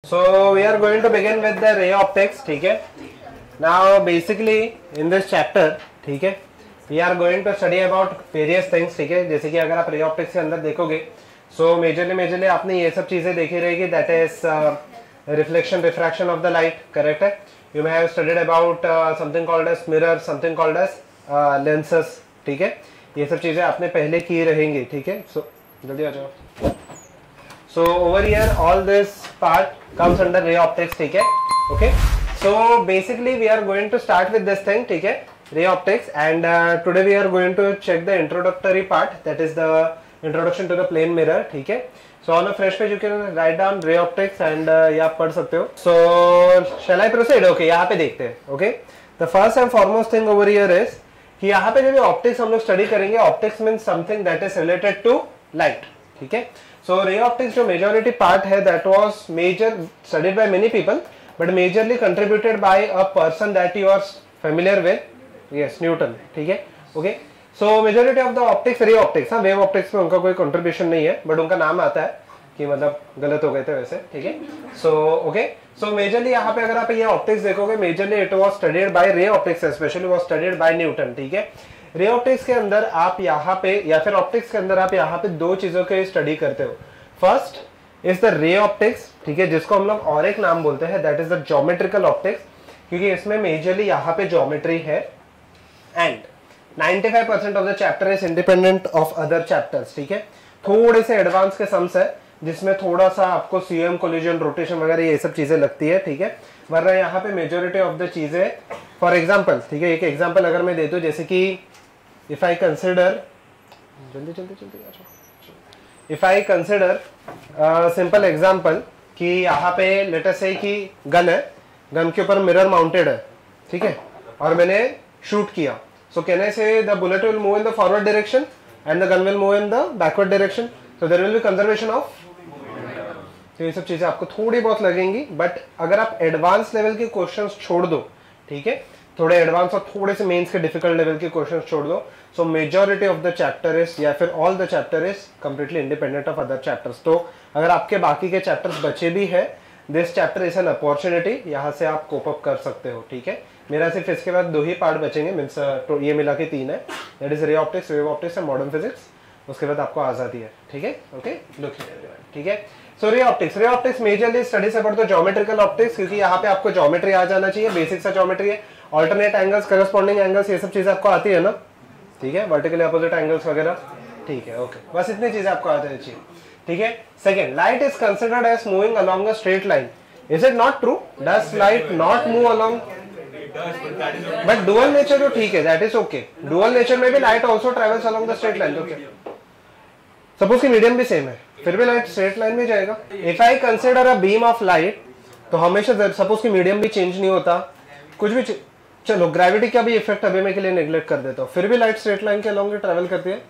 So we are going to begin with the ray optics, ठीक है. Now basically in this chapter, ठीक है, we are going to study about various things, ठीक है. जैसे कि अगर आप ray optics के अंदर देखोगे, so majorly आपने ये सब चीजें देखी रहेगी. That is reflection, diffraction of the light, correct है. You may have studied about something called as mirror, something called as lenses, ठीक है. ये सब चीजें आपने पहले की रहेंगी, ठीक है. So जल्दी आ जाओ. So over here all this part comes under ray optics, ठीक है. Okay. So basically we are going to start with this thing, ठीक है, ray optics, and today we are going to check the introductory part, that is the introduction to the plane mirror, ठीक है. So on a fresh page you can write down ray optics and ये आप पढ़ सकते हो. So shall I proceed? Okay, यहाँ पे देखते हैं. Okay. The first and foremost thing over here is कि यहाँ पे जब optics हम लोग study करेंगे, optics means something that is related to light, ठीक है. So ray optics जो majority part है, that was studied by many people, but majorly contributed by a person that you are familiar with. Yes, Newton, ठीक है. Okay. So majority of the optics, ray optics, हाँ, wave optics में उनका कोई contribution नहीं है, but उनका नाम आता है कि मतलब गलत हो गए थे वैसे, ठीक है. So okay. So majorly यहाँ पे अगर आप ये optics देखोगे, majorly it was studied by ray optics, especially was studied by Newton, ठीक है. रे ऑप्टिक्स के अंदर आप यहाँ पे या फिर ऑप्टिक्स के अंदर आप यहाँ पे दो चीजों के स्टडी करते हो. First is the ray optics, ठीक है, जिसको हम लोग और एक नाम बोलते हैं, that is the geometrical optics, क्योंकि इसमें मेजरली यहाँ पे ज्योमेट्री है. And 95% of the chapter is independent of other chapters, ठीक है. थोड़े से एडवांस के सम्स है जिसमें थोड़ा सा आपको सीएम कोलिजन रोटेशन वगैरह ये सब चीजें लगती है, ठीक है. वरना यहाँ पे मेजोरिटी ऑफ द चीजें, फॉर एग्जाम्पल, ठीक है, एक एग्जाम्पल अगर मैं दे दूं, जैसे कि if I consider if I consider simple example कि यहाँ पे let us say कि गन है, गन के ऊपर मिरर माउंटेड है, ठीक है, और मैंने शूट किया. So can I say the bullet will move in the forward direction and the gun will move in the backward direction? So there will be conservation of. तो ये सब चीजें आपको थोड़ी बहुत लगेंगी, बट अगर आप एडवांस लेवल के क्वेश्चंस छोड़ दो, ठीक है, थोड़े एडवांस और थोड़े से मेंस के डिफिकल्ट लेवल के क्वेश्चंस छोड़ दो, सो majority of the chapter is या फिर all the chapter is completely independent of other chapters. तो अगर आपके बाकी के चैप्टर्स बचे भी है, this chapter is an opportunity, यहाँ से आप कोप अप कर सकते हो, ठीक है. मेरा सिर्फ इसके बाद दो ही पार्ट बचेंगे, मीन्स तो ये मिला के 3 है, that is ray optics, wave optics and modern physics. उसके बाद आपको आजादी है, ठीक है. ओके, लुक, ठीक है. So ray optics majorly studies about the geometrical optics, क्योंकि यहाँ पे आपको ज्योमेट्री आ जाना चाहिए, बेसिक सा ज्योमेट्री है. ऑल्टरनेट एंगल्स, करस्पॉन्डिंग एंगल्स, ये सब चीजें आपको आती है ना, ठीक है, वर्टिकली अपोजिट एंगल्स वगैरह, ठीक है. ओके, बस इतनी चीजें आपको आ जानी चाहिए, ठीक है. Second, light is considered as moving along a straight line. Is it not true? Does light not move along? But dual nature तो ठीक है, that is okay. Dual nature में भी light also travels along the straight line. Okay, suppose की medium भी same है, फिर भी लाइट स्ट्रेट लाइन में जाएगा. If I consider a beam of light, तो हमेशा सपोज की मीडियम भी चेंज नहीं होता, कुछ भी चलो ग्रेविटी का भी इफेक्ट अभी मैं के लिए नेग्लेक्ट कर देता हूँ, फिर भी लाइट स्ट्रेट लाइन के अलोंग ट्रेवल करती है,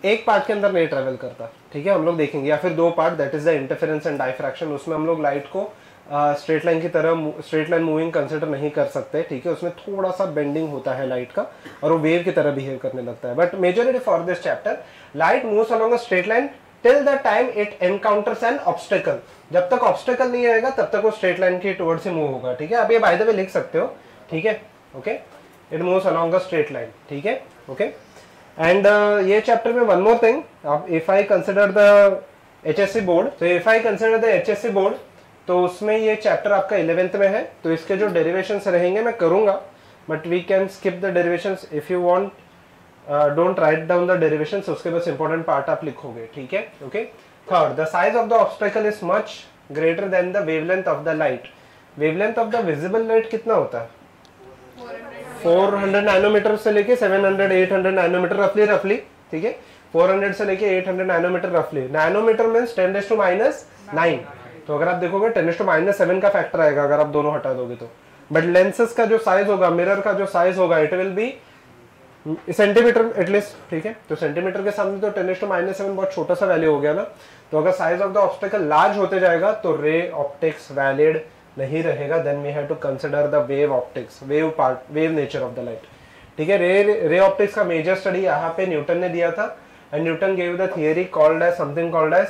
एक पार्ट के अंदर नहीं ट्रेवल करता, ठीक है. हम लोग देखेंगे, या फिर 2 part, that is the interference and diffraction, उसमें हम लोग लाइट को स्ट्रेट लाइन की तरह, स्ट्रेट लाइन मूविंग कंसिडर नहीं कर सकते, ठीक है. उसमें थोड़ा सा बेंडिंग होता है लाइट का, और वो वेव की तरह बिहेव करने लगता है. But majority for this chapter, light moves along a straight line till the time it encounters an obstacle. जब तक ऑब्स्टेकल नहीं आएगा तब तक वो स्ट्रेट लाइन की टुवर्ड से मूव होगा, ठीक है. आप ये बाय द वे लिख सकते हो, ठीक है. Okay, it moves along a straight line, ठीक है. ओके, एंड ये चैप्टर में one more thing, if I consider the HSC board, तो if I consider the HSC board, तो उसमें ये चैप्टर आपका 11th में है, तो इसके जो डेरिवेशंस रहेंगे मैं करूंगा, but we can skip the derivations if you want. Don't write down the derivations, उसके बस इंपॉर्टेंट पार्ट आप लिखोगे, ठीक है. Okay. Third, the size of the obstacle is much greater than the wavelength of the light. Wavelength of the visible light कितना होता है? 400 nanometre से लेके 700-800 नैनोमीटर रफली, ठीक है. 400 से लेके 800 नैनोमीटर रफली. Nanometre means 10⁻⁹. तो अगर आप देखोगे 10⁻⁷ का फैक्टर आएगा अगर आप दोनों हटा दोगे तो. बट लेंसेज का जो साइज होगा, मिरर का जो साइज होगा, it will B centimetre at least, ठीक है. तो सेंटीमीटर के सामने तो 10⁻⁷ बहुत छोटा सा वैल्यू हो गया ना. तो अगर size of the obstacle large होते जाएगा तो रे ऑप्टिक्स वैलिड नहीं रहेगा. Then we have to consider the wave optics, wave nature of the light, ठीक है. रे ऑप्टिक्स का मेजर स्टडी यहाँ पे न्यूटन ने दिया था, and Newton gave the theory called as something called as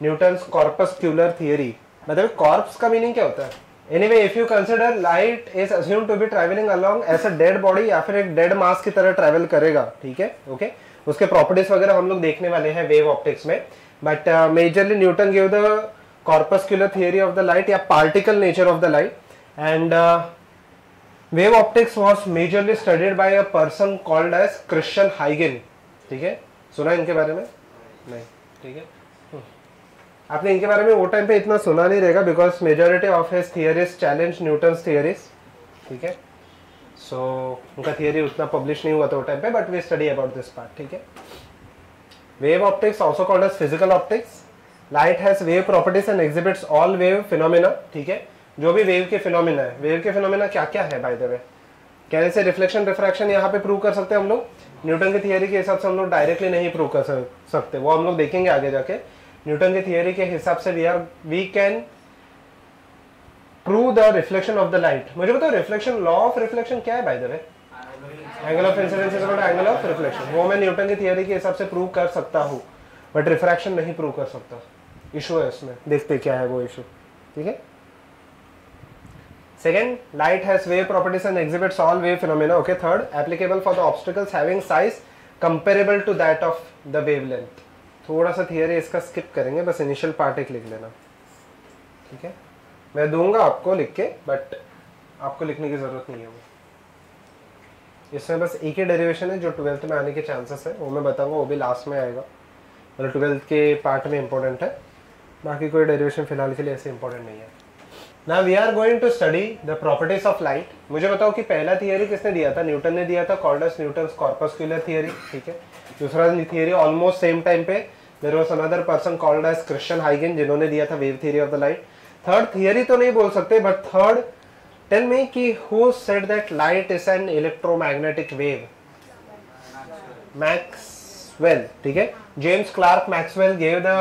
Newton's corpuscular theory. मतलब corps का मीनिंग क्या होता है? Anyway if you consider light is assumed to be travelling along as a dead body या फिर एक डेड मास की तरह ट्रैवल करेगा, ठीक है, ओके। उसके प्रॉपर्टीज वगैरह हम लोग देखने वाले हैं वेव ऑप्टिक्स में, but majorly Newton give the corpuscular theory of the light या particle nature of the light, and wave optics was majorly studied by a person called as Christian Huygen, ठीक है। सुना इनके बारे में? नहीं, ठीक है। आपने इनके बारे में वो टाइम पे इतना सुना नहीं रहेगा because majority of his theories challenge Newton's theories, ठीक है। सो उनका थियरी उतना पब्लिश नहीं हुआ था वो टाइम पे, but we study about this part, ठीक है। Wave optics also called as physical optics. Light has wave properties and exhibits all wave phenomena, ठीक है। जो भी वेव के फिनोमेना है, वेव के फिनोमेना क्या क्या है बाय द वे? कैसे रिफ्लेक्शन रिफ्रैक्शन यहाँ पे प्रूव कर सकते हैं हम लोग? न्यूटन की थियरी के हिसाब से हम लोग डायरेक्टली नहीं प्रूव कर सकते, वो हम लोग देखेंगे आगे जाके। न्यूटन की थियरी के हिसाब से we can prove the reflection of the light. मुझे बताओ रिफ्लेक्शन, लॉ ऑफ रिफ्लेक्शन क्या है by the way? Angle of incidence is equal to angle of reflection. वो मैं न्यूटन की थियरी के हिसाब से प्रूव कर सकता हूँ, बट रिफ्रैक्शन नहीं प्रूव कर सकता। इशू है इसमें, देखते क्या है वो इशू, ठीक है। Second, light has wave properties and exhibits all wave phenomena. Okay. Third, applicable for the obstacles having size comparable to that of the wavelength. थोड़ा सा थियरी इसका स्किप करेंगे, बस इनिशियल पार्ट एक लिख लेना, ठीक है। मैं दूंगा आपको लिख के, बट आपको लिखने की जरूरत नहीं है। वो इसमें बस एक ही डेरिवेशन है जो 12th में आने के चांसेस है, वो मैं बताऊंगा, वो भी लास्ट में आएगा, मतलब 12th के पार्ट में इंपॉर्टेंट है। बाकी कोई डेरिवेशन फिलहाल के लिए ऐसे इंपॉर्टेंट नहीं है। Now we are going to study the properties of light. मुझे बताओ कि पहला थियरी किसने दिया था? न्यूटन ने दिया था, called as Newton's corpuscular theory, ठीक है। दूसरा थियरी ऑलमोस्ट सेम टाइम पे there was another person called as Christian Huygens जिन्होंने दिया था wave theory of the light. Third theory तो नहीं बोल सकते, बट थर्ड टेल मी कि who said that light is an electromagnetic wave? Maxwell, ठीक है। James Clerk Maxwell gave the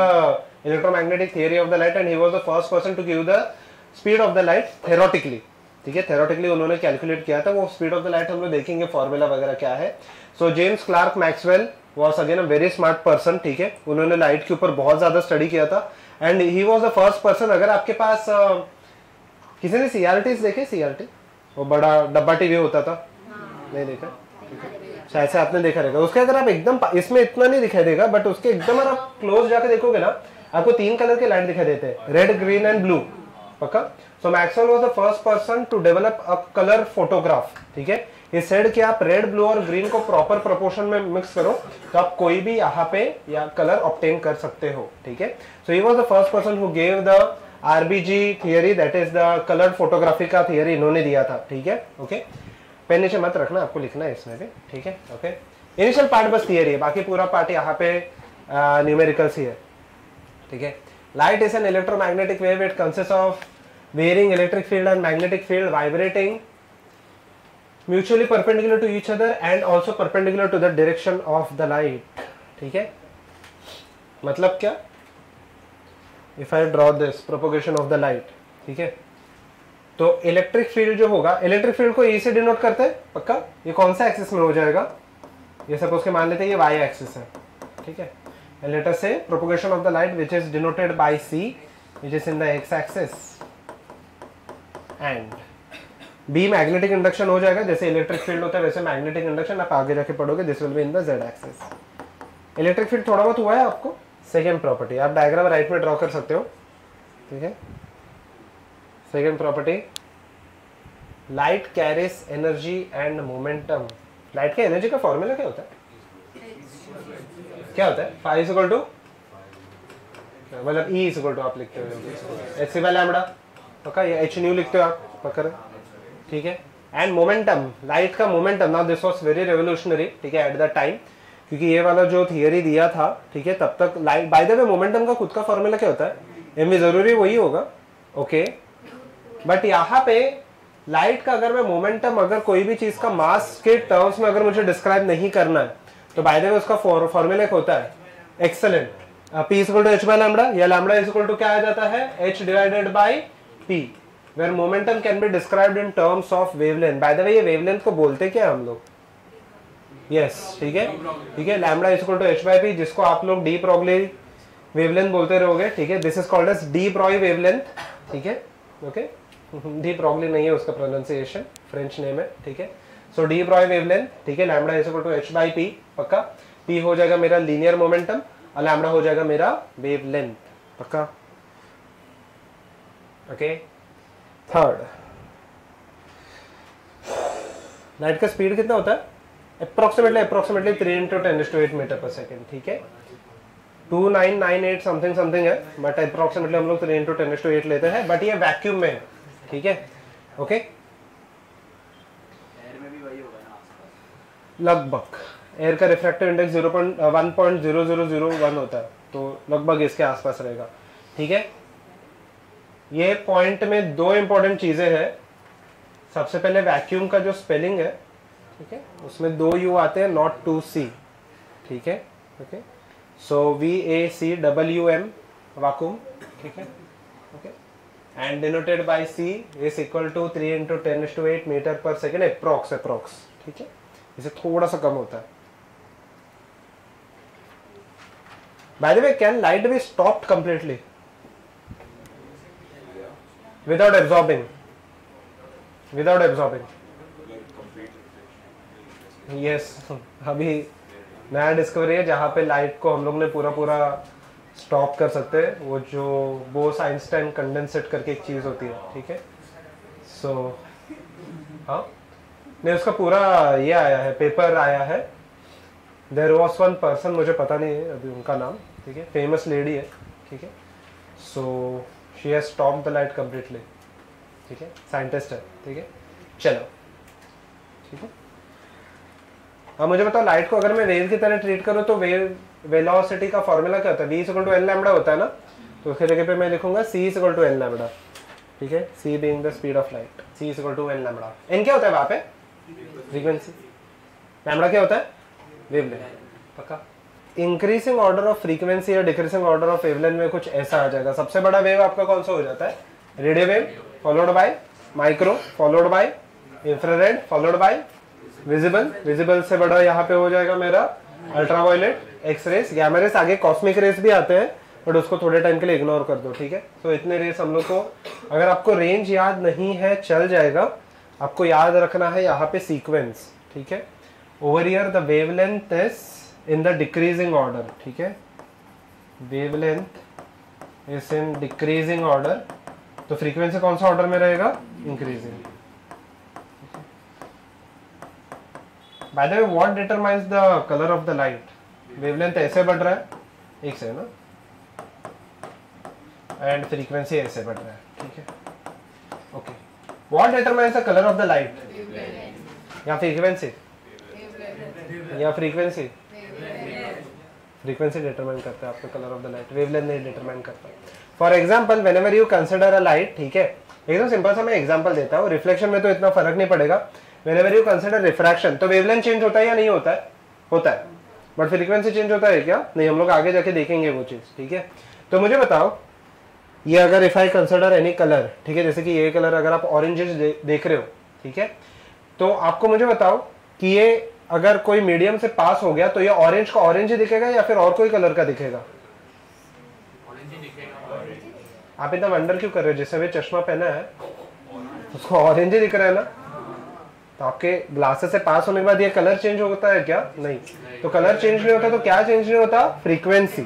electromagnetic theory of the light and he was the first person to give the speed of the light theoretically, ठीक है। Theoretically उन्होंने calculate किया था, वो speed of the light हम लोग देखेंगे फॉर्मूला वगैरह क्या है। So James Clerk Maxwell was again a very smart person, ठीक है। उन्होंने लाइट के ऊपर बहुत ज्यादा स्टडी किया था and he was the first person. अगर आपके पास किसी ने सीआरटी देखे? सीआरटी वो बड़ा डब्बा टीवी होता था, नहीं देखा? शायद से आपने देखा रहेगा। उसके अगर आप एकदम इसमें इतना नहीं दिखाई देगा, बट उसके एकदम अगर आप क्लोज जाके देखोगे ना, आपको 3 कलर के लाइट दिखाई देते हैं, रेड, ग्रीन एंड ब्लू, पक्का। So Maxwell was the first person to develop a colour photograph, ठीक है। ये सेड कि आप रेड, ब्लू और ग्रीन को प्रॉपर प्रोपोर्शन में मिक्स करो तो आप कोई भी यहाँ पे या कलर ऑब्टेन कर सकते हो, ठीक है। So he was the first person who gave the RBG theory, that is the colour photography का थियरी इन्होंने दिया था, ठीक है, ओके। पेन नीचे मत रखना, आपको लिखना है इसमें भी, ठीक है, ओके। इनिशियल पार्ट बस थियरी है, बाकी पूरा पार्ट यहाँ पे न्यूमेरिकल्स ही है, ठीक है। Light is an electromagnetic wave. It consists of varying electric field and magnetic field vibrating mutually perpendicular to each other and also perpendicular to the direction of the light. ठीक है, मतलब क्या? If I draw this propagation of the light, ठीक है, तो electric field जो होगा, electric field को ए से डिनोट करते हैं, पक्का। ये कौन सा एक्सिस में हो जाएगा? ये सपोज के मान लेते हैं ये वाई एक्सिस है, ठीक है। Let us say propagation of the light which is denoted by C, which is in the x-axis, and B magnetic induction हो जाएगा, जैसे इलेक्ट्रिक फील्ड होता है वैसे मैग्नेटिक इंडक्शन आप आगे जाके पढ़ोगे, this will B in the z-axis। Electric field थोड़ा बहुत हुआ है आपको। सेकेंड प्रॉपर्टी, आप डायग्राम राइट में ड्रॉ कर सकते हो, ठीक है। Second property, light carries energy and momentum. Light के एनर्जी का फॉर्मूला क्या होता है? क्या होता है? फाई इज इक्वल टू, मतलब ई इज इक्वल टू आप लिखते हो एच सी बाय लैम्बडा, पक्का। ये एच न्यू लिखते हो आप, पक्का, ठीक है। एंड मोमेंटम, लाइट का momentum, now this was very revolutionary, ठीक है, एट द टाइम, क्योंकि ये वाला जो थियरी दिया था, ठीक है, तब तक light, bye the way momentum का खुद का फॉर्मूला क्या होता है? एम वी जरूरी वही होगा, ओके। बट यहाँ पे लाइट का अगर मैं मोमेंटम, अगर कोई भी चीज का मास के टर्म्स में अगर मुझे डिस्क्राइब नहीं करना है, तो बाय द वे उसका फॉर्मूला होता है excellent, P is equal to H by lambda, या लैम्बडा इज इक्वल टू क्या आ जाता है? h divided by p, where momentum can be described in terms of wavelength. By the way ये wavelength को बोलते क्या हम लोग? यस, ठीक है, ठीक है। Lambda is equal to h by p, जिसको आप लोग डी ब्रोगली वेवलेंथ बोलते रहोगे, ठीक है। This is called as de Broglie wavelength, ठीक है, ओके। डी ब्रॉगली नहीं है उसका प्रोनाउंसिएशन, फ्रेंच नेम है, ठीक है। सो डी ब्रॉय वेवलेंथ, ठीक है, lambda is equal to h by P, पक्का। पी हो जाएगा मेरा लीनियर मोमेंटम और लैम्बडा हो जाएगा मेरा वेवलेंथ, पक्का, ओके। थर्ड, लाइट का स्पीड कितना होता है? अप्रोक्सीमेटली 3 × 10⁸ मीटर पर सेकेंड, ठीक है। 2998 समथिंग समथिंग है, बट अप्रोक्सीमेटली हम लोग 3 × 10⁸ लेते हैं, बट ये वैक्यूम में है, ठीक है, ओके। लगभग एयर का रिफ्रैक्टिव इंडेक्स 1.0001 होता है, तो लगभग इसके आसपास रहेगा, ठीक है। ये पॉइंट में दो इंपॉर्टेंट चीजें हैं। सबसे पहले वैक्यूम का जो स्पेलिंग है, ठीक है, उसमें 2 U आते हैं, नॉट 2 C, ठीक है, ओके। सो VACWM वैक्यूम, ठीक है, okay, and denoted by C is equal to 3 × 10⁸ metre per second approx, ठीक है। इसे थोड़ा सा कम होता है। By the way, can light be stopped completely without absorbing? Yes, अभी नया डिस्कवरी है जहाँ पे लाइट को हम लोग ने पूरा स्टॉप कर सकते हैं। वो जो बोस आइंस्टाइन कंडेंसेट करके एक चीज होती है, ठीक है। सो हाँ, नहीं, उसका पूरा ये आया है, पेपर आया है। देयर वॉज वन पर्सन, मुझे पता नहीं है अभी उनका नाम, ठीक है, फेमस लेडी है, ठीक है। So she has stopped the light completely, ठीक है, साइंटिस्ट है, ठीक है। चलो, ठीक है। अब मुझे बताओ, लाइट को अगर मैं वेव की तरह ट्रीट करूँ तो वेव वेलोसिटी का फॉर्मूला क्या होता है? v = n लैम्बडा होता है ना, तो उसके जगह पे मैं लिखूंगा c = n लैम्बडा, ठीक है। c being the speed of light, c = n lambda. n क्या होता है वहां पे? फ्रीक्वेंसी। लैम्बडा क्या होता है? वेवलेंथ, पक्का। इंक्रीजिंग ऑर्डर ऑफ फ्रीक्वेंसी या डिक्रीजिंग ऑर्डर ऑफ वेवलेंथ में कुछ ऐसा आ जाएगा। सबसे बड़ा वेव आपका कौन सा हो जाता है? Radio wave, followed by micro, followed by infrared, followed by visible. Visible से बड़ा यहाँ पे हो जाएगा मेरा अल्ट्रावायलेट, एक्सरेस, गैमा रेस, आगे कॉस्मिक रेस भी आते हैं, बट उसको थोड़े टाइम के लिए इग्नोर कर दो, ठीक है। तो इतने रेस हम लोग को, अगर आपको रेंज याद नहीं है चल जाएगा, आपको याद रखना है यहाँ पे सीक्वेंस, ठीक है। Over here the wavelength is in the decreasing order, ठीक है, wavelength is in decreasing order, तो फ्रीक्वेंसी कौन सा ऑर्डर में रहेगा? Increasing. Bye the way, what determines the colour of the light? Wavelength ऐसे बढ़ रहा है, एक से ना, एंड फ्रीक्वेंसी ऐसे बढ़ रहा है, ठीक है, okay. What determines the colour of the light? या फ्रीक्वेंसी? या फ्रीक्वेंसी? फ्रीक्वेंसी डिटरमाइन करता है आपका colour of the light, wavelength नहीं डिटरमाइन करता। For example, whenever you consider a light, ठीक है, एकदम सिंपल सा मैं एग्जाम्पल देता हूँ, रिफ्लेक्शन में तो इतना फर्क नहीं पड़ेगा। व्हेनेवर यू कंसिडर रिफ्रैक्शन, तो वेवलेंथ चेंज होता है या नहीं होता है? होता है, बट फ्रीक्वेंसी चेंज होता है क्या? नहीं, हम लोग आगे जाके देखेंगे वो चीज, ठीक है। तो मुझे बताओ, ये अगर if I consider any colour, ठीक है, जैसे कि ये कलर अगर आप ऑरेंज देख रहे हो, ठीक है, तो आपको मुझे बताओ कि ये अगर कोई मीडियम से पास हो गया तो ये ऑरेंज का ऑरेंज ही दिखेगा या फिर और कोई कलर का दिखेगा? आप इतना वंडर क्यों कर रहे हो? जैसे भी चश्मा पहना है उसको ऑरेंज ही दिख रहा है ना, तो आपके ग्लासेस से पास होने के बाद ये कलर चेंज होता है क्या? नहीं। तो कलर चेंज नहीं होता तो क्या चेंज नहीं होता? फ्रीक्वेंसी,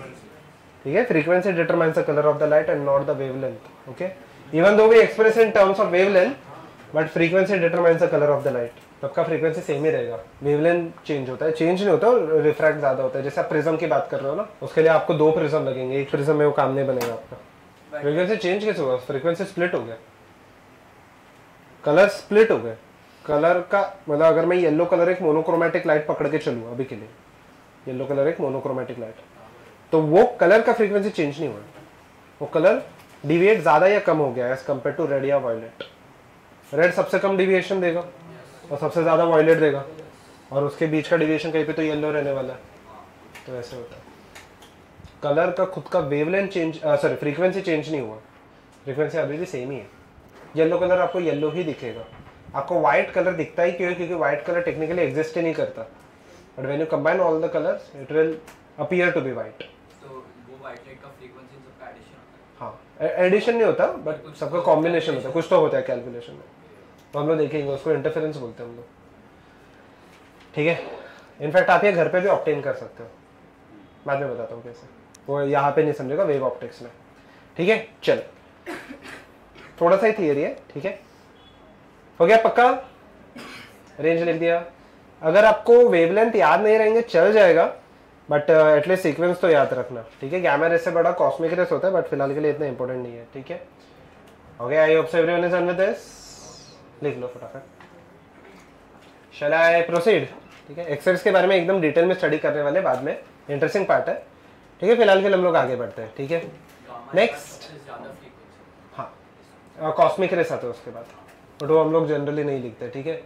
ठीक है। Frequency determines the colour of the light and not the wavelength, okay. Even though we express in terms of wavelength, but frequency determines the colour of the light. सबका frequency same ही रहेगा, wavelength change होता है, change नहीं होता, refract ज्यादा होता है। जैसे आप प्रिज्म की बात कर रहे हो ना, उसके लिए आपको 2 प्रिज्म लगेंगे, एक प्रिज्म में वो काम नहीं बनेगा आपका। फ्रीक्वेंसी चेंज कैसे होगा? फ्रीक्वेंसी स्प्लिट हो गया, कलर स्प्लिट हो गए। कलर का मतलब अगर मैं येलो कलर एक मोनोक्रोमेटिक लाइट पकड़ के चलूँ अभी के लिए, येलो कलर एक मोनोक्रोमेटिक लाइट, तो वो कलर का फ्रीक्वेंसी चेंज नहीं हुआ, वो कलर डिविएट ज्यादा या कम हो गया एज कंपेयर टू रेड या वायलेट। रेड सबसे कम डिविएशन देगा और सबसे ज्यादा वायलेट देगा, और उसके बीच का डिविएशन कहीं पे तो येलो रहने वाला है। तो ऐसे होता है, कलर का खुद का wavelength change, sorry frequency change नहीं हुआ, फ्रीक्वेंसी अभी भी सेम ही है। येलो कलर आपको येलो ही दिखेगा, आपको व्हाइट कलर दिखता ही क्यों है? क्योंकि व्हाइट कलर टेक्निकली एग्जिस्ट ही नहीं करता, but when you combine all the colours it will appear to be white. तो वो व्हाइट लाइट का फ्रीक्वेंसी सबका एडिशन होता है। हाँ, एडिशन नहीं होता बट सबका कॉम्बिनेशन होता है, कुछ तो होता है कैलकुलेशन में, तो हम लोग देखेंगे उसको इंटरफेरेंस बोलते हैं हम लोग, ठीक है। इनफैक्ट आप ये घर पे भी ऑब्टेन कर सकते हो, बाद में बताता हूँ कैसे, वो यहाँ पे नहीं समझेगा, वेव ऑप्टिक्स में, ठीक है। चल थोड़ा सा ही थियरी है, ठीक है, हो गया पक्का, रेंज लिख दिया। अगर आपको वेवलेंथ याद नहीं रहेंगे चल जाएगा, बट एटलीस्ट सीक्वेंस तो याद रखना, ठीक है। गैमा रेस से बड़ा कॉस्मिक रेस होता है, बट फिलहाल के लिए इतना इंपॉर्टेंट नहीं है, ठीक है। हो गया, आई hope so everyone is done with this, लिख लो फटाफट। शैल आई प्रोसीड, ठीक है। एक्सेस के बारे में एकदम डिटेल में स्टडी करने वाले बाद में, इंटरेस्टिंग पार्ट है, ठीक है। फिलहाल के लिए हम लोग आगे बढ़ते हैं, ठीक है। नेक्स्ट, हाँ कॉस्मिक रेस आते हैं उसके बाद, बट वो हम लोग जनरली नहीं लिखते, ठीक है।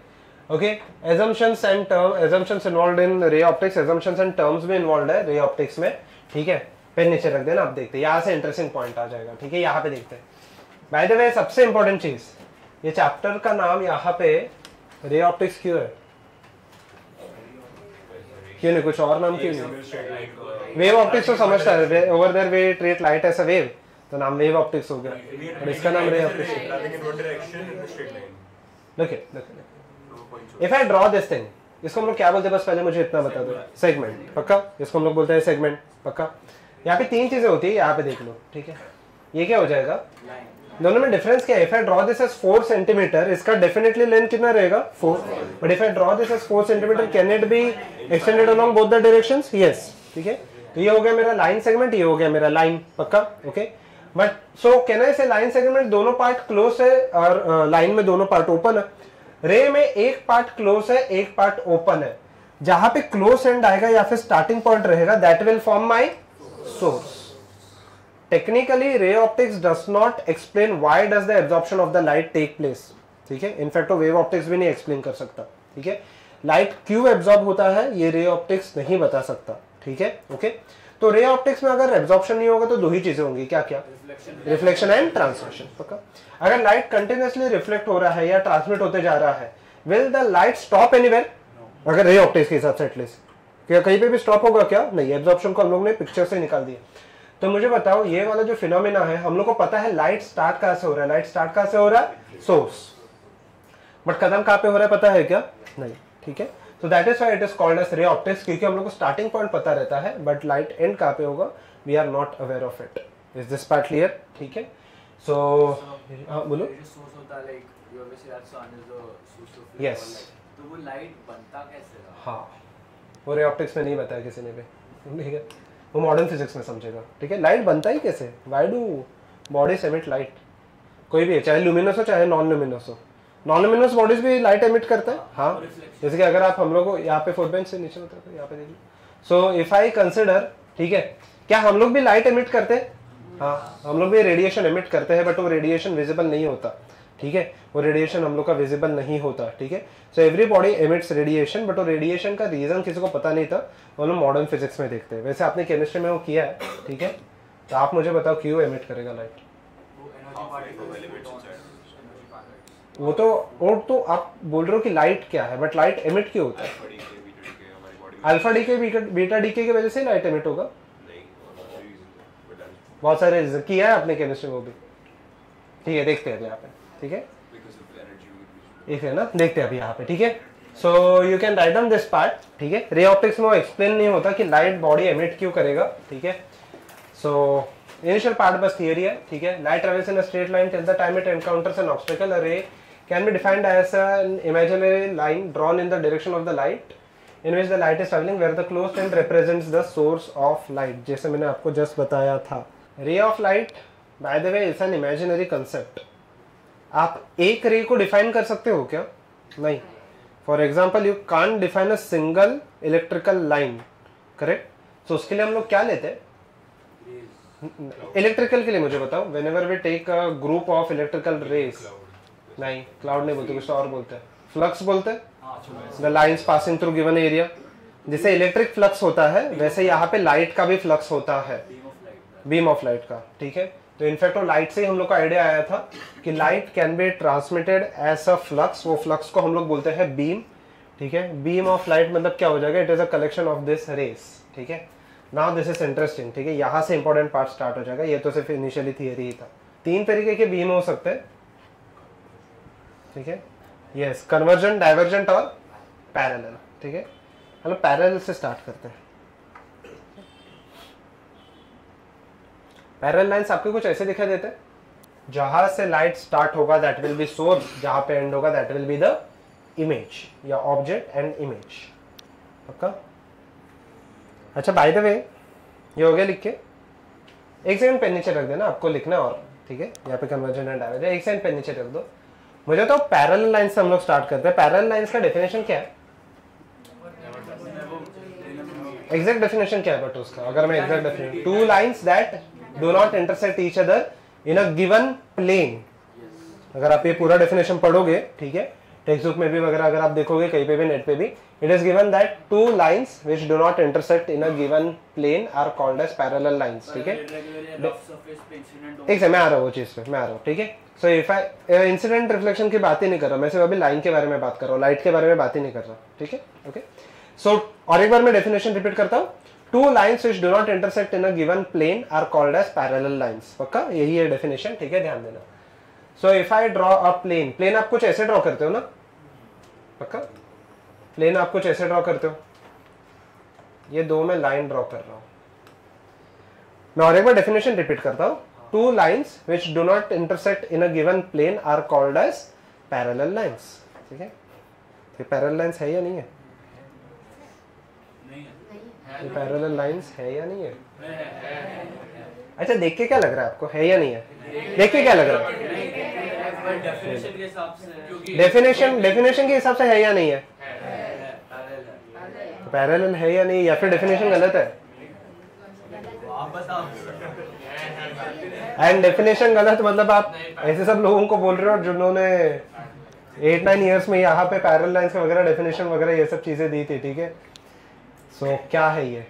Okay, assumptions and term, assumptions involved in ray optics, assumptions and terms भी involved है ray optics में, ठीक है। पेन नीचे रख देना, आप देखते हैं यहाँ से इंटरेस्टिंग पॉइंट आ जाएगा, ठीक है। यहाँ पे देखते हैं, बाय द वे सबसे इंपॉर्टेंट चीज, ये चैप्टर का नाम यहाँ पे रे ऑप्टिक्स क्यों है, क्यों नहीं, कुछ और नाम क्यों नहीं? वेव ऑप्टिक्स तो समझता है, over there they treat light as a wave, तो नाम वेव ऑप्टिक्स हो गया, और इसका नाम रे ऑप्टिक्स है। देखिए if I draw this thing, इसको हम लोग क्या बोलते हैं, बस पहले मुझे इतना बता दो, सेगमेंट, पक्का। इसको हम लोग बोलते हैं सेगमेंट, पक्का। यहाँ पे तीन चीजें होती है, यहाँ पे देख लो, ठीक है। ये क्या हो जाएगा, दोनों में डिफरेंस क्या है? If I draw this as 4 centimetre, इसका डेफिनेटली लेंथ कितना रहेगा 4, but if I draw this as 4 centimetre can it be extended along both the directions? Yes, ठीक है। तो ये हो गया मेरा लाइन सेगमेंट, ये हो गया मेरा लाइन, पक्का, okay. But so can I से लाइन सेगमेंट दोनों पार्ट क्लोज है और लाइन में दोनों पार्ट ओपन है। रे में एक पार्ट क्लोज है, एक पार्ट ओपन है, जहां पे क्लोज एंड आएगा या फिर स्टार्टिंग पॉइंट रहेगा, that will form my source. Technically ray optics does not explain why does the absorption of the light take place, ठीक है। इनफैक्ट वो वेव ऑप्टिक्स भी नहीं एक्सप्लेन कर सकता, ठीक है। लाइट क्यों एब्जॉर्ब होता है ये रे ऑप्टिक्स नहीं बता सकता, ठीक है, ओके। तो रे ऑप्टिक्स में अगर एब्जॉर्प्शन नहीं होगा तो दो ही चीजें होंगी, क्या क्या? रिफ्लेक्शन एंड ट्रांसमिशन, पक्का। अगर लाइट कंटिन्यूअसली रिफ्लेक्ट हो रहा है या ट्रांसमिट होते जा रहा है, will the light stop anywhere? अगर रे ऑप्टिक्स के हिसाब से एटलीस्ट, क्या कहीं पे भी स्टॉप होगा क्या? नहीं, एब्जॉर्प्शन को हम लोग ने पिक्चर से निकाल दिया। तो मुझे बताओ, ये वाला जो फिनोमेना है, हम लोग को पता है लाइट स्टार्ट कहां से हो रहा है, लाइट स्टार्ट कहां से हो रहा है? सोर्स। बट खत्म कहां पे हो रहा है पता है क्या? नहीं, ठीक है। तो that is why it is called as ray optics, क्योंकि हम लोग को स्टार्टिंग पॉइंट पता रहता है बट लाइट एंड कहां पे होगा we are not aware of it. Is this part clear? ठीक है। सो बोलो। यस, तो वो लाइट बनता कैसे? हाँ, वो रे ऑप्टिक्स में नहीं बताया किसी ने भी, ठीक है। वो मॉडर्न फिजिक्स में समझेगा, ठीक है। लाइट बनता ही कैसे? Why do bodies emit light? कोई भी है, चाहे ल्यूमिनस हो चाहे नॉन ल्यूमिनस हो, नॉन ल्यूमिनस बॉडीज भी लाइट एमिट करता है, हाँ। जैसे कि अगर आप हम लोग को यहाँ पे फुट बेंच से नीचे उतर, यहाँ पे देखिए, सो इफ आई कंसिडर, ठीक है, क्या हम लोग भी लाइट एमिट करते हैं? हाँ, हम लोग भी रेडिएशन एमिट करते हैं, बट वो रेडिएशन विजिबल नहीं होता, ठीक है। वो रेडिएशन हम लोग का विजिबल नहीं होता, ठीक है। So every body emits radiation, but वो रेडिएशन का रीजन किसी को पता नहीं था, वो लोग मॉडर्न फिजिक्स में देखते हैं। वैसे आपने केमिस्ट्री में वो किया है, ठीक है। तो आप मुझे बताओ क्यों एमिट करेगा लाइट? वो तो आप बोल रहे हो कि लाइट क्या है, बट लाइट एमिट क्यों होता है? अल्फा डीके बीटा डीके की वजह से लाइट एमिट होगा। बहुत सारे रीजन किया है आपने केमिस्ट्री में वो भी, ठीक है। देखते हैं अभी यहाँ पे, ठीक है, एक है ना, देखते हैं अभी यहाँ पे, ठीक है। So you can write down this part, ठीक है। रे ऑप्टिक्स में वो एक्सप्लेन नहीं होता कि लाइट बॉडी एमिट क्यों करेगा, ठीक है। सो इनिशियल पार्ट बस थियरी है, ठीक है। Light travels in a straight line till the time it encounters an obstacle. A ray can be defined as an imaginary line drawn in the direction of the light in which the light is traveling, where the closed end represents the source of light, जैसे मैंने आपको just बताया था। Ray of light by the way is an imaginary concept. आप एक रे को define कर सकते हो क्या? नहीं। For example you can't define a single electrical line, correct. तो उसके लिए हम लोग क्या लेते हैं? इलेक्ट्रिकल के लिए मुझे बताओ, whenever we take a group of electrical rays, नहीं क्लाउड नहीं बोलते, कुछ और बोलते हैं, फ्लक्स बोलते हैं। The lines passing through given area, जैसे इलेक्ट्रिक फ्लक्स होता है वैसे यहाँ पे लाइट का भी फ्लक्स होता है, बीम ऑफ लाइट का, ठीक है। तो इनफैक्ट वो लाइट से ही हम लोग का आइडिया आया था कि light can be transmitted as a flux. वो फ्लक्स को हम लोग बोलते हैं बीम, ठीक है। बीम ऑफ लाइट मतलब क्या हो जाएगा? It is a collection of this rays, ठीक है। नाउ दिस इज इंटरेस्टिंग, ठीक है। यहाँ से इंपॉर्टेंट पार्ट स्टार्ट हो जाएगा, ये तो सिर्फ इनिशियली थियरी ही था, तीन तरीके के बीम हो सकते हैं, ठीक है। यस, कन्वर्जेंट, डाइवर्जेंट और पैरेलल, ठीक है। चलो पैरेलल से स्टार्ट करते हैं। पैरेलल लाइंस आपको कुछ ऐसे दिखाई देते हैं, जहां से लाइट स्टार्ट होगा दैट विल बी सोर्स, जहां पे एंड होगा that will be the image या ऑब्जेक्ट एंड इमेज। पक्का? अच्छा बाय द वे ये हो गया लिख के, एक सेकंड पेन नीचे रख देना, आपको लिखना और, ठीक है। यहाँ पे कन्वर्जन एंड डाइवर्जन, एक सेकंड पेन नीचे रख दो। मुझे तो पैरेलल लाइन से हम लोग स्टार्ट करते हैं। पैरेलल लाइंस का डेफिनेशन क्या है, एग्जैक्ट डेफिनेशन क्या है बट उसका, अगर मैं exact definition, two lines that do not intersect each other in a given plane. अगर आप ये पूरा डेफिनेशन पढ़ोगे, ठीक है, टेक्स्ट बुक में भी वगैरह अगर आप देखोगे, कहीं पे भी, नेट पे भी, it is given that two lines which do not intersect in a given plane are called as parallel lines, ठीक है। एक से मैं आ रहा हूँ वो चीज पे, मैं आ रहा हूँ, ठीक है। सो इफ आई इंसिडेंट रिफ्लेक्शन की बात ही नहीं कर रहा मैं, सिर्फ अभी लाइन के बारे में बात कर रहा हूँ, लाइट के बारे में बात ही नहीं कर रहा, ठीक है। ओके, सो और एक बार मैं डेफिनेशन रिपीट करता हूँ, two lines which do not intersect in a given plane are called as parallel lines. पक्का? यही है डेफिनेशन, ठीक है, ध्यान देना। So if I draw a plane, plane आप कुछ ऐसे ड्रॉ करते हो ना, पक्का? प्लेन आप कुछ ऐसे ड्रॉ करते हो, ये दो में लाइन ड्रॉ कर रहा हूं मैं, और एक बार डेफिनेशन रिपीट करता हूं, two lines which do not intersect in a given plane are called as parallel lines, ठीक है। तो पैरेलल लाइंस है या नहीं है? ये पैरेलल लाइंस है या नहीं है? अच्छा देख के क्या लग रहा है आपको, है या नहीं है? देख के क्या लग रहा है? डेफिनेशन के हिसाब से है या नहीं है? पैरेलल है या नहीं, या फिर डेफिनेशन गलत है? एंड डेफिनेशन गलत मतलब आप ऐसे सब लोगों को बोल रहे हो जिन्होंने 8-9 इयर्स में यहाँ पे पैरेलल लाइंस वगैरह डेफिनेशन वगैरह ये सब चीजें दी थी, ठीक है। सो क्या है ये,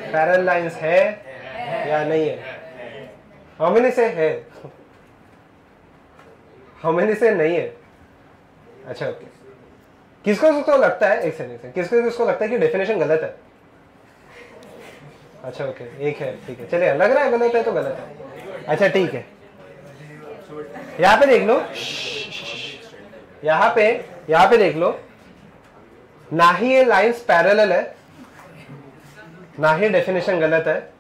पैरेलल लाइंस है या नहीं है? हाउ मेनी से है, हाउ मेनी से नहीं है? अच्छा ओके, किसको किसको लगता है, एक सेकंड, किसको किसको लगता है कि डेफिनेशन गलत है? अच्छा ओके, एक है, ठीक है, चलिए, लग रहा है गलत है तो गलत है। अच्छा ठीक है, यहाँ पे देख लो, यहाँ पे देख लो, ना ही ये लाइंस पैरेलल है, ना ही डेफिनेशन गलत है,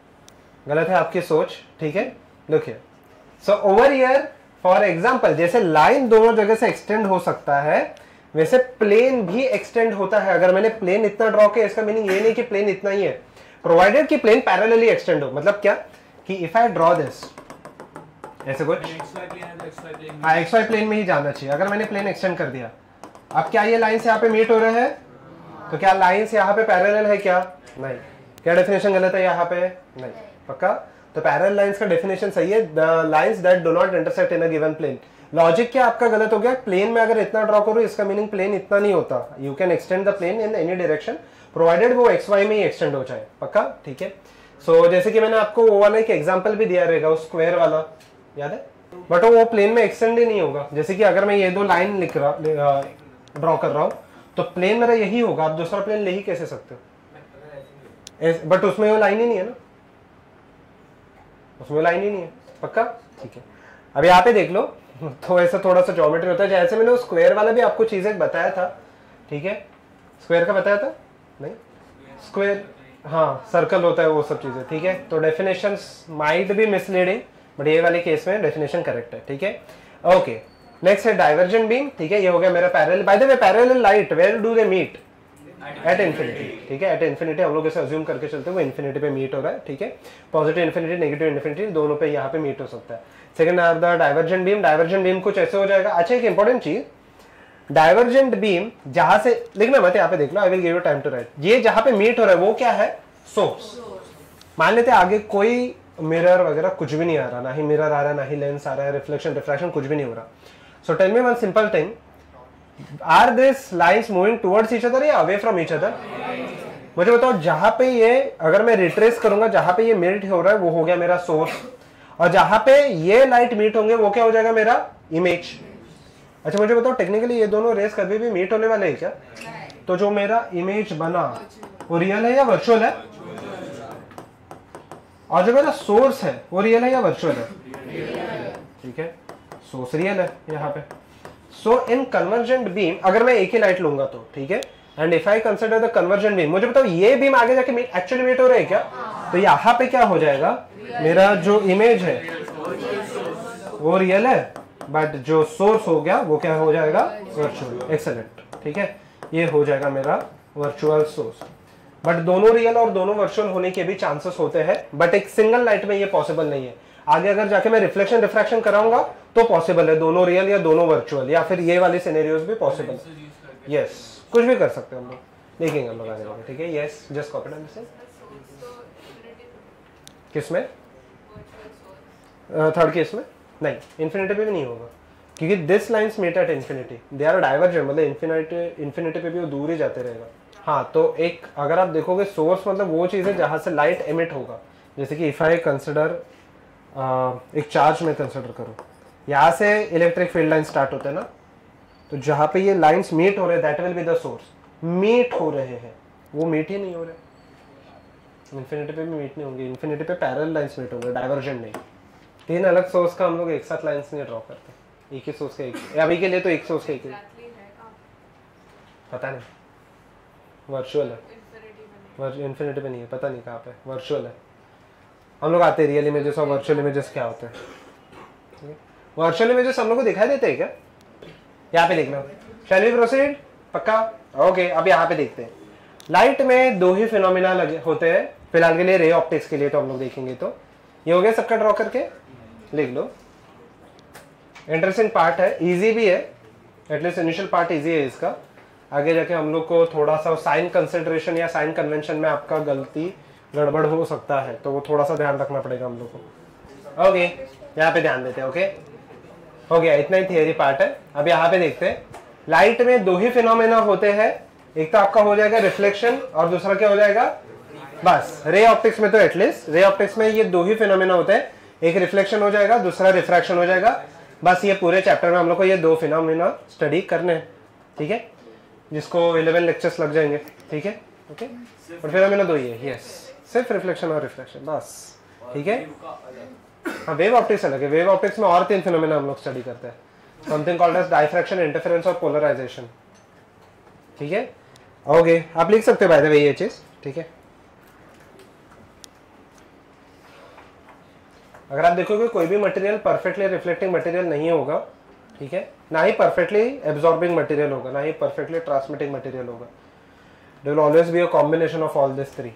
गलत है आपकी सोच, ठीक है। Look here, so over here for example, जैसे लाइन दोनों जगह से एक्सटेंड हो सकता है, वैसे प्लेन भी एक्सटेंड होता है। अगर मैंने प्लेन इतना ड्रॉ किया, इसका मीनिंग ये नहीं कि प्लेन इतना ही है, प्रोवाइडेड कि प्लेन पैरेलली एक्सटेंड हो। मतलब क्या कि इफ आई ड्रॉ दिस ऐसे कुछ, हाँ एक्स वाई प्लेन में ही जाना चाहिए। अगर मैंने प्लेन एक्सटेंड कर दिया, अब क्या ये लाइंस यहाँ पे मीट हो रहे हैं? तो क्या लाइंस यहाँ पे पैरेलल है क्या? नहीं। क्या डेफिनेशन गलत है यहाँ पे? नहीं। पक्का? तो पैरेलल लाइंस का डेफिनेशन सही है, the lines that do not intersect in a given plane. Logic क्या आपका गलत हो गया? प्लेन में अगर इतना ड्रॉ करो, इसका मीनिंग प्लेन इतना नहीं होता। You can extend the plane in any direction provided वो एक्स वाई में ही एक्सटेंड हो जाए। पक्का? ठीक है। सो जैसे कि मैंने आपको वो वाला एक एग्जांपल भी दिया रहेगा, वो स्क्वायर वाला याद है, बट वो प्लेन में एक्सटेंड ही नहीं होगा। जैसे कि अगर मैं ये दो लाइन लिख रहा ड्रॉ कर रहा हूँ, तो प्लेन मेरा यही होगा, आप दूसरा प्लेन ले ही कैसे सकते हो? बट उसमें वो लाइन ही नहीं है ना, उसमें लाइन ही नहीं है। पक्का? ठीक है। अब यहाँ पे देख लो, तो ऐसा थोड़ा सा ज्योमेट्री होता है। जैसे मैंने वो स्क्वायर वाला भी आपको चीजें बताया था, ठीक है, स्क्वायर का बताया था नहीं, स्क्वायर हाँ सर्कल होता है, वो सब चीजें, ठीक है। तो definitions might be misleading, but ये वाले केस में डेफिनेशन करेक्ट है, ठीक है। ओके, नेक्स्ट है डाइवर्जेंट बीम, ठीक है। ये हो गया मेरा parallel. By the way parallel light where do they meet? At infinity, ठीक है। एट इन्फिनिटी हम लोग इसे अज्यूम करके चलते हैं, वो इन्फिनिटी पे मीट हो रहा है, ठीक है। पॉजिटिव इन्फिनिटी, नेगेटिव इन्फिनिटी, दोनों पे यहाँ पे मीट हो सकता है। Second are the divergent beam. Divergent beam कुछ ऐसे हो जाएगा। अच्छा एक इंपॉर्टेंट चीज, डाइवर्जेंट बीम जहां से, लिखना मत, यहाँ पे देख लो, I will give you time to write. ये जहां पे मीट हो रहा है वो क्या है? सोर्स। मान लेते हैं आगे कोई मिरर वगैरह कुछ भी नहीं आ रहा, ना ही मिरर आ रहा है, ना ही लेंस आ रहा है, रिफ्लेक्शन रिफ्रैक्शन कुछ भी नहीं हो रहा। So tell me one simple thing, are this lines moving towards each other या अवे फ्रॉम ईच अदर? मुझे बताओ, जहां पे ये, अगर मैं रिट्रेस करूंगा, जहां पे ये मीट हो रहा है वो हो गया मेरा सोर्स, और जहां पे ये लाइट मीट होंगे वो क्या हो जाएगा? मेरा इमेज। अच्छा मुझे बताओ, टेक्निकली ये दोनों रेस कभी भी मीट होने वाले हैं क्या? तो जो मेरा इमेज बना वो रियल है या वर्चुअल है? और जो मेरा सोर्स है वो रियल है या वर्चुअल है? ठीक है, सोर्स रियल है यहाँ पे। सो इन कन्वर्जेंट बीम अगर मैं एक ही लाइट लूंगा तो ठीक है, and if I consider the convergent beam, मुझे बताओ ये बीम आगे जाके एक्चुअली मीट हो रहा है क्या? तो यहाँ पे क्या हो जाएगा, मेरा जो इमेज है वो रियल है, बट जो सोर्स हो गया वो क्या हो जाएगा? वर्चुअल। एक्सेलेंट, ठीक है, ये हो जाएगा मेरा वर्चुअल सोर्स। बट दोनों रियल और दोनों वर्चुअल होने के भी चांसेस होते हैं, बट एक सिंगल लाइट में ये पॉसिबल नहीं है। आगे अगर जाके मैं रिफ्लेक्शन रिफ्रैक्शन कराऊंगा तो पॉसिबल है, दोनों रियल या दोनों वर्चुअल, या फिर ये वाली सिनेरियोज भी पॉसिबल है। यस, कुछ भी कर सकते हैं हम लोग, देखेंगे हम लोग आगे जाके, ठीक है। Yes, just copy down this. किसमें? थर्ड केस में नहीं, इन्फिनिटी पे भी नहीं होगा, क्योंकि this lines meet at infinity, they are divergent, मतलब इन्फिनिटी पे भी वो दूर ही जाते रहेगा। हाँ, तो एक अगर आप देखोगे सोर्स मतलब वो चीज़ है जहाँ से लाइट एमिट होगा। जैसे कि इफ आई कंसिडर एक चार्ज में कंसिडर करो, यहाँ से इलेक्ट्रिक फील्ड लाइन स्टार्ट होते हैं ना, तो जहाँ पे ये लाइन्स मीट हो रहे हैं that will be the source. Meet हो रहे हैं, वो मीट ही नहीं हो रहे। इन्फिनिटी पे भी मीट नहीं होंगे, इन्फिनिटी पे पैरेलल लाइन्स मीट होंगे, डाइवर्जेंट नहीं। तीन अलग सोर्स का हम लोग एक साथ लाइन्स नहीं ड्रॉ करते, एक ही सोर्स का एक, अभी के लिए तो एक सोर्स का एक ही, पता नहीं, वर्चुअल है, इन्फिनिटी पे नहीं है, पता नहीं कहाँ पे, वर्चुअल है। हम लोग आते हैं रियल इमेजेस और वर्चुअल इमेजेस क्या होते हैं। वर्चुअल इमेजेस हम लोग को दिखाई देते हैं क्या? यहाँ पे देखना, शैल वी प्रोसीड? पक्का? ओके, अब यहाँ पे देखते हैं। लाइट में दो ही फिनोमिना लगे होते हैं फिलहाल के लिए, रे ऑप्टिक्स के लिए तो हम लोग देखेंगे। तो ये हो गया सबका, ड्रॉ करके लिख लो। इंटरेस्टिंग पार्ट है, इजी भी है, एटलीस्ट इनिशियल पार्ट इजी है इसका। आगे जाके हम लोग को थोड़ा सा साइन कंसिडरेशन या साइन कन्वेंशन में आपका गलती गड़बड़ हो सकता है, तो वो थोड़ा सा ध्यान रखना पड़ेगा हम लोग को। ओके, यहाँ पे ध्यान देते हैं। ओके, हो गया, इतना ही थियरी पार्ट है। अब यहाँ पे देखते हैं, लाइट में दो ही फिनोमेना होते हैं, एक तो आपका हो जाएगा रिफ्लेक्शन और दूसरा क्या हो जाएगा? बस रे ऑप्टिक्स में तो एटलीस्ट रे ऑप्टिक्स में ये दो ही फिनोमेना होते हैं, एक रिफ्लेक्शन हो जाएगा, दूसरा रिफ्रैक्शन हो जाएगा। बस ये पूरे चैप्टर में हम लोग को ये दो फिनोमेना स्टडी करने हैं, ठीक है, जिसको 11 लेक्चर्स लग जाएंगे, ठीक है। ओके, और फिनोमेना दो ही है, यस, सिर्फ रिफ्लेक्शन और रिफ्रैक्शन, बस, ठीक है। हाँ, वेव ऑप्टिक्स अलग है, वेव ऑप्टिक्स में और तीन फिनोमेना हम लोग स्टडी करते हैं, something called as diffraction, interference और पोलराइजेशन, ठीक है। ओके, आप लिख सकते हो बाय द वे ये चीज, ठीक है। अगर आप देखोगे कोई भी मटेरियल परफेक्टली रिफ्लेक्टिंग मटेरियल नहीं होगा, ठीक है, ना ही परफेक्टली एब्जॉर्बिंग मटेरियल होगा, ना ही परफेक्टली ट्रांसमिटिंग मटेरियल होगा। There will always be a combination of all this three.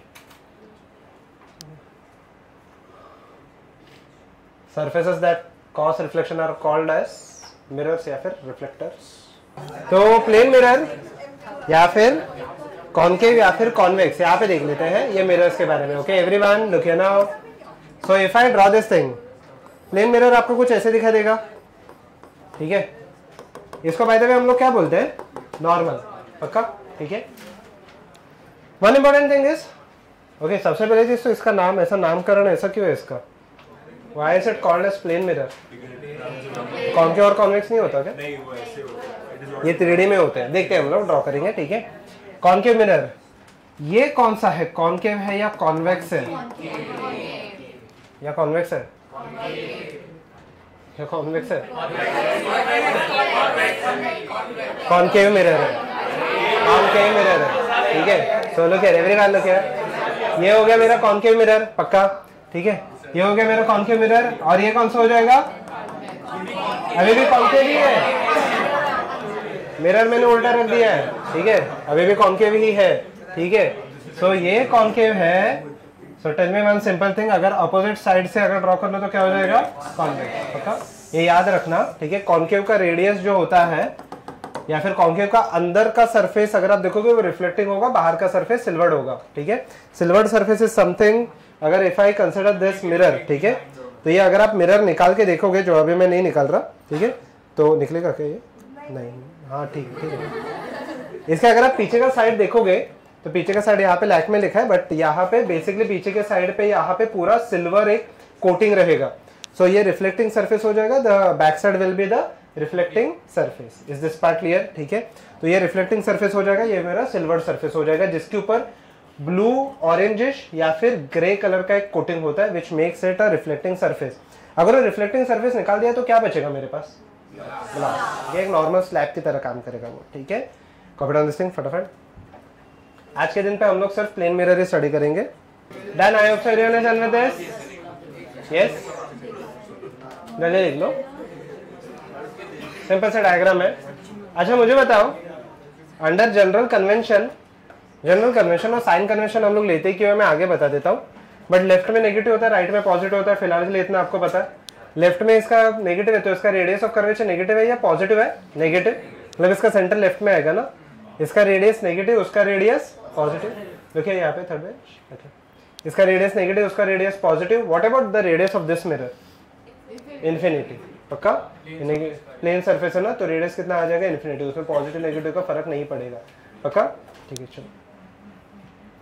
Surfaces that cause reflection are called as mirrors या फिर reflectors। तो प्लेन मिरर या फिर कॉन्केव या फिर कॉन्वेक्स, यहाँ पे देख लेते हैं ये मिरर्स के बारे में। Okay everyone, look here now. So if I draw this thing, plane mirror आपको कुछ ऐसे दिखाई देगा, ठीक है। इसको बाय द वे हम लोग क्या बोलते हैं? नॉर्मल, पक्का, ठीक है। One important thing is, okay, सबसे पहले चीज तो इसका नाम, ऐसा नामकरण ऐसा क्यों है इसका? Why is it called as plane mirror? Concave और कॉन्वेक्स नहीं होता क्या? नहीं, वो ऐसे होता है, ये 3D में होते हैं, देखते हैं हम लोग, ड्रॉ करेंगे, ठीक है। कॉन्केव मिरर, ये कौन सा है, कॉन्केव है या कॉन्वेक्स है? या कॉन्वेक्स है या कॉन्वेक्स है? कॉन्केव मिरर है, कॉन्केव मिरर है, ठीक है। So look here everyone, look here, ये हो गया मेरा कॉन्केव मिरर, पक्का, ठीक है। ये हो गया मेरा कॉन्केव मिरर, और ये कौन सा हो जाएगा? अभी भी कॉन्केव ही है, मिरर मैंने उल्टा रख दिया है, ठीक है, अभी भी कॉन्केव ही है, ठीक है। सो ये कॉन्केव है। So tell me one simple thing, अगर अपोजिट साइड से अगर ड्रॉ कर लो तो क्या हो जाएगा? कॉन्वेक्स, पक्का, ये याद रखना, ठीक है। कॉन्केव का रेडियस जो होता है या फिर कॉन्केव का अंदर का सरफेस अगर आप देखोगे वो रिफ्लेक्टिंग होगा, बाहर का सरफेस सिल्वर्ड होगा, ठीक है। सिल्वर्ड सरफेस इज समथिंग, अगर if I consider this mirror, ठीक है, तो ये अगर आप मिरर निकाल के देखोगे, जो अभी मैं नहीं निकाल रहा, ठीक है, तो निकलेगा क्या ये? नहीं, हाँ ठीक है। इसका अगर आप पीछे का साइड देखोगे तो पीछे का साइड यहाँ पे लैक में लिखा है, बट यहाँ पे बेसिकली पीछे के साइड पे यहाँ पे पूरा सिल्वर एक कोटिंग रहेगा। सो ये रिफ्लेक्टिंग सरफेस हो जाएगा, the back side will be the reflecting surface. Is this part clear? ठीक है, तो ये रिफ्लेक्टिंग सरफेस हो जाएगा, ये मेरा सिल्वर सरफेस हो जाएगा, जिसके ऊपर ब्लू ऑरेंजिश या फिर ग्रे कलर का एक कोटिंग होता है which makes it a reflecting surface. अगर वो रिफ्लेक्टिंग सरफेस निकाल दिया तो क्या बचेगा मेरे पास? ग्लास। ये एक नॉर्मल स्लैब की तरह काम करेगा वो, ठीक है। कॉपी डाउन दिस थिंग फटाफट। आज के दिन पे हम लोग सिर्फ प्लेन मिरर ही स्टडी करेंगे। Done, I hope so everyone is done with this. Yes, जल्दी लिख लो। सिंपल सा डायग्राम है। अच्छा मुझे बताओ, अंडर जनरल कन्वेंशन और साइन कन्वेंशन हम लोग लेते ही क्यों है मैं आगे बता देता हूँ, बट लेफ्ट में नेगेटिव होता है, राइट में पॉजिटिव होता है। फिलहाल के लिए इतना आपको पता है। लेफ्ट में इसका नेगेटिव है तो इसका रेडियस ऑफ कर्वेचर नेगेटिव है या पॉजिटिव है? नेगेटिव, मतलब इसका सेंटर लेफ्ट में आएगा ना। इसका रेडियस नेगेटिव, उसका रेडियस पॉजिटिव। देखिए यहाँ पे थर्ड में, इसका रेडियस नेगेटिव, उसका radius positive. What about the radius of this mirror? Infinity. पक्का? प्लेन सरफेस है ना, तो रेडियस कितना आ जाएगा? इन्फिनिटी। उसमें पॉजिटिव नेगेटिव का फर्क नहीं पड़ेगा। पक्का? ठीक है, चलो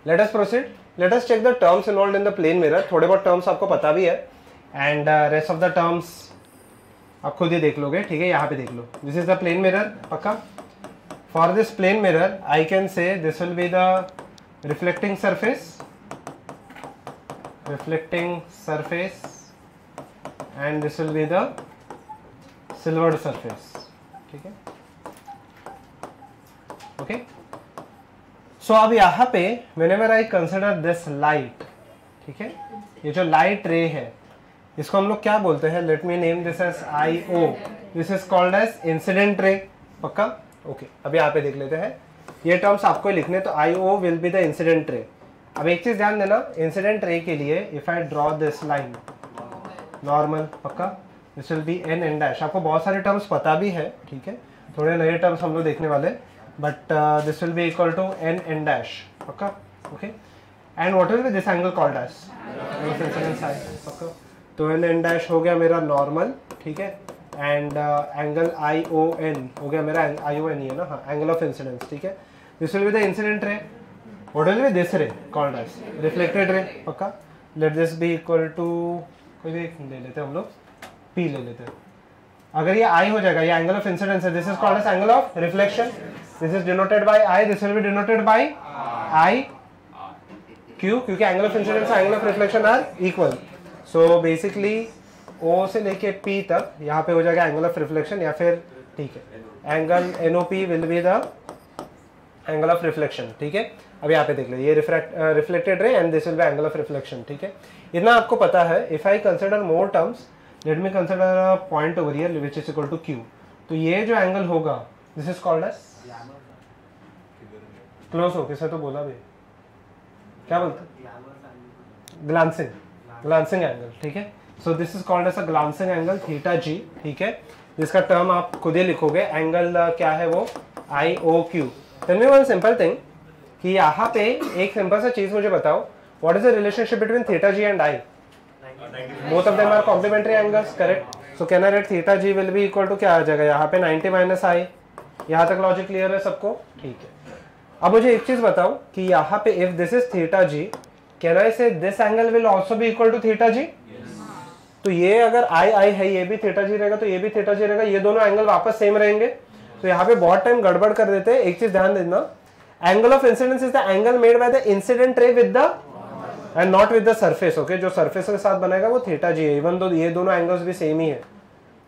let us proceed. Let us check the terms involved in the plane mirror. थोड़े बहुत टर्म्स आपको पता भी है and rest of the terms आप खुद ही देख लोगे, ठीक है। यहाँ पे देख लो, this is the plane mirror. पक्का? For this plane mirror I can say this will be the reflecting surface and this will be the silvered surface, ठीक है। ओके, सो अब यहाँ पे whenever I consider this light, ठीक है, ये जो लाइट रे है इसको हम लोग क्या बोलते हैं? Let me name this as IO। This is called as incident ray. पक्का? ओके, अब यहाँ पे देख लेते हैं, ये टर्म्स आपको लिखने, तो IO will be the incident रे। अब एक चीज ध्यान देना, इंसिडेंट रे के लिए if I draw this line normal, पक्का, this will be N N dash. आपको बहुत सारे टर्म्स पता भी है, ठीक है, थोड़े नए टर्म्स हम लोग देखने वाले, but this will be equal to N N dash. पक्का? Okay, and what will be this angle called as incidence side. पक्का? तो एन एन डैश हो गया मेरा नॉर्मल, ठीक है, एंड एंगल ION हो गया मेरा, ION ही है ना, हाँ, एंगल ऑफ इंसिडेंस, ठीक है। This will be the incident ray. What will be this ray called as reflected ray. पक्का? Let this be equal to, कोई भी एक ले लेते हैं हम लोग, P ले लेते हैं। अगर ये I हो जाएगा, ये एंगल ऑफ इंसिडेंस है, this is called as angle of reflection. This is denoted by I, this will be denoted by I क्यों? क्योंकि एंगल ऑफ इंसिडेंस और angle of reflection are equal. So basically O से लेके P तक यहाँ पे हो जाएगा एंगल ऑफ रिफ्लेक्शन, या फिर ठीक है angle NOP will be the angle of reflection, ठीक है। अब यहाँ पे देख लो, ये reflected ray and this will be angle of reflection, ठीक है। इतना आपको पता है। If I consider more terms, let me consider a point over here which is equal to Q। तो ये जो एंगल होगा this is called as close हो, किसे तो बोला भी, क्या बोलते? ग्लांसिंग एंगल, ठीक है। So this is called as a glancing angle theta G, ठीक है। जिसका टर्म आप खुद ही लिखोगे, एंगल क्या है वो? IOQ। Tell me one simple thing कि यहाँ पे एक सिंपल सा चीज मुझे बताओ, what is the relationship between theta G and I? Both of them are complementary angles, correct. So can I write theta G will be equal to, क्या आ जाएगा यहाँ पे 90 माइनस I। यहाँ तक लॉजिक क्लियर है सबको? ठीक है। अब मुझे एक चीज बताओ कि यहाँ पे if this is theta G, can I say this angle will also be equal to theta G? तो ये अगर I है, ये भी थीटा G रहेगा, तो ये भी थीटा G रहेगा, ये दोनों एंगल वापस सेम रहेंगे। तो यहाँ पे बहुत टाइम गड़बड़ कर देते हैं। एक चीज ध्यान देना, angle of incidence is the angle made by the incident रे with the end not with the surface. Okay, जो सरफेस के साथ बनेगा वो थीटा G है, इवन दो ये दोनों एंगल्स भी सेम ही है,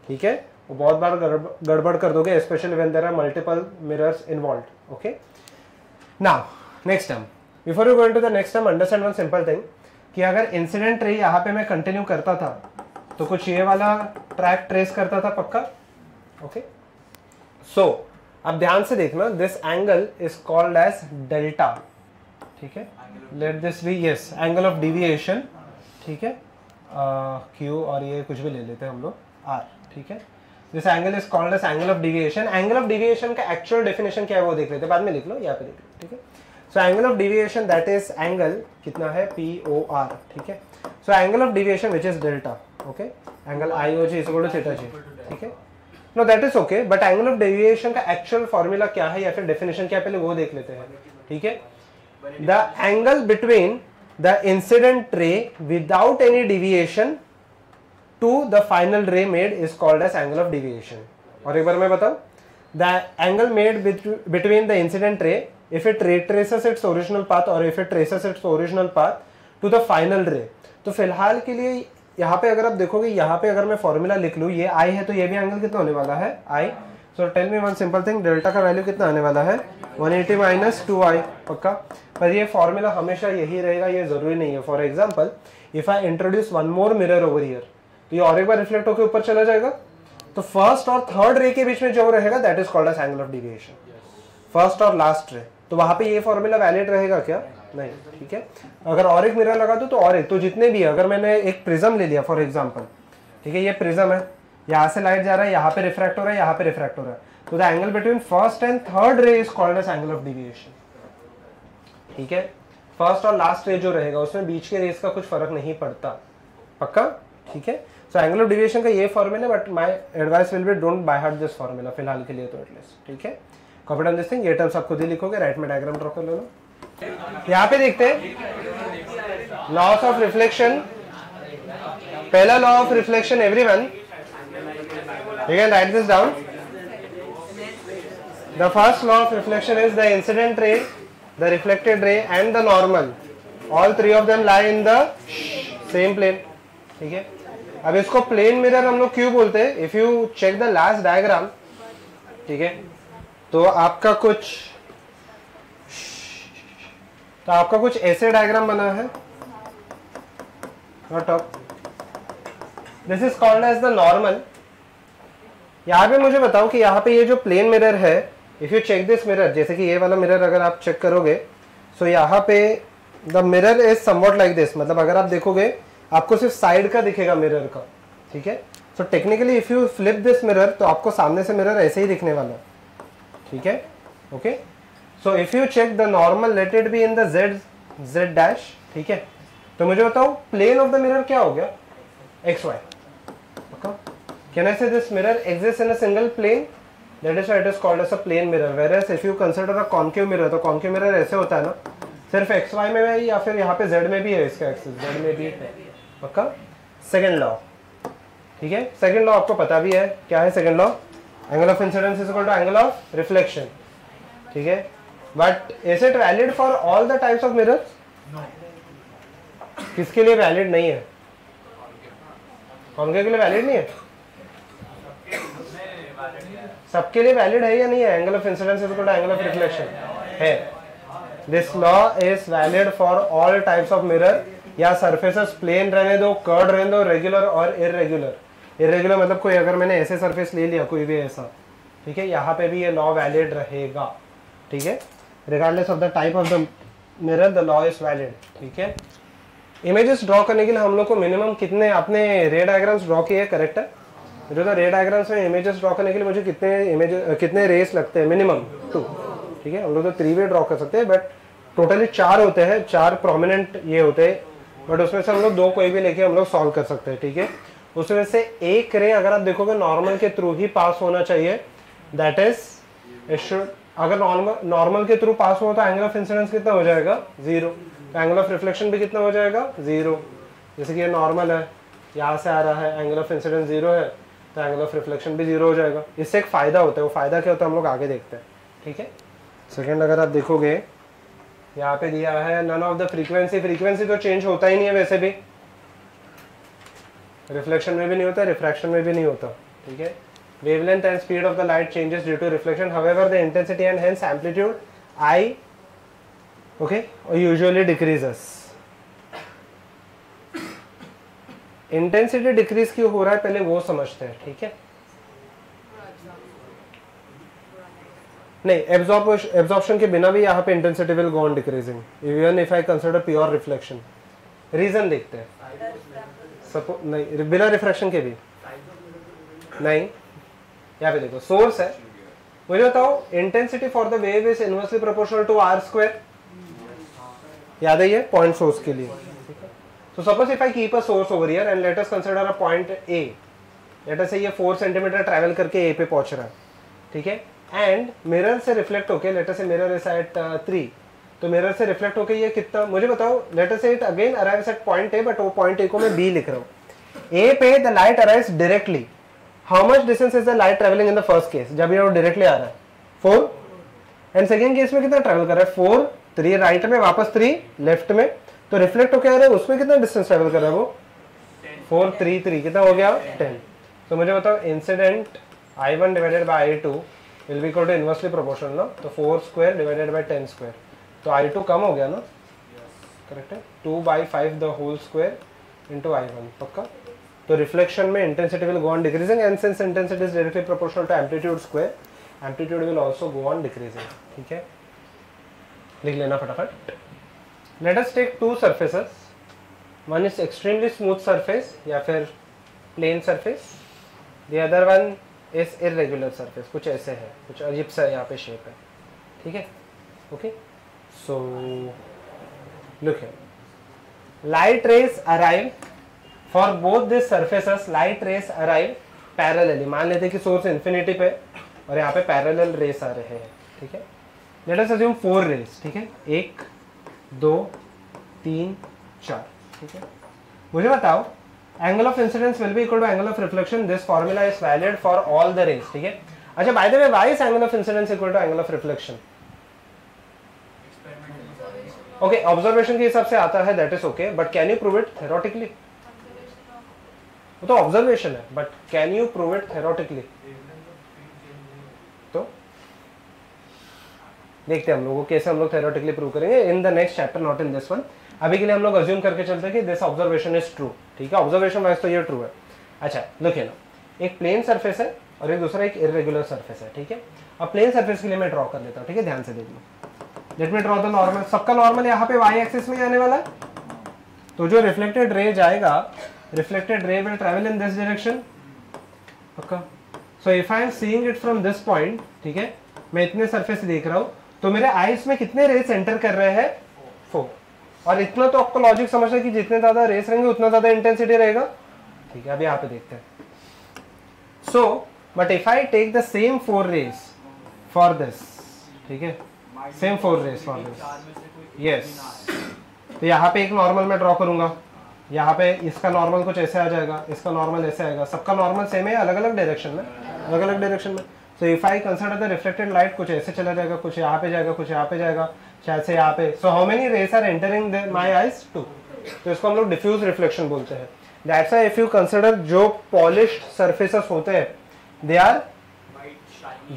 ठीक है। वो बहुत बार गड़बड़ कर दोगे, specially when there are multiple mirrors involved. Okay, now next term, before you going to the next term, understand one simple thing कि अगर इंसिडेंट रे यहाँ पे मैं कंटिन्यू करता था तो कुछ ये वाला ट्रैक ट्रेस करता था। पक्का? ओके, सो अब ध्यान से देखना, this angle is called as delta, ठीक है। Let this be, yes, angle of deviation, ठीक है, Q, और ये कुछ भी ले लेते हैं हम लोग R, ठीक है। This angle is called as angle of deviation. Angle of deviation का एक्चुअल डेफिनेशन क्या है वो देख लेते हैं, बाद में लिख लो, यहाँ पे देख लो, ठीक है। So angle of deviation that is angle कितना है? POR, ठीक है। So angle of deviation which is delta, okay, angle IOG is equal to theta G, ठीक है। No that is okay, but angle of deviation का actual formula क्या है या फिर डेफिनेशन क्या है, पहले वो देख लेते हैं, ठीक है। The angle between the incident ray without any deviation to the final ray made is called as angle of deviation. और एक बार मैं बताऊं, the angle made between the incident ray if it retraces its original path or if it traces its original path to the final ray। तो फिलहाल के लिए यहाँ पे अगर आप देखोगे, यहाँ पे अगर मैं फॉर्मूला लिख लूँ, ये I है तो ये भी एंगल कितना होने वाला है I। So tell me one simple thing, delta का वैल्यू कितना आने वाला है 180 माइनस 2I पक्का। पर ये फॉर्मूला हमेशा यही रहेगा, ये जरूरी नहीं है। For example if I introduce one more mirror over here, तो ये और एक बार रिफ्लेक्ट होकर ऊपर चला जाएगा, तो फर्स्ट और थर्ड रे के बीच में जो रहेगा that is called as angle of deviation, first और लास्ट रे। तो वहां पे ये फॉर्मूला वैलिड रहेगा क्या? नहीं, ठीक है। अगर और एक मिरर लगा दूं तो और एक, तो जितने भी, अगर मैंने एक प्रिज्म ले लिया फॉर एग्जांपल, ठीक है, ये प्रिज्म है, यहाँ से लाइट जा रहा है, यहाँ पे रिफ्रैक्ट हो रहा है, यहाँ पे रिफ्रैक्ट हो रहा है, तो the angle between first and third ray is called as angle of deviation, ठीक है। फर्स्ट और लास्ट रे जो रहेगा उसमें बीच के रेस का कुछ फर्क नहीं पड़ता, पक्का, ठीक है। सो एंगल ऑफ डिविएशन का ये formula, but my advice will be don't by heart this formula फिलहाल के लिए तो एटलीस्ट, ठीक है। कॉपी डाउन दिस थिंग, ये टर्म्स आप खुद ही लिखोगे, राइट में डायग्राम ड्रॉ कर लो। यहाँ पे देखते हैं लॉस ऑफ रिफ्लेक्शन। पहला law of reflection everyone, you can write this down. The first law of reflection is the incident ray, the reflected ray and the normal, all three of them lie in the same plane, ठीक है। अब इसको plane mirror हम लोग क्यों बोलते हैं? If you check the last diagram, ठीक है, तो आपका कुछ ऐसे डायग्राम बना है, this is called as the normal. यहाँ पे मुझे बताओ कि यहाँ पे ये जो प्लेन मिरर है, if you check this mirror, जैसे कि ये वाला मिरर अगर आप चेक करोगे, सो यहाँ पे the mirror is somewhat like this, मतलब अगर आप देखोगे आपको सिर्फ साइड का दिखेगा मिरर का, ठीक है। So technically if you flip this mirror तो आपको सामने से मिरर ऐसे ही दिखने वाला है, ठीक है, okay. So if you check the normal, let it be in the z dash, ठीक है। तो मुझे बताओ प्लेन ऑफ द मिरर क्या हो गया? XY, okay. Can I say this mirror exists in a single plane? That is why it is called as a plane mirror. Whereas if you consider a concave mirror, तो concave mirror ऐसे होता है ना, सिर्फ XY में है या फिर यहाँ पे Z में भी है, इसका एक्सिस Z में भी है, पक्का। सेकेंड लॉ, ठीक है, सेकेंड लॉ आपको पता भी है, क्या है second law? Angle of incidence is equal to angle of reflection, ठीक है। But is it valid for all the types of mirrors? किसके लिए वैलिड नहीं है? कॉन्केव के लिए वैलिड नहीं है, सबके लिए वैलिड है या नहीं है? Angle of incidence is equal to angle of reflection है। This law is valid for all types of mirror, या सरफेसेस प्लेन रहने दो, कर्ड रहने दो, रेगुलर और इरेगुलर। इरेगुलर मतलब कोई, अगर मैंने ऐसे सरफेस ले लिया कोई भी ऐसा, ठीक है, यहाँ पे भी ये लॉ वैलिड रहेगा, ठीक है। Regardless of the type of the mirror the law is valid, ठीक है। इमेजेस ड्रॉ करने के लिए हम लोग को मिनिमम कितने, आपने रे डायग्राम्स ड्रॉ किए, करेक्ट है? जो तो रे डायग्राम्स में इमेजेस ड्रॉ करने के लिए मुझे कितने रेस लगते हैं? मिनिमम 2, ठीक है। हम लोग तो 3 वे ड्रॉ कर सकते हैं, बट टोटली 4 होते हैं, 4 प्रोमिनेंट ये होते हैं, बट उसमें से हम लोग 2 कोई भी लेके हम लोग सॉल्व कर सकते हैं, ठीक है। उसमें से एक रे अगर आप देखोगे नॉर्मल के थ्रू ही पास होना चाहिए, दैट इज इट शुड, अगर नॉर्मल के थ्रू पास हो तो एंगल ऑफ इंसिडेंस कितना हो जाएगा? 0। तो एंगल ऑफ रिफ्लेक्शन भी कितना हो जाएगा? 0। जैसे कि ये नॉर्मल है, यहाँ से आ रहा है, एंगल ऑफ इंसिडेंस 0 है, तो एंगल ऑफ रिफ्लेक्शन भी 0 हो जाएगा। इससे एक फायदा होता है, वो फायदा क्या होता है हम लोग आगे देखते हैं, ठीक है। सेकेंड, अगर आप देखोगे यहाँ पे दिया है none of the frequency, frequency तो चेंज होता ही नहीं है वैसे भी, रिफ्लेक्शन में भी नहीं होता, रिफ्रैक्शन में भी नहीं होता, ठीक है। Wavelength and speed of the light changes due to reflection, however the intensity and hence amplitude I, okay, usually decreases। Intensity decrease क्यों हो रहा है पहले वो समझते हैं, ठीक है। नहीं, एब्जॉर्प्शन के बिना भी यहाँ पे intensity will go on decreasing even if I consider pure reflection. Reason देखते हैं, नहीं बिना रिफ्रैक्शन के भी नहीं। यहाँ पे देखो सोर्स है, मुझे बताओ intensity for the wave is inversely proportional to r², याद है ये पॉइंट सोर्स के लिए। So suppose if I keep a source over here and let us consider a point A, let us say ये 4 centimetre travel करके A पे पहुंच रहा है, ठीक है, एंड मिरर से रिफ्लेक्ट होके, let us say mirror is at 3, तो मिरर से रिफ्लेक्ट होके ये कितना, मुझे बताओ, let us say it again arrives at point A, but वो पॉइंट A को मैं B लिख रहा हूँ। A पे the light arrives directly, how much distance is the light traveling in the first case, जब ये वो डायरेक्टली आ रहा है 4, एंड सेकेंड केस में कितना ट्रेवल कर रहा है 4, 3 राइट में, वापस 3 लेफ्ट में, तो रिफ्लेक्ट हो क्या रहा है उसमें कितना डिस्टेंस ट्रेवल कर रहा है वो 4, 3, 3 कितना हो गया 10। तो मुझे बताओ incident I1 divided by I2 will be equal to inversely proportional ना, तो 4 स्क्वायर डिवाइडेड बाय 10 स्क्वायर, तो I2 कम हो गया ना, करेक्ट है, 2/5 the whole square into I1 पक्का। तो रिफ्लेक्शन में intensity will go on decreasing and since intensity is directly proportional to amplitude square, amplitude will also go on decreasing. ठीक है, लिख लेना फटाफट। Let us take two surfaces, one is extremely smooth surface या फिर plane surface, the other one is irregular surface, कुछ ऐसे है, कुछ अजीब सा यहाँ पे शेप है। ठीक है, okay, so look here, light rays arrive for both these surfaces, light rays arrive parallelly, मान लेते हैं कि सोर्स इन्फिनिटी पे और यहाँ पे पैरेलल रेस आ रहे हैं। ठीक है, लेट अस अज्यूम 4 रेस। ठीक है, 1 2 3 4। ठीक है, मुझे बताओ angle of incidence will be equal to angle of reflection, this formula is valid for all the rays. ठीक है, अच्छा by the way why is angle of incidence equal to angle of reflection? Okay, observation के हिसाब से आता है, that is okay, but can you prove it theoretically? वो तो ऑब्जर्वेशन है, but can you prove it theoretically? तो देखते हैं हम लोगों कैसे हम लोग थ्योरेटिकली प्रूव करेंगे in the next chapter, not in this one. अभी के लिए हम लोग अज्यूम करके चलते हैं कि दिस ऑब्जर्वेशन इज ट्रू। ठीक है, ऑब्जर्वेशन वाइज तो ये ट्रू है। अच्छा लुक हियर, एक प्लेन सरफेस है और एक दूसरा एक इरेगुलर सरफेस है। ठीक है, अब प्लेन सरफेस के लिए मैं ड्रॉ कर लेता हूँ। ठीक है, ध्यान से देख लो, let me draw the normal, सबका नॉर्मल यहाँ पे y एक्सिस में आने वाला है, तो जो रिफ्लेक्टेड रे जाएगा, reflected ray will travel in this direction पक्का। So if I am seeing it from this point, ठीक है, मैं इतने सरफेस देख रहा हूँ, तो मेरे आईज में कितने रेस एंटर कर रहे हैं 4, और इतना तो आपको लॉजिक समझना कि जितने ज्यादा रेस रहेंगे उतना ज्यादा इंटेंसिटी रहेगा। ठीक है, अभी यहाँ पे देखते हैं। So but if I take the same 4 rays for this, ठीक है, same 4 rays for this, yes, तो यहाँ पे एक नॉर्मल मैं ड्रॉ करूंगा, यहाँ पे इसका नॉर्मल कुछ ऐसे आ जाएगा, इसका नॉर्मल ऐसे आएगा, सबका नॉर्मल सेम है, अलग अलग डायरेक्शन में, अलग अलग डायरेक्शन में। सो if I consider the reflected light, कुछ ऐसे चला जाएगा, कुछ यहाँ पे जाएगा, कुछ यहाँ पे जाएगा, शायद से यहाँ पे। So how many rays are entering my eyes? 2। तो इसको हम लोग डिफ्यूज रिफ्लेक्शन बोलते हैं। That's why if you consider जो पॉलिश्ड सर्फेसेस होते हैं, they are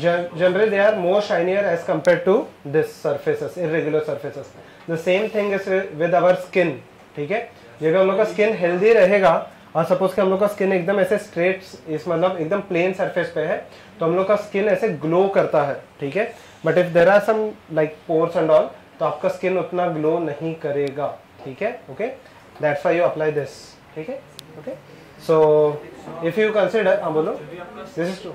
generally they are more shinier as compared to this surfaces, irregular surfaces. The same thing is with our skin. ठीक है, जब हम लोग का स्किन हेल्दी रहेगा और सपोज कि हम लोग का स्किन एकदम ऐसे स्ट्रेट, इस मतलब एकदम प्लेन सरफेस पे है, तो हम लोग का स्किन ऐसे ग्लो करता है। ठीक है, but if there are some like pores and all, तो आपका स्किन उतना ग्लो नहीं करेगा। ठीक है, okay, that's why you apply this. ठीक है, okay, so if you consider, हाँ बोलो, दिस इज ट्रू।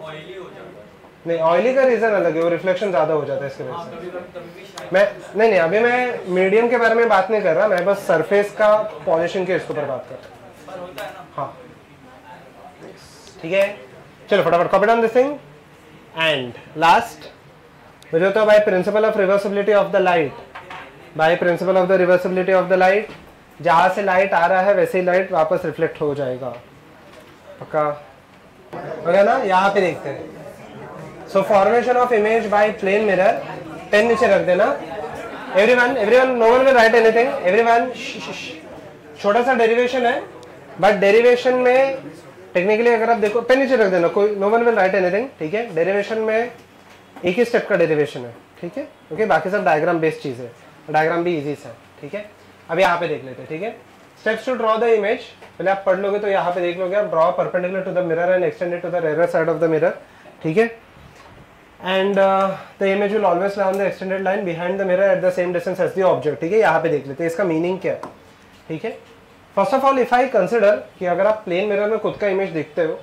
नहीं, ऑयली का रीजन अलग है, वो रिफ्लेक्शन ज्यादा हो जाता है इसके वजह से। मैं नहीं, अभी मैं मीडियम के बारे में बात नहीं कर रहा, मैं बस सरफेस का पॉलिशिंग के इसके ऊपर बात कर रहा हूँ। हाँ ठीक है, चलो फटाफट copy down this thing. And last मुझे तो by principle of reversibility of the light, by principle of the reversibility of the light, जहां से लाइट आ रहा है वैसे ही लाइट वापस रिफ्लेक्ट हो जाएगा पक्का हो गया ना। यहाँ पे देखते हैं, so formation of image by plane mirror, pen नीचे रख देना। Everyone no one will write anything, everyone छोटा सा डेरिवेशन है, बट डेरिवेशन में टेक्निकली अगर आप देखो, पेन नीचे रख देना, कोई no one will write anything. ठीक है, डेरिवेशन में एक ही स्टेप का डेरिवेशन है। ठीक है, ओके, बाकी सब डायग्राम बेस्ड चीज है, डायग्राम भी इजी है। ठीक है, अब यहाँ पे देख लेते हैं। ठीक है, steps to draw the image, पहले आप पढ़ लोगे तो यहाँ पे देख लोगे आप, draw perpendicular to the mirror and extended to the rear side of the mirror. ठीक है, and the image will always lie on the extended line behind the mirror at the same distance as the object। ठीक है, यहाँ पे देख लेते हैं इसका मीनिंग क्या है। ठीक है, first of all if I consider कि अगर आप प्लेन मिरर में खुद का इमेज देखते हो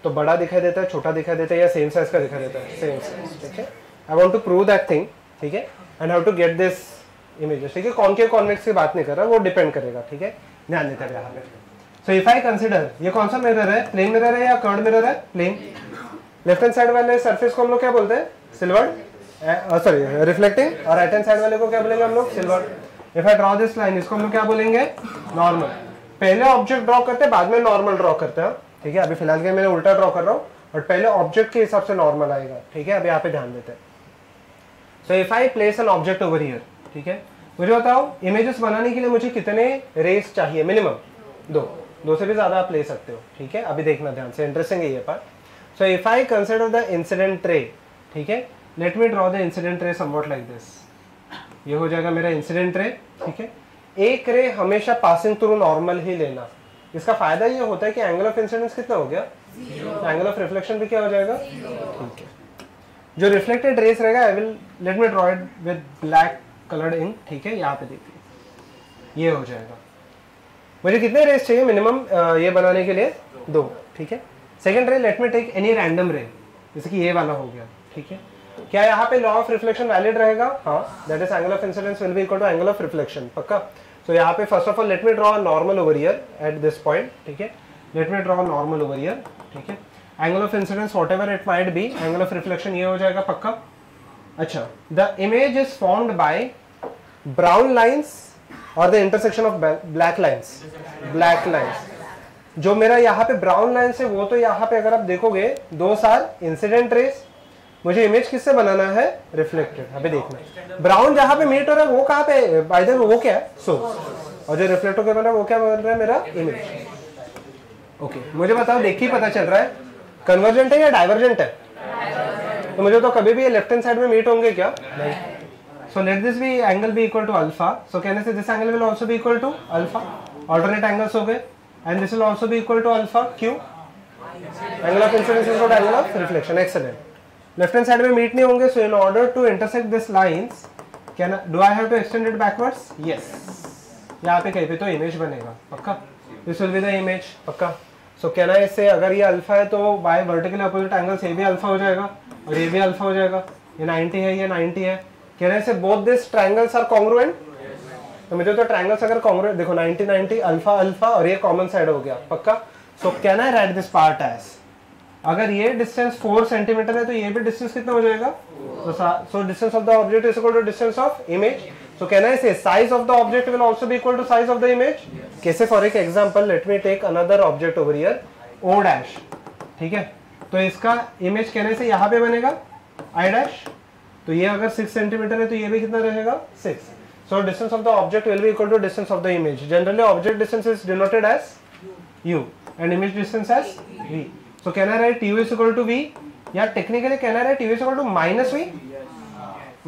तो बड़ा दिखाई देता है, छोटा दिखाई देता है, या सेम साइज का दिखाई देता है, सेम साइज। ठीक है, I want to prove that thing. ठीक है, and how to get this images. ठीक है, कॉनकेव कॉन्वेक्स की बात नहीं कर रहा, वो डिपेंड करेगा। ठीक है, ध्यान देते हैं यहाँ पे। सो इफ आई कंसिडर, ये कौन सा मिरर है, प्लेन मिरर है या कर्व्ड मिरर है? प्लेन। लेफ्ट हैंड साइड वाले सरफेस को हम लोग क्या बोलते हैं? सिल्वर्ड, सॉरी रिफ्लेक्टिंग, और राइट हैंड साइड वाले को क्या बोलेंगे हम लोग? Silvered. If I draw this line, इसको हम लोग क्या बोलेंगे? नॉर्मल। पहले ऑब्जेक्ट ड्रॉ करते हैं, बाद में नॉर्मल ड्रॉ करते हैं। ठीक है, अभी फिलहाल के मैंने उल्टा ड्रॉ कर रहा हूँ, बट पहले ऑब्जेक्ट के हिसाब से नॉर्मल आएगा। ठीक है, अभी यहाँ पे ध्यान देते हैं। सो if I place N object over here, ठीक है, मुझे बताओ इमेजेस बनाने के लिए मुझे कितने रेस चाहिए? मिनिमम दो से भी ज्यादा आप ले सकते हो, ठीक है। अभी देखना ध्यान से, इंटरेस्टिंग है ये part. So if I consider the incident रे, ठीक है, let me draw the incident रे समवॉट लाइक दिस। ये हो जाएगा मेरा इंसिडेंट रे, ठीक है। एक रे हमेशा पासिंग थ्रू नॉर्मल ही लेना। इसका फायदा ये होता है कि एंगल ऑफ इंसिडेंस कितना हो गया? एंगल ऑफ रिफ्लेक्शन भी क्या हो जाएगा? ठीक है। जो रिफ्लेक्टेड रेस रहेगा, I will let me draw it with black coloured ink, ठीक है। यहाँ पे देखिए ये हो जाएगा। मुझे कितने रेस चाहिए मिनिमम ये बनाने के लिए? 2, ठीक है। Second ray, let me take any random ray, जैसे कि ये वाला हो गया, ठीक है। क्या यहाँ पे लॉ ऑफ रिफ्लेक्शन वैलिड रहेगा? हाँ, that is angle of incidence will be equal to angle of reflection, पक्का। तो यहाँ पे first of all let me draw normal over here at this point, ठीक है। Let me draw normal over here, ठीक है। Angle of incidence whatever it might be, angle of reflection ये हो जाएगा, पक्का। अच्छा, the image is formed by brown lines और the intersection of black lines. Black lines जो मेरा यहाँ पे ब्राउन लाइन्स है, वो तो यहाँ पे अगर आप देखोगे दोस आर इंसिडेंट रेस। मुझे इमेज किससे बनाना है? रिफ्लेक्टेड। अभी देखना, ब्राउन जहां पे मीट हो रहा है वो कहां पे? बाय द वे वो क्या है? सोर्स। और जो रिफ्लेक्ट होकर बन रहा है वो क्या बन रहा है? मेरा इमेज। ओके, मुझे बताओ, देख ही पता चल रहा है कन्वर्जेंट है या डाइवर्जेंट है? तो मुझे तो कभी भी ये लेफ्ट हैंड साइड में मीट होंगे क्या? नहीं। So let this be angle be equal to alpha. So कहने से this angle will also be equal to alpha. Alternate angles हो गए, and this will also be equal to alpha. क्यों? Angle of incidence is equal to angle of reflection. Excellent. Left hand side में meet नहीं होंगे, so in order to intersect this lines can do I have to extend it backwards? Yes. यहाँ पे कहीं पे तो image बनेगा, पक्का। This will be the image, पक्का। सो कैन आई से, अगर ये अल्फा है तो बाय वर्टिकल अपोजिट एंगल्स ये भी अल्फा हो जाएगा और ये भी अल्फा हो जाएगा। ये 90 है, ये 90 है। Can I say both this triangles are congruent? तो मुझे तो ट्रायंगल्स अगर कॉन्ग्रुएंट, देखो 90 90 अल्फा अल्फा और ये कॉमन साइड हो गया, पक्का। So can I write this part as, अगर ये डिस्टेंस 4 सेंटीमीटर है तो ये भी डिस्टेंस कितना हो जाएगा? So distance of the object is equal to distance of image. So can I say size of the object will also be equal to size of the image? कैसे? For एक example, let me take another object over here, O dash, ठीक है। तो इसका image कहने से यहाँ पे बनेगा आई डैश। तो ये अगर 6 सेंटीमीटर है तो ये भी कितना रहेगा? 6। So distance of the object will be equal to distance of the image. Generally object distance is denoted as u and image distance as v. So can I write u is equal to v? या technically can I write u is equal to minus v?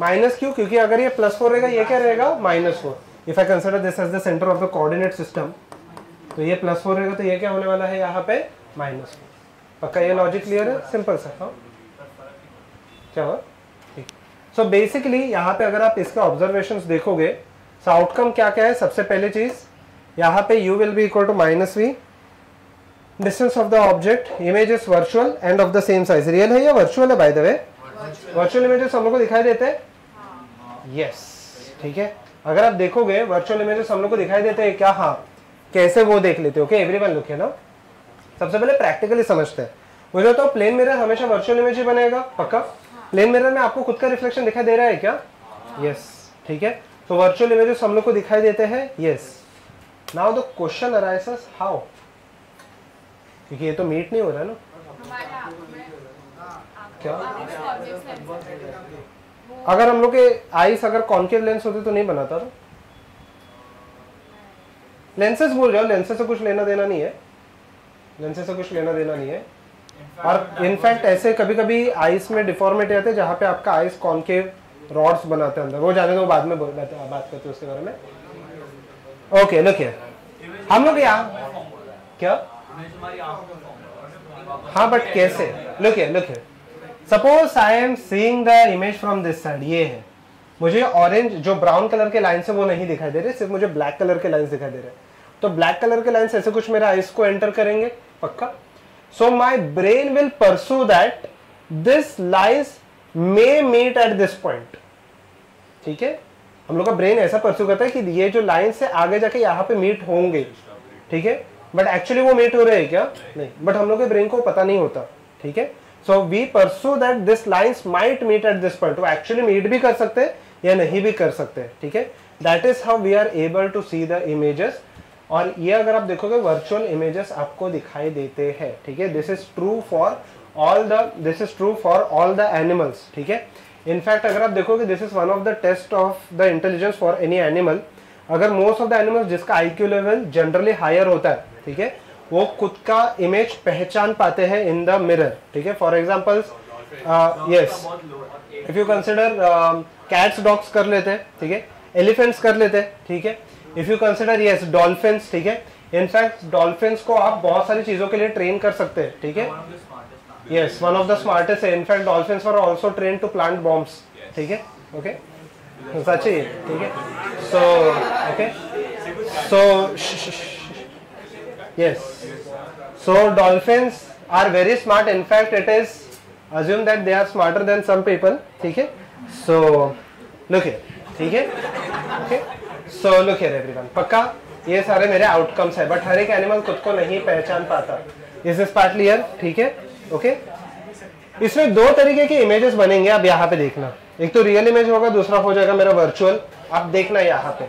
Minus क्यों? क्योंकि अगर ये +4 रहेगा, ये क्या रहेगा? -4। If I consider this as the centre of the coordinate system, तो ये +4 रहेगा तो ये क्या होने वाला है यहाँ पे? -4। पक्का ये लॉजिक क्लियर है? सिंपल सा। हाँ, क्या हुआ? ठीक। सो बेसिकली यहाँ पे अगर आप इसके ऑब्जर्वेशंस देखोगे, सो आउटकम क्या क्या है? सबसे पहले चीज यहाँ पे u will be equal to -v, distance of the object, image is virtual and of the same size. Real है या वर्चुअल है? By the way virtual images हम लोग को दिखाई देते हैं? यस, ठीक है। अगर आप देखोगे वर्चुअल इमेजेस हम लोग को दिखाई देते हैं क्या? हाँ। कैसे? वो देख लेते हो। ओके, एवरीवन लुक है ना। सबसे पहले प्रैक्टिकली समझते हैं। मुझे तो प्लेन मिरर हमेशा वर्चुअल इमेज ही बनेगा, पक्का। प्लेन मिरर में आपको खुद का रिफ्लेक्शन दिखाई दे रहा है क्या? यस, ठीक है। तो वर्चुअल इमेजेस हम लोग को दिखाई देते हैं, yes. Now the question arises how, क्योंकि ये तो मीट नहीं हो रहा है ना। क्या? अगर हम लोग के आईज अगर कॉन्केव लेंस होते तो नहीं बनाता था। लेंसेज बोल जाओ, लेंसेज से कुछ लेना देना नहीं है, लेंसेज से कुछ लेना देना नहीं है। और इनफैक्ट ऐसे कभी कभी आईज में डिफॉर्मिटी आते हैं जहाँ पे आपका आईज कॉन्केव रॉड्स बनाते हैं अंदर, वो जाने दो, बाद में बात करते हैं उसके बारे में। ओके, लुक हियर, हम लोग यहाँ क्या? हाँ, बट कैसे? Look here, look here. Suppose I am seeing the image from this side, ये है। मुझे ऑरेंज जो ब्राउन कलर के लाइन्स है वो नहीं दिखाई दे रहे, सिर्फ मुझे ब्लैक कलर के लाइन्स दिखाई दे रहे हैं। तो ब्लैक कलर के लाइन्स ऐसे कुछ मेरे आईज को एंटर करेंगे, पक्का। So my brain will pursue that this lines may meet at this point, ठीक है। हम लोग का ब्रेन ऐसा परस्यू करता है कि ये जो लाइन्स है आगे जाके यहाँ पे मीट होंगे, ठीक है। बट एक्चुअली वो मीट हो रहे हैं क्या? नहीं, बट हम लोग के ब्रेन को पता नहीं होता, ठीक है। So we pursue that this lines might meet at this point. वो एक्चुअली मीट भी कर सकते हैं या नहीं भी कर सकते हैं, ठीक है। That is how we are able to see the images. और ये अगर आप देखोगे वर्चुअल इमेजेस आपको दिखाई देते हैं, ठीक है। This is true for all the animals, ठीक है। इनफैक्ट अगर आप देखोगे this is one of the test of the intelligence for any animal. अगर मोस्ट ऑफ द एनिमल्स जिसका IQ लेवल जनरली हायर होता है, ठीक है, वो खुद का इमेज पहचान पाते हैं इन द मिरर, ठीक है। For example yes, if you consider cats dogs कर लेते हैं, ठीक है, एलिफेंट्स कर लेते हैं, ठीक है। If you consider yes dolphins, ठीक है, इनफैक्ट डॉल्फिन्स को आप बहुत सारी चीजों के लिए ट्रेन कर सकते हैं, ठीक है। Yes, one of the smartest है। In fact dolphins were also train to plant bombs, ठीक है, ओके, सच है, ठीक है। So okay, so yes, so dolphins are very smart. In fact it is assume that they are smarter than some people, ठीक है। so look here, ठीक है, okay, so look here everyone, पक्का ये सारे मेरे आउटकम्स है, बट हर एक एनिमल खुद को नहीं पहचान पाता। इज दिस पार्ट क्लियर, ठीक है, ओके। इसमें दो तरीके की इमेजेस बनेंगे, अब यहाँ पे देखना, एक तो रियल इमेज होगा, दूसरा हो जाएगा मेरा वर्चुअल। आप देखना यहाँ पे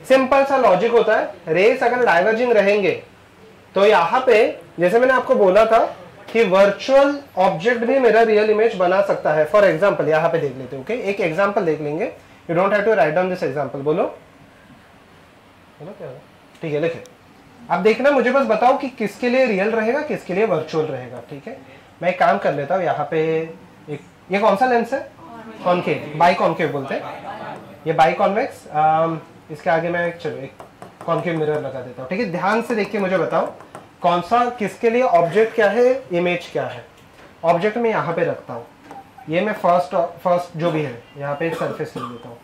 सिंपल सा लॉजिक होता है, रेस अगर डाइवर्जिंग रहेंगे तो यहाँ पे जैसे मैंने आपको बोला था कि वर्चुअल ऑब्जेक्ट भी मेरा रियल इमेज बना सकता है। फॉर एग्जांपल यहाँ पे देख लेते हैं, ओके, एक एग्जांपल देख लेंगे, you don't have to write down this example. बोलो क्या, ठीक है, लिखे। अब देखना, मुझे बस बताओ कि किसके लिए रियल रहेगा, किसके लिए वर्चुअल रहेगा, ठीक है। मैं एक काम कर लेता हूँ, यहाँ पे एक, ये कौन सा लेंस है, कॉनकेव, बाई कॉनकेव बोलते हैं, ये बाई कॉन्वेक्स। इसके आगे मैं चलो एक कॉनकेव मिरर लगा देता हूँ, ठीक है। ध्यान से देख के मुझे बताओ कौन सा किसके लिए ऑब्जेक्ट क्या है, इमेज क्या है। ऑब्जेक्ट मैं यहाँ पे रखता हूँ, ये मैं फर्स्ट जो भी है यहाँ पे सरफेस ले लेता हूँ।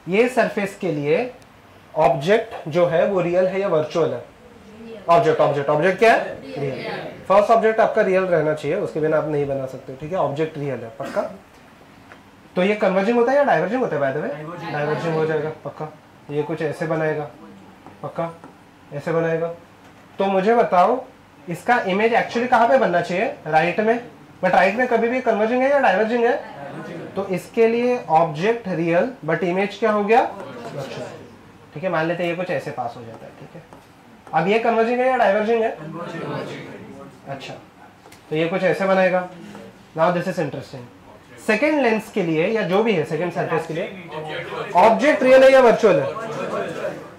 ये सरफेस के लिए ऑब्जेक्ट जो है वो रियल है या वर्चुअल है? ऑब्जेक्ट क्या है? रियल। फर्स्ट ऑब्जेक्ट आपका रियल रहना चाहिए, उसके बिना आप नहीं बना सकते, ठीक है। ऑब्जेक्ट रियल है, पक्का। तो ये कन्वर्जिंग होता है या डाइवर्जिंग होता है? बाय द वे डाइवर्जिंग हो जाएगा, पक्का। ये कुछ ऐसे बनाएगा, पक्का ऐसे बनाएगा। तो मुझे बताओ इसका इमेज एक्चुअली कहाँ पे बनना चाहिए? राइट में। बट राइट में कभी भी कन्वर्जिंग है या डाइवर्जिंग है? तो इसके लिए ऑब्जेक्ट रियल बट इमेज क्या हो गया? वर्चुअल, ठीक है। मान लेते हैं ये कुछ ऐसे पास हो जाता है, ठीक है। अब ये कन्वर्जिंग है या डाइवर्जिंग है? अच्छा, तो ये कुछ ऐसे बनाएगा। Now this is interesting. Second lens के लिए या जो भी है सेकेंड सरफेस के लिए ऑब्जेक्ट रियल है या वर्चुअल है?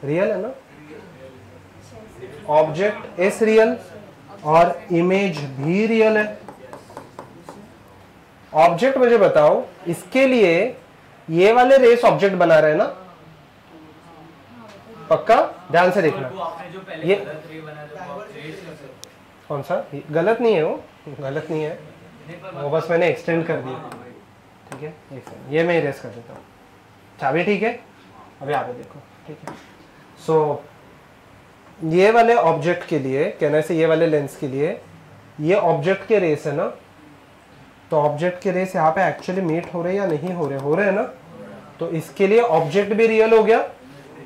रियल है ना। ऑब्जेक्ट इज रियल और इमेज भी रियल है। ऑब्जेक्ट मुझे बताओ इसके लिए ये वाले रेस ऑब्जेक्ट बना रहे हैं ना, पक्का ध्यान से देखना। ये कौन सा गलत नहीं है, वो गलत नहीं है, वो बस मैंने एक्सटेंड कर दिया, ठीक है। ये मैं इरेज कर देता हूँ, चाबी, ठीक है। अभी आगे देखो, ठीक है। सो ये वाले ऑब्जेक्ट के लिए कहने से ये वाले लेंस के लिए ये ऑब्जेक्ट के रेस है ना, तो ऑब्जेक्ट के रेस यहाँ पे एक्चुअली मीट हो रहे या नहीं हो रहे? हो रहे हैं ना। तो इसके लिए ऑब्जेक्ट भी रियल हो गया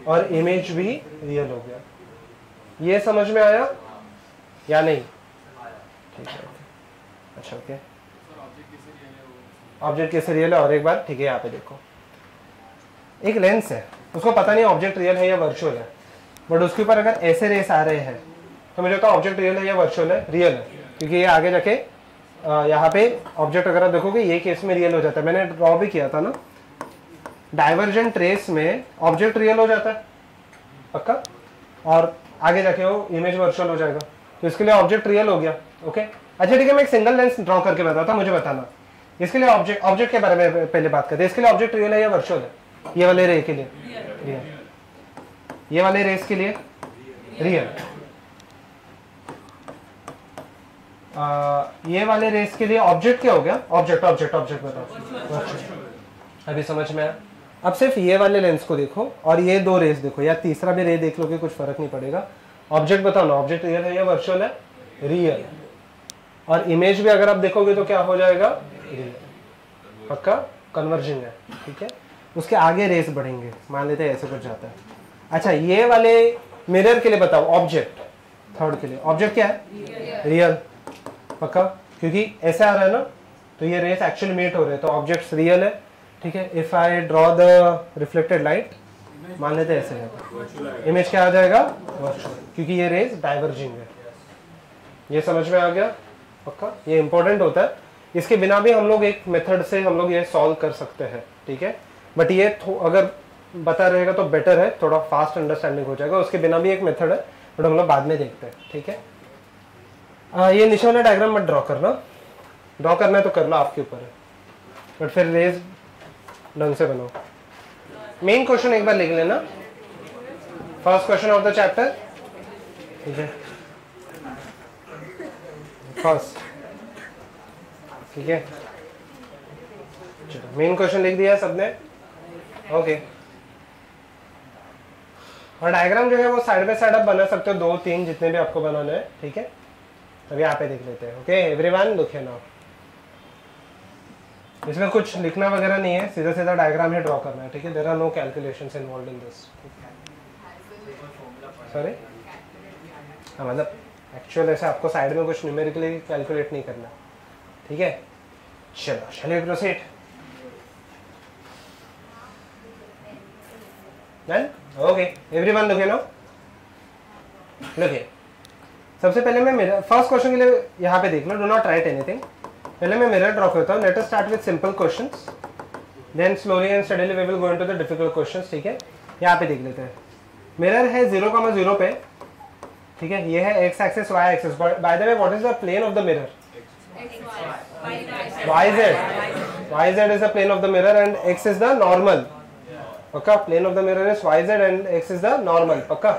और इमेज भी रियल हो गया। ये समझ में आया या नहीं? ठीक है, अच्छा, ओके। ऑब्जेक्ट कैसे रियल है? और एक बार, ठीक है। यहाँ पे देखो, एक लेंस है, उसको पता नहीं ऑब्जेक्ट रियल है या वर्चुअल है, बट उसके ऊपर अगर ऐसे रेस आ रहे हैं तो मुझे तो ऑब्जेक्ट रियल है या वर्चुअल है? रियल है, क्योंकि ये आगे जाके यहाँ पे ऑब्जेक्ट अगर देखोगे ये केस में रियल हो जाता है। मैंने ड्रॉ भी किया था ना, डाइवर्जेंट रेस में ऑब्जेक्ट रियल हो जाता है, पक्का, और आगे जाके वो इमेज वर्चुअल हो जाएगा। तो इसके लिए ऑब्जेक्ट रियल हो गया, ओके। अच्छा, ठीक है, मैं एक सिंगल लेंस ड्रॉ करके बताता हूँ, मुझे बताना इसके लिए ऑब्जेक्ट के बारे में पहले बात करते हैं। इसके लिए ऑब्जेक्ट रियल है या वर्चुअल है? ये वाले रे के लिए रियल, ये वाले रेस के लिए रियल, ये वाले रेस के लिए ऑब्जेक्ट क्या हो गया? ऑब्जेक्ट बताओ। अभी समझ में आया? अब सिर्फ ये वाले लेंस को देखो और ये दो रेस देखो, या तीसरा भी रे देख लोगे, कुछ फर्क नहीं पड़ेगा। ऑब्जेक्ट बताओ ना, ऑब्जेक्ट रियल है या वर्चुअल है? रियल। और इमेज भी अगर आप देखोगे तो क्या हो जाएगा? रियल, पक्का कन्वर्जिंग है, ठीक है। उसके आगे रेस बढ़ेंगे, मान लेते हैं ऐसे कुछ जाता है। अच्छा, ये वाले मिरर के लिए बताओ, ऑब्जेक्ट थर्ड के लिए ऑब्जेक्ट क्या है? रियल, पक्का, क्योंकि ऐसे आ रहा है ना, तो ये रेस एक्चुअली मीट हो रहे हैं, तो ऑब्जेक्ट्स रियल है, ठीक है। If I draw the reflected light, मान लेते हैं ऐसे, इमेज क्या आ जाएगा? वर्चुअल, क्योंकि ये रेस डाइवर्जिंग है। ये समझ में आ गया, पक्का। ये इंपॉर्टेंट होता है इसके बिना भी हम लोग एक मेथड से हम लोग ये सॉल्व कर सकते हैं, ठीक है। बट ये अगर बता रहेगा तो बेटर है, थोड़ा फास्ट अंडरस्टैंडिंग हो जाएगा। उसके बिना भी एक मेथड है, बट हम लोग बाद में देखते हैं, ठीक है। ये नीचे वाला डायग्राम मत ड्रॉ करना, ड्रॉ करना है तो करना, आपके ऊपर है, बट फिर रेज ढंग से बनाओ। मेन क्वेश्चन एक बार लिख लेना, first question of the chapter, ठीक है, फर्स्ट, ठीक है। चलो मेन क्वेश्चन लिख दिया सबने, ओके। और डायग्राम जो है वो साइड बाय साइड आप बना सकते हो, 2-3 जितने भी आपको बनाने हैं, ठीक है। अभी यहाँ पे देख लेते हैं, okay everyone look here now. इसमें कुछ लिखना वगैरह नहीं है, सीधा सीधा डायग्राम ही ड्रॉ करना है, ठीक है। There are no calculations involved in this, sorry. हाँ मतलब एक्चुअल ऐसे आपको साइड में कुछ न्यूमेरिकली कैलकुलेट नहीं करना, ठीक है। चलो shall we proceed. Done, okay everyone look here now, look here. सबसे पहले मैं मेरा फर्स्ट क्वेश्चन के लिए यहाँ पे देख लो, डू नॉट राइट एनीथिंग। पहले मैं मिरर ड्रॉ करता हूँ। Let us start with simple questions, then slowly and steadily we will go into the difficult questions, ठीक है। यहाँ पे देख लेते हैं, मिरर है 0,0 पे, ठीक है। ये है x axis y axis. By the way what is the plane of the mirror? yz is the plane of the mirror and x is the normal. पक्का plane of the mirror is yz and x is the normal, पक्का।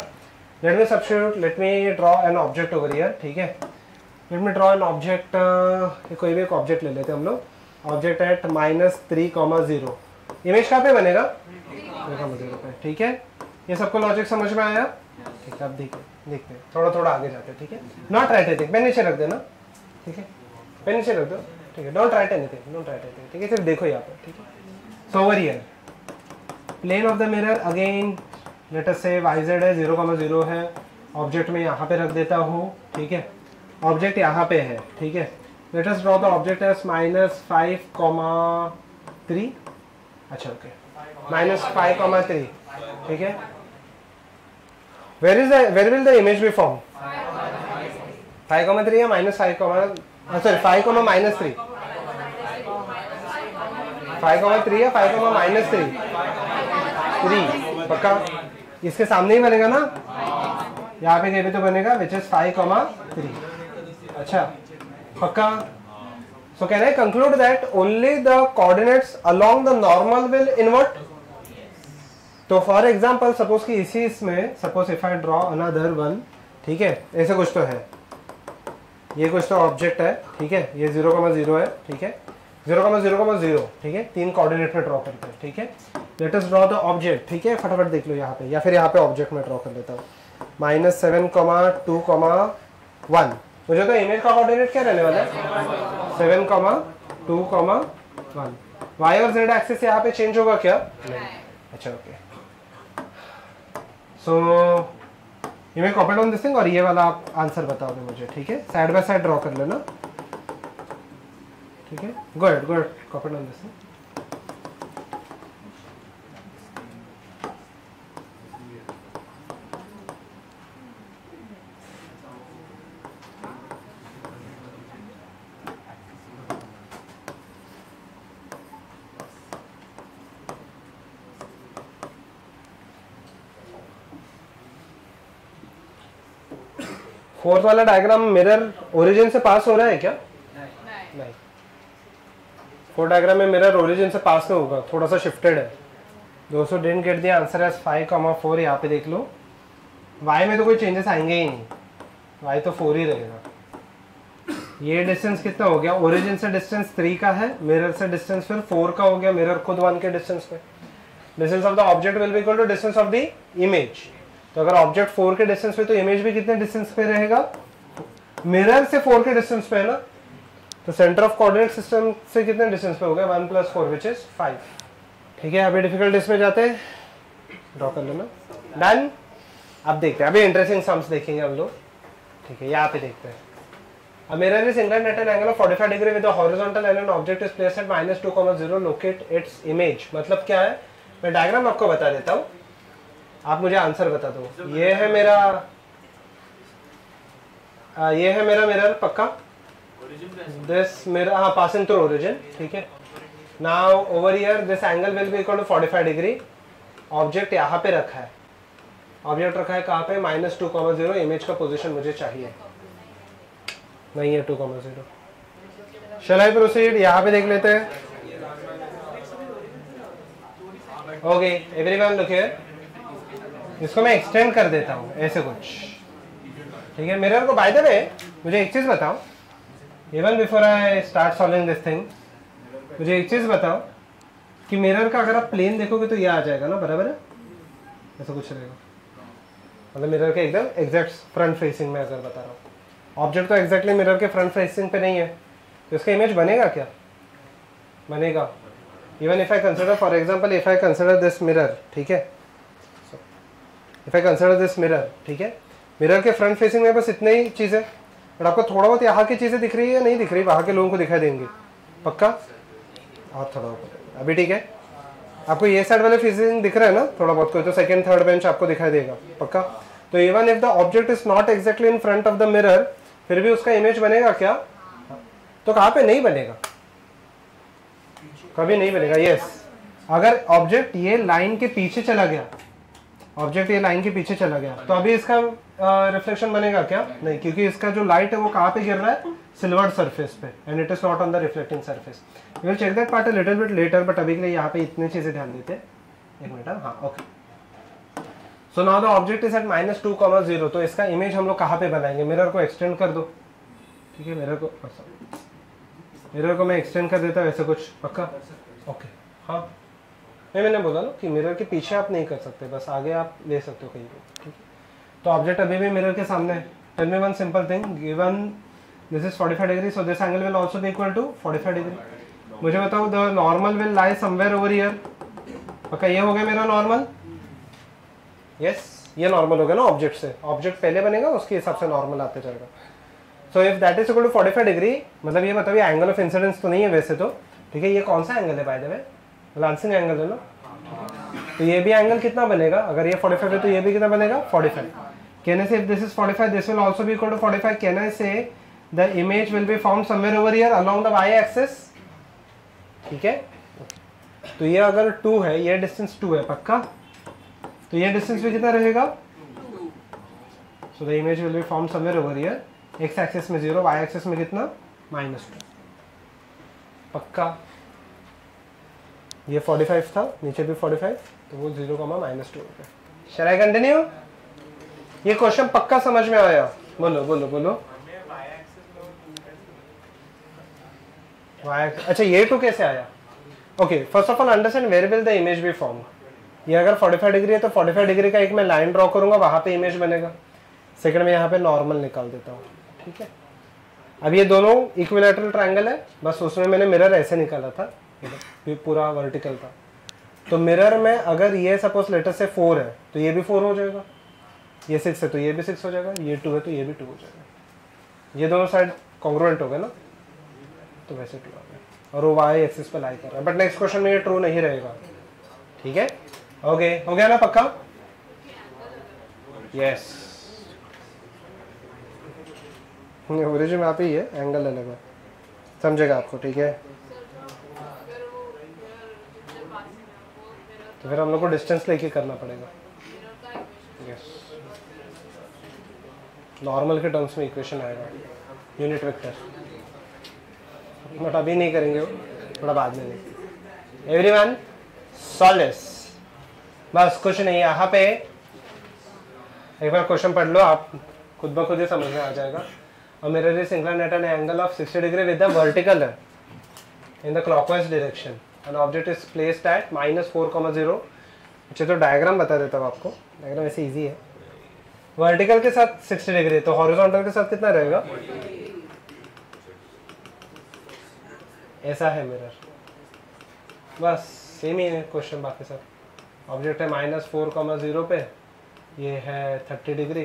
Let me substitute, let me draw an object over here, ठीक है। Let me draw an object, कोई भी एक object ले लेते हैं हम लोग। Object at -3,0। इमेज कहाँ पे बनेगा? 3,0 पे, ठीक है। ये सबको लॉजिक समझ में आया? ठीक है, अब देखते हैं, थोड़ा थोड़ा आगे जाते हैं, ठीक है। नॉट राइट एनीथिंग, पेन नीचे रख देना, ठीक है। पेन नीचे रख दो, ठीक है। Don't write anything, don't write anything, ठीक है। सिर्फ देखो यहाँ पर, ठीक है। So over here plane of the mirror again let us say yz है, 0,0 है। ऑब्जेक्ट में यहाँ पे रख देता हूँ, ठीक है। ऑब्जेक्ट यहाँ पे है, ठीक है। Let us draw the object as -5,3, अच्छा ओके, -5,3, ठीक है। where will the image be formed? 5,3 या -5, sorry 5, -3, 5,3 या 5,-3, 3 पक्का। इसके सामने ही बनेगा ना, यहाँ पे कहीं भी तो बनेगा, विच इज 5,3, अच्छा पक्का। So can I conclude that only the coordinates along the normal will invert. तो फॉर एग्जाम्पल सपोज कि इसी इसमें suppose if I draw another one, ठीक है, ऐसे कुछ तो है, ये कुछ तो ऑब्जेक्ट है, ठीक है। ये 0,0 है, ठीक है, 0,0,0, ठीक है। 3 कोऑर्डिनेट में ड्रॉ करते हैं, ठीक है। Let us draw the object, ठीक है। फटाफट देख लो यहाँ पे, या फिर यहाँ पे ऑब्जेक्ट में ड्रॉ कर लेता हूँ। -7,2,1। मुझे तो इमेज का कोऑर्डिनेट क्या रहने वाला है? 7,2,1। वाई और जेड एक्सिस यहाँ पे चेंज होगा क्या? नहीं, अच्छा okay. So you may copy down this thing, और ये वाला आप आंसर बताओगे मुझे, ठीक है। साइड बाय साइड ड्रॉ कर लेना, ठीक है। Go ahead, copy down this thing. Fourth वाला डायग्राम मिरर ओरिजिन से पास हो रहा है क्या? नहीं। फोर्थ डायग्राम में मिरर ओरिजिन से पास नहीं होगा, थोड़ा सा शिफ्टेड है। दोस्तों didn't get the answer as 5,4। यहाँ पे देख लो, y में तो कोई चेंजेस आएंगे ही नहीं, y तो 4 ही रहेगा। ये डिस्टेंस कितना हो गया? ओरिजिन से डिस्टेंस 3 का है, मिरर से डिस्टेंस फिर 4 का हो गया, मिरर खुद 1 के डिस्टेंस पे। Distance of the object will be equal to distance of the image. तो अगर ऑब्जेक्ट 4 के डिस्टेंस पे, तो इमेज भी कितने डिस्टेंस पे रहेगा? मिरर से 4 के डिस्टेंस पे है ना, तो सेंटर ऑफ कोऑर्डिनेट सिस्टम से कितने डिस्टेंस पे हो गया? 1 + 4 विच इज 5, ठीक है। अभी डिफिकल्ट में जाते हैं, ड्रॉ कर लेना, डन। अब देखते हैं, अभी इंटरेस्टिंग सम्स देखेंगे हम लोग, ठीक है। यहाँ पे देखते हैं, a mirror is inclined at an angle of 45 degree with a horizontal and an object is placed at -2,0, locate its image। मतलब क्या है, मैं डायग्राम आपको बता देता हूँ, आप मुझे आंसर बता दो। ये है मेरा मिरर, पक्का दिस मेरा हाँ पासिंग थ्रू ओरिजिन, ठीक है। Now over here this angle will be equal to 45 degree. Object यहाँ पे रखा है, ऑब्जेक्ट रखा है कहाँ पे, -2,0। इमेज का पोजीशन मुझे चाहिए, नहीं है 2,0। शैल आई प्रोसीड? यहाँ पे देख लेते हैं। ओके एवरीवन लुक हियर, इसको मैं एक्सटेंड कर देता हूँ ऐसे कुछ, ठीक है। मिरर को बाय द वे मुझे एक चीज बताओ, even before I start solving this thing, मुझे एक चीज बताओ कि मिरर का अगर आप प्लेन देखोगे तो ये आ जाएगा ना, बराबर है? ऐसा कुछ रहेगा, मतलब मिरर के एकदम एग्जैक्ट फ्रंट फेसिंग में अगर बता रहा हूँ, ऑब्जेक्ट तो एग्जैक्टली मिरर के फ्रंट फेसिंग पे नहीं है, तो इसका इमेज बनेगा क्या? बनेगा। Even if I consider for example, if I consider this mirror, ठीक है, if I consider this mirror, ठीक है, मिरर के फ्रंट फेसिंग में बस इतने ही चीज़ है, बट आपको थोड़ा बहुत यहाँ की चीज़ें दिख रही है या नहीं दिख रही? वहाँ के लोगों को दिखाई देंगे पक्का, और थोड़ा ऊपर अभी, ठीक है। आपको ये साइड वाले फेसिंग दिख रहा है ना थोड़ा बहुत, कोई तो सेकंड थर्ड बेंच आपको दिखाई देगा पक्का। तो even if the object is not exactly in front of the mirror, फिर भी उसका इमेज बनेगा क्या? तो कहाँ पे नहीं बनेगा? कभी नहीं बनेगा। यस, अगर ऑब्जेक्ट ये लाइन के पीछे चला गया, ऑब्जेक्ट ये लाइन के पीछे चला गया, तो अभी इसका रिफ्लेक्शन बनेगा क्या? नहीं, क्योंकि इसका जो लाइट है वो कहाँ पे गिर रहा है? सिल्वर्ड सरफेस पे, and it is not on the reflecting surface. We will check that part a little bit later, but अभी के लिए यहाँ पे इतनी चीजें ध्यान देते हैं। एक मिनट, हाँ okay. So now the object is at -2,0, तो इसका इमेज हम लोग कहाँ पे बनाएंगे? मिरर को एक्सटेंड कर दो, ठीक है, मिरर को मैं एक्सटेंड कर देता हूँ ऐसे कुछ पक्का, ओके। हाँ मैंने बोला ना कि मिरर के पीछे आप नहीं कर सकते, बस आगे आप ले सकते हो कहीं पे, ठीक है। तो ऑब्जेक्ट अभी भी मिरर के सामने है। Tell me one simple thing, given this is 45 degree, so this angle will also be equal to 45 degree. मुझे बताओ the normal will lie somewhere over here, पक्का। ये हो गया मेरा नॉर्मल, यस ये नॉर्मल हो गया ना ऑब्जेक्ट से, ऑब्जेक्ट पहले बनेगा उसके हिसाब से नॉर्मल आते जाएगा। So if that is equal to 45 degree, मतलब ये बताओ ये एंगल ऑफ इंसिडेंस तो नहीं है वैसे तो, ठीक है। ये कौन सा एंगल है by the way? Lancing angle है ना, तो ये भी एंगल कितना बनेगा? अगर ये 45 है तो ये भी कितना बनेगा? 45। Can I say if this is 45, this will also be equal to 45? Can I say the image will be found somewhere over here along the Y axis, ठीक है। तो ये अगर 2 है, ये डिस्टेंस 2 है पक्का, तो ये डिस्टेंस भी कितना रहेगा? So the image will be found somewhere over here, x axis में 0, वाई एक्सिस में कितना? -2 पक्का। ये 45 था, नीचे भी 45, तो वो 0, -2 हो गया। शैल आई कंटिन्यू? ये क्वेश्चन पक्का समझ में आया? बोलो बोलो बोलो। अच्छा ये 2 कैसे आया? Okay, first of all understand where will the image be form. ये अगर 45 डिग्री है तो 45 डिग्री का एक मैं लाइन ड्रॉ करूंगा, वहां पे इमेज बनेगा। सेकंड में यहाँ पे नॉर्मल निकाल देता हूँ, ठीक है। अब ये दोनों इक्विलैटरल ट्रायंगल है, बस उसमें मैंने मिरर ऐसे निकाला था, ये पूरा वर्टिकल था। तो मिरर में अगर ये सपोज लेटर से 4 है तो ये भी 4 हो जाएगा, ये 6 है तो ये भी 6 हो जाएगा, ये 2 है तो ये भी 2 हो जाएगा। ये दोनों साइड कॉन्ग्रुएंट हो गए ना, तो वैसे 2 आ गया, और वो वाई एक्सिस पे लाई कर रहा है। बट नेक्स्ट क्वेश्चन में ये ट्रू नहीं रहेगा, ठीक है। ओके हो गया ना पक्का? यस, ओरिजिन आप ही है, एंगल अलग है, समझेगा आपको, ठीक है। तो फिर हम लोग को डिस्टेंस लेके करना पड़ेगा। यस, नॉर्मल के टर्म्स में इक्वेशन आएगा, यूनिट वेक्टर, बट अभी नहीं करेंगे, वो थोड़ा बाद में। नहीं एवरीवन सॉल्व दिस, बस कुछ नहीं। यहाँ पे एक बार क्वेश्चन पढ़ लो, आप खुद ब खुद ही समझ में आ जाएगा। और mirror is inclined at N angle of 60 degree with the vertical in the clockwise direction, and object is placed at -4,0। अच्छा तो डायग्राम बता देता हूँ आपको, डायग्राम ऐसे इजी है। वर्टिकल के साथ 60 डिग्री, तो हॉरिजॉन्टल के साथ कितना रहेगा? ऐसा है मिरर, बस सेम ही है क्वेश्चन बाकी सब। ऑब्जेक्ट है -4,0 पे, ये है 30 डिग्री,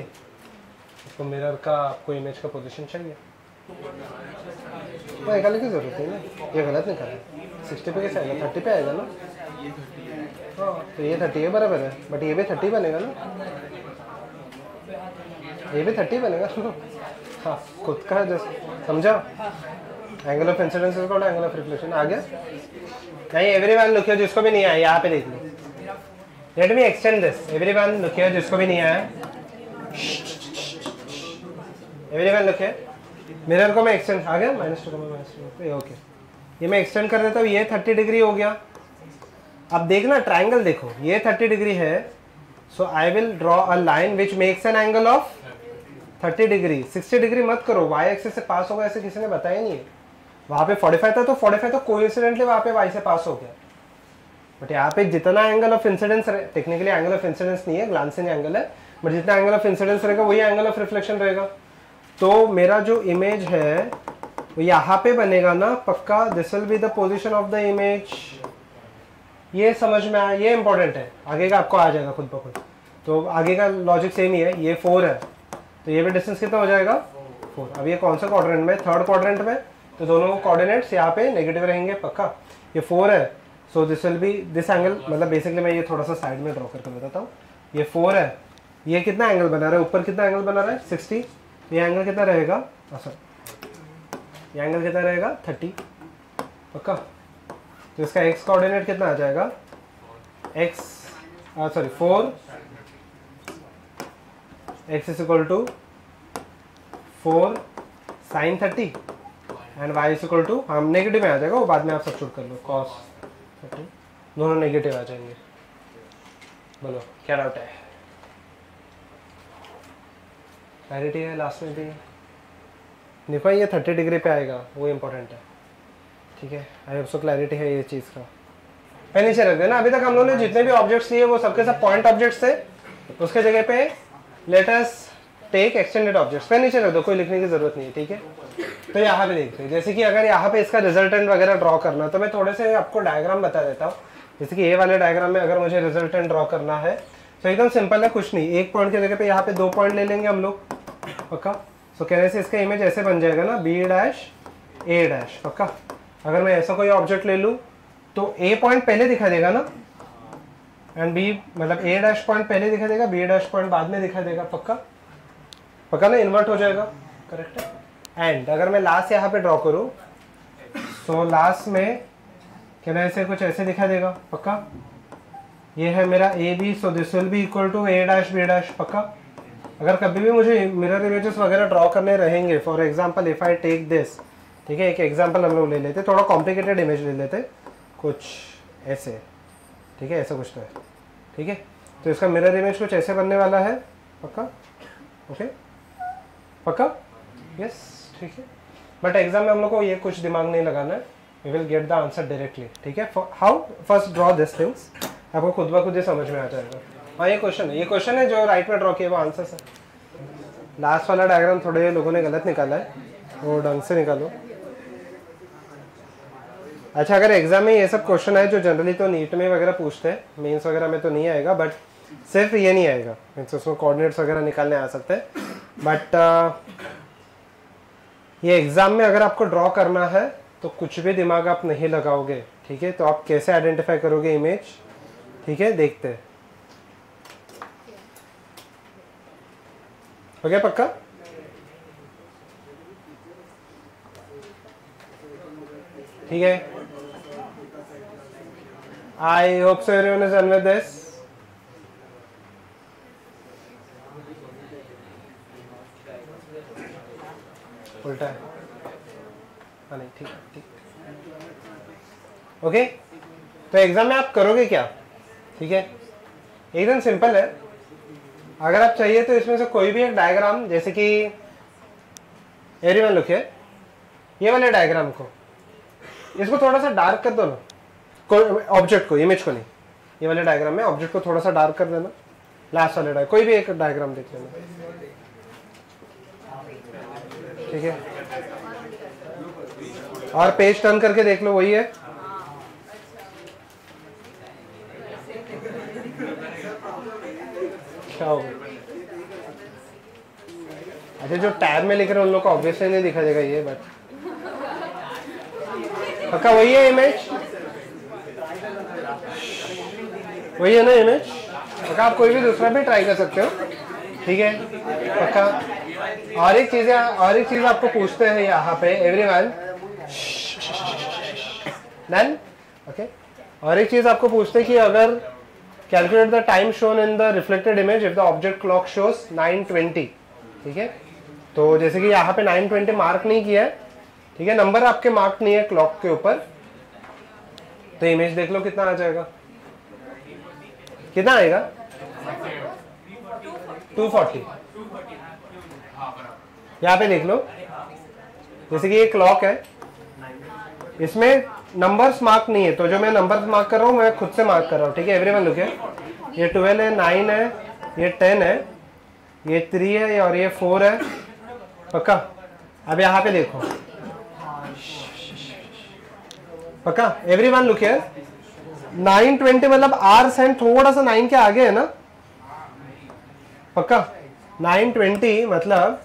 इसको मिरर का आपको इमेज का पोजीशन चाहिए। निकालने की जरूरत नहीं ना, ये गलत निकाला। 60 पे कैसे आएगा? 30 पे आएगा ना। हाँ तो ये 30 है बराबर है, बट ये भी 30 बनेगा ना, ये भी 30 बनेगा हाँ खुद का जैसे समझा, angle of incidence is called angle of reflection. आ गया नहीं? एवरीवन लुक हियर, जिसको भी नहीं आया यहाँ पे देख लो। Let me extend this, everyone look here, जिसको भी नहीं आया एवरीवन लुक हियर, मिरर को मैं एक्सटेंड, आ गया -2 ओके, ये मैं एक्सटेंड कर देता हूँ, ये 30 डिग्री हो गया। अब देखना ट्राइंगल देखो, ये 30 डिग्री है, so I will draw a line which makes an angle of 30 degree. 60 degree मत करो, वाई एक्सिस से पास होगा ऐसे किसी ने बताया नहीं है। वहाँ पे 45 था तो 45 तो कोइंसिडेंटली वहाँ पे वाई से पास हो गया, बट यहाँ पे जितना angle of incidence, technically angle of incidence नहीं है, ग्लांसिंग एंगल है, बट जितना एंगल ऑफ इंसिडेंस रहेगा वही एंगल ऑफ रिफ्लेक्शन रहेगा। तो मेरा जो इमेज है वो यहाँ पे बनेगा ना पक्का, this will be the position of the image. ये समझ में आया, ये इंपॉर्टेंट है, आगे का आपको आ जाएगा खुद ब खुद। तो आगे का लॉजिक सेम ही है, ये 4 है तो ये भी डिस्टेंस कितना हो जाएगा 4। अब ये कौन सा क्वाड्रेंट में, थर्ड क्वाड्रेंट में, तो दोनों कोऑर्डिनेट्स यहाँ पे नेगेटिव रहेंगे पक्का। ये 4 है, so this will be this angle, मतलब बेसिकली मैं ये थोड़ा सा साइड में ड्रॉ करके बताता हूँ। ये 4 है, ये कितना एंगल बना रहा है, ऊपर कितना एंगल बना रहा है 60, ये एंगल कितना रहेगा, ये एंगल कितना रहेगा 30 पक्का। तो इसका एक्स कोऑर्डिनेट कितना आ जाएगा, x sorry 4 x is equal to 4 sine 30 and y is equal to, हम नेगेटिव में आ जाएगा वो बाद में आप सब्स्टिट्यूट कर लो, कॉस 30, दोनों नेगेटिव आ जाएंगे। बोलो क्या डाउट है, क्लैरिटी है लास्ट में भी? देखो ये 30 डिग्री पे आएगा, वो इम्पोर्टेंट है, ठीक है। आई होप सो क्लैरिटी है ये चीज़ का। मैं नीचे रख देना, अभी तक हम लोगों ने जितने भी ऑब्जेक्ट्स लिए वो सबके सब पॉइंट ऑब्जेक्ट्स थे, उसके जगह पे let us take extended objects. मैं नीचे रख दो, कोई लिखने की जरूरत नहीं है, ठीक है। तो यहाँ पे देखते हैं, जैसे कि अगर यहाँ पे इसका रिजल्टेंट वगैरह ड्रॉ करना, तो मैं थोड़े से आपको डायग्राम बता देता हूँ। जैसे कि ये वाले डायग्राम में अगर मुझे रिजल्टेंट ड्रॉ करना है तो एकदम सिंपल है, कुछ नहीं, एक पॉइंट की जगह पे यहाँ पे 2 पॉइंट ले लेंगे हम लोग पक्का। सो कहने से इसका इमेज ऐसे बन जाएगा ना, B डैश A डैश पक्का। अगर मैं ऐसा कोई ऑब्जेक्ट ले लूँ तो A पॉइंट पहले दिखा देगा ना, एंड B मतलब A डैश पॉइंट पहले दिखा देगा, B डैश पॉइंट बाद में दिखा देगा पक्का, पक्का ना, इन्वर्ट हो जाएगा, करेक्ट है। एंड अगर मैं लास्ट यहाँ पे ड्रॉ करूँ तो लास्ट में कहना ऐसे कुछ ऐसे दिखा देगा पक्का। ये है मेरा AB, so this will be equal to A dash B dash पक्का। अगर कभी भी मुझे मिरर इमेजेस वगैरह ड्रॉ करने रहेंगे, for example if I take this, ठीक है, एक एग्जांपल हम लोग ले लेते, थोड़ा कॉम्प्लिकेटेड इमेज ले लेते, कुछ ऐसे, ठीक है, ऐसा कुछ तो है, ठीक है। तो इसका मिरर इमेज कुछ ऐसे बनने वाला है पक्का, ओके पक्का, यस ठीक है। बट एग्जाम में हम लोग को ये कुछ दिमाग नहीं लगाना है, we will get the answer directly, ठीक है। How first draw this things, आपको खुद ब खुद ही समझ में आ जाएगा। हाँ ये क्वेश्चन है जो राइट में ड्रॉ किया वो आंसर है। लास्ट वाला डायग्राम थोड़े लोगों ने गलत निकाला है, वो ढंग से निकालो। अच्छा, अगर एग्जाम में ये सब क्वेश्चन है जो जनरली तो नीट में वगैरह पूछते हैं, मेंस वगैरह में तो नहीं आएगा, बट सिर्फ ये नहीं आएगा, मीन्स उसमें कोऑर्डिनेट्स वगैरह निकालने आ सकते हैं, बट ये एग्जाम में अगर आपको ड्रॉ करना है तो कुछ भी दिमाग आप नहीं लगाओगे, ठीक है। तो आप कैसे आइडेंटिफाई करोगे इमेज, ठीक है, देखते हैं, ओके पक्का। ठीक है, आई hope so everyone is done with this. उल्टा है, हाँ नहीं ठीक है, ठीक ओके। तो एग्जाम में आप करोगे क्या, ठीक है, एकदम सिंपल है। अगर आप चाहिए तो इसमें से कोई भी एक डायग्राम, जैसे कि एवरीवन लुक है, ये वाले डायग्राम को, इसको थोड़ा सा डार्क कर दो ना, कोई ऑब्जेक्ट को, इमेज को नहीं, ये वाले डायग्राम में ऑब्जेक्ट को थोड़ा सा डार्क कर देना, लास्ट वाले डायग्राम, कोई भी एक डायग्राम देख लेना, ठीक है। और पेज टर्न करके देख लो, वही है, क्या होगा। अच्छा, जो टैब में लिख रहे हैं उन लोग को ऑब्वियसली नहीं दिखा देगा ये, बट पक्का वही है इमेज, वही है ना इमेज पक्का। आप कोई भी दूसरा भी ट्राई कर सकते हो, ठीक है पक्का। और एक चीज आपको पूछते हैं यहाँ पे एवरीवन, डन, ओके। और एक चीज आपको पूछते हैं कि अगर calculate the time shown in the reflected image if the object clock shows 9:20, ठीक है। तो जैसे कि यहाँ पे 9:20 मार्क नहीं किया है, ठीक है, नंबर आपके मार्क नहीं है क्लॉक के ऊपर, तो इमेज देख लो कितना आ जाएगा, कितना आएगा 240। यहाँ पे देख लो, जैसे कि ये क्लॉक है, इसमें नंबर्स मार्क नहीं है, तो जो मैं नंबर्स मार्क कर रहा हूँ मैं खुद से मार्क कर रहा हूँ, ठीक है। एवरीवन लुक, ये 12 है, 9 है, ये 10 है, ये 3 है और ये 4 है, पक्का। अब यहाँ पे देखो, पक्का। एवरीवन लुक हियर, 9:20 मतलब आर्स हैंड थोड़ा सा 9 के आगे है ना, पक्का। 9:20 मतलब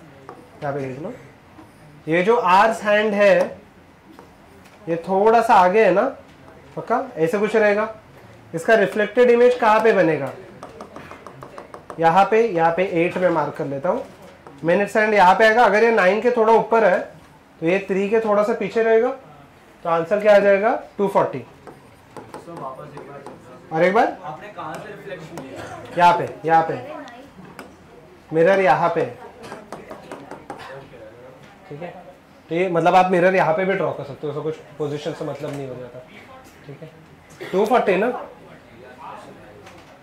यहाँ पे देख लो, ये जो आर्स हैंड है ये थोड़ा सा आगे है ना, पक्का। ऐसे कुछ रहेगा। इसका रिफ्लेक्टेड इमेज कहाँ पे बनेगा, यहाँ पे 8 में मार्क कर लेता हूँ। मिनट्स हैंड यहाँ पे आएगा। अगर ये 9 के थोड़ा ऊपर है तो ये 3 के थोड़ा सा पीछे रहेगा, तो आंसर क्या आ जाएगा 240। और एक बार आपने कहाँ से रिफ्लेक्शन लिया? यहाँ पे मिरर यहाँ पे, ठीक है। तो ये मतलब आप मिरर यहाँ पे भी ड्रॉ कर सकते हो, उसको कुछ पोजीशन से मतलब नहीं हो जाता, ठीक है। 240 ना,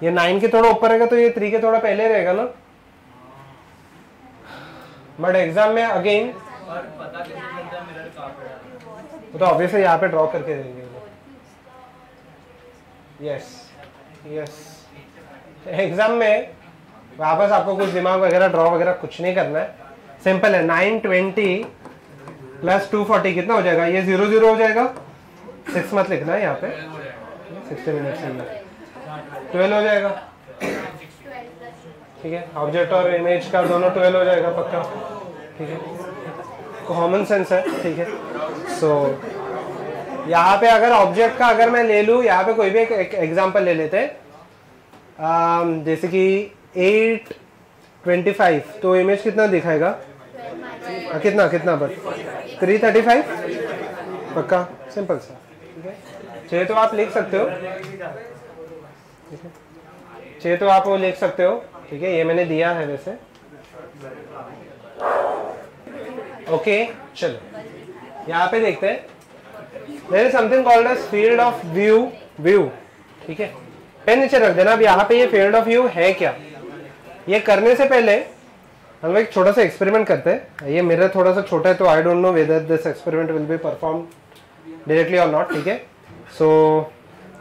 ये 9 के थोड़ा ऊपर रहेगा तो ये 3 के थोड़ा पहले रहेगा ना, बट एग्जाम में अगेन पता कैसे चलता है मिरर कहाँ पे है? तो ऑब्वियसली यहाँ पे ड्रॉ करके देंगे। यस एग्जाम में वापस आपको कुछ दिमाग वगैरह ड्रॉ वगैरह कुछ नहीं करना है, सिंपल है। 9:20 प्लस 240 कितना हो जाएगा, ये 0 हो जाएगा, 6 मत लिखना है यहाँ पे, 60 मिनट से 12 हो जाएगा, ठीक है। ऑब्जेक्ट और इमेज का दोनों 12 हो जाएगा, पक्का, ठीक है। कॉमन सेंस है, ठीक है। सो यहाँ पे अगर ऑब्जेक्ट का अगर मैं ले लूँ, यहाँ पे कोई भी एक एग्जांपल ले लेते हैं, जैसे कि 8:25, तो इमेज कितना दिखाएगा, कितना बट 335, पक्का, सिंपल सा, ठीक है। चाहिए तो आप लिख सकते हो, ठीक है, चाहिए तो आप वो लिख सकते हो, ठीक है। ये मैंने दिया है वैसे, ओके। चलो यहाँ पे देखते हैं, there is something called as field of view, ठीक है। पेन नीचे रख देना। अब यहाँ पे ये फील्ड ऑफ व्यू है क्या, ये करने से पहले हम लोग एक छोटा सा एक्सपेरिमेंट करते हैं। ये मिरर थोड़ा सा छोटा है, तो I don't know whether this experiment will be perform directly और नॉट, ठीक है। सो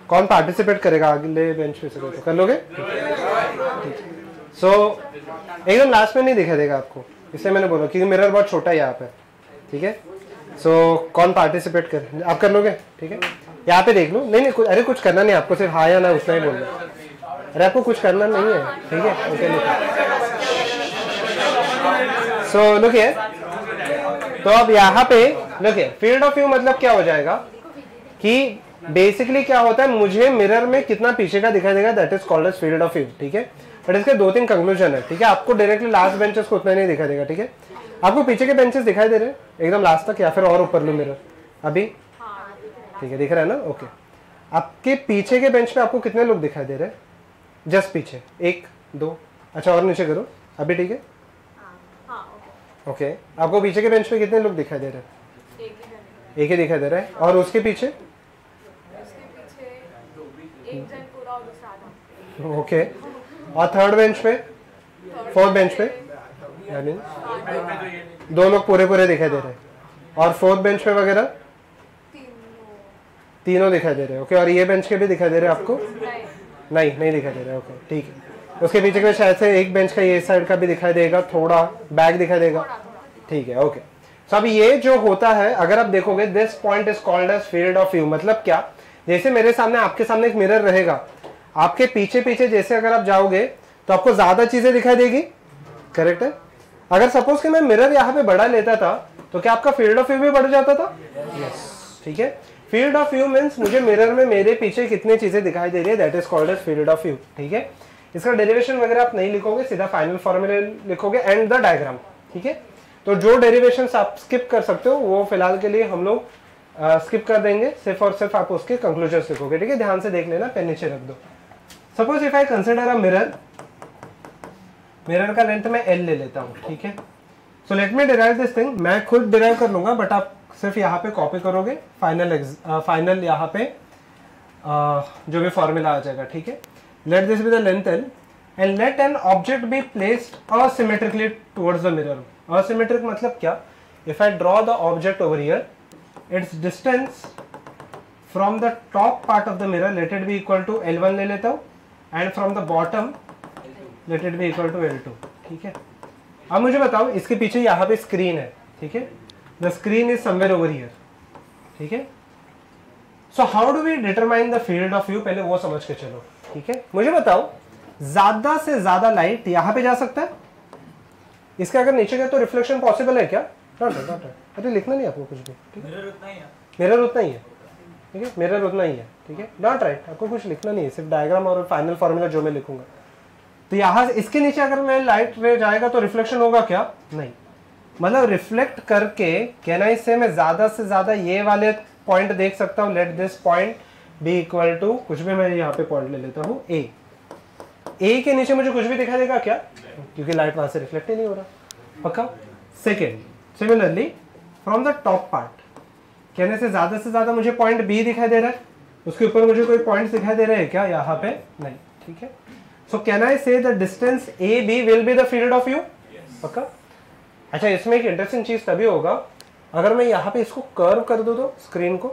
कौन पार्टिसिपेट करेगा, अगले बेंच पे से कर लोगे? सो एकदम लास्ट में नहीं दिखाई देगा आपको, इसलिए मैंने बोला क्योंकि मिरर बहुत छोटा है यहाँ पे, ठीक है। सो कौन पार्टिसिपेट कर, आप कर लोगे, ठीक है। यहाँ पे देख लो, नहीं अरे कुछ करना नहीं आपको, सिर्फ हाँ या ना उतना ही बोलना, अरे आपको कुछ करना नहीं है, ठीक है। ओके सो लुक हियर, तो अब यहाँ पे look here, field of view मतलब क्या हो जाएगा कि बेसिकली क्या होता है, मुझे मिरर में कितना पीछे का दिखाई देगा, that is called as field of view, ठीक है। बट इसके 2-3 कंक्लूजन है, ठीक है। आपको डायरेक्टली लास्ट बेंचेस को उतना नहीं दिखाई देगा, ठीक है। आपको पीछे के बेंचेस दिखाई दे रहे हैं एकदम लास्ट तक, या फिर और ऊपर लो मिरर अभी, ठीक है, दिख रहा है ना, ओके। आपके पीछे के बेंच पे आपको कितने लोग दिखाई दे रहे हैं, जस्ट पीछे 1 2, अच्छा और नीचे करो अभी, ठीक है, ओके। आपको पीछे के बेंच पे कितने लोग दिखाई दे रहे हैं, एक ही दिखाई दे रहा है। और उसके पीछे ओके। और थर्ड बेंच पे, फोर्थ बेंच पे यानी 2 लोग पूरे दिखाई दे रहे हैं। और फोर्थ बेंच पे वगैरह तीनों दिखाई दे रहे हैं, ओके। और ये बेंच के भी दिखाई दे रहे हैं आपको, नहीं दिखाई दे रहे, ओके, ठीक है। उसके पीछे के शायद से एक बेंच का ये साइड का भी दिखाई देगा, थोड़ा बैक दिखाई देगा, ठीक है, ओके। सो अब ये जो होता है, अगर आप देखोगे, this point is called as field of view. मतलब क्या, जैसे मेरे सामने, आपके सामने एक मिरर रहेगा, आपके पीछे जैसे अगर आप जाओगे तो आपको ज्यादा चीजें दिखाई देगी, करेक्ट है। अगर सपोज कि मैं मिरर यहाँ पे बड़ा लेता था तो क्या आपका फील्ड ऑफ व्यू भी बढ़ जाता था, यस, ठीक है। फील्ड ऑफ व्यू मीन्स मुझे मिरर में मेरे पीछे कितनी चीजें दिखाई दे रही है, that is called as field of view, ठीक है। इसका डेरिवेशन वगैरह आप नहीं लिखोगे, सीधा फाइनल फॉर्मूला लिखोगे एंड द डायग्राम, ठीक है। तो जो डेरिवेशंस आप स्किप कर सकते हो वो फिलहाल के लिए हम लोग स्किप कर देंगे, सिर्फ और सिर्फ आप उसके कंक्लूजन लिखोगे, ठीक है। ध्यान से देख लेना, पेन नीचे रख दो। Suppose if I consider a mirror, mirror का लेंथ मैं L ले लेता हूँ, ठीक है। So let me derive this thing, मैं खुद डिराइव कर लूंगा बट आप सिर्फ यहाँ पे कॉपी करोगे, फाइनल यहाँ पे जो भी फॉर्मूला आ जाएगा, ठीक है। Let this be the length L and let an object be placed asymmetrically towards the mirror. Asymmetric मतलब क्या? If I draw the object over here, its distance from the top part of the mirror let it be equal to L1 ले लेता हूँ and from the bottom let it be equal to L2, ठीक है। अब मुझे बताओ, इसके पीछे यहाँ पे स्क्रीन है, ठीक है। The screen is somewhere over here, ठीक है। So how do we determine the field of view, पहले वो समझ के चलो, ठीक है। मुझे बताओ, ज्यादा से ज्यादा लाइट यहाँ पे जा सकता है, इसके अगर नीचे गया तो रिफ्लेक्शन पॉसिबल है क्या? नॉट। अरे लिखना नहीं आपको कुछ भी, ठीक है। मिरर उतना ही है, ठीक है, मिरर उतना ही है, ठीक है। नॉट राइट, आपको कुछ लिखना नहीं है, सिर्फ डायग्राम और फाइनल फॉर्मूला जो मैं लिखूंगा। तो यहाँ इसके नीचे अगर मैं लाइट रे जाएगा तो रिफ्लेक्शन होगा क्या? नहीं। मतलब रिफ्लेक्ट करके कहना, इससे मैं ज्यादा से ज्यादा ये वाले पॉइंट देख सकता हूँ। Let this point be equal to कुछ भी, मैं यहाँ पे पॉइंट ले लेता हूँ ए के नीचे मुझे कुछ भी दिखाई देगा क्या? क्योंकि लाइट वहां से रिफ्लेक्ट ही नहीं हो रहा, पक्का। Second, similarly from the top part, कहने से ज्यादा मुझे पॉइंट बी दिखाई दे रहा है, उसके ऊपर मुझे कोई पॉइंट दिखाई दे रहे हैं क्या? यहाँ पे नहीं, ठीक है। So can I say the distance A B will be the field of view, पक्का। अच्छा, इसमें एक इंटरेस्टिंग चीज तभी होगा अगर मैं यहाँ पे इसको कर्व कर दूं तो स्क्रीन को,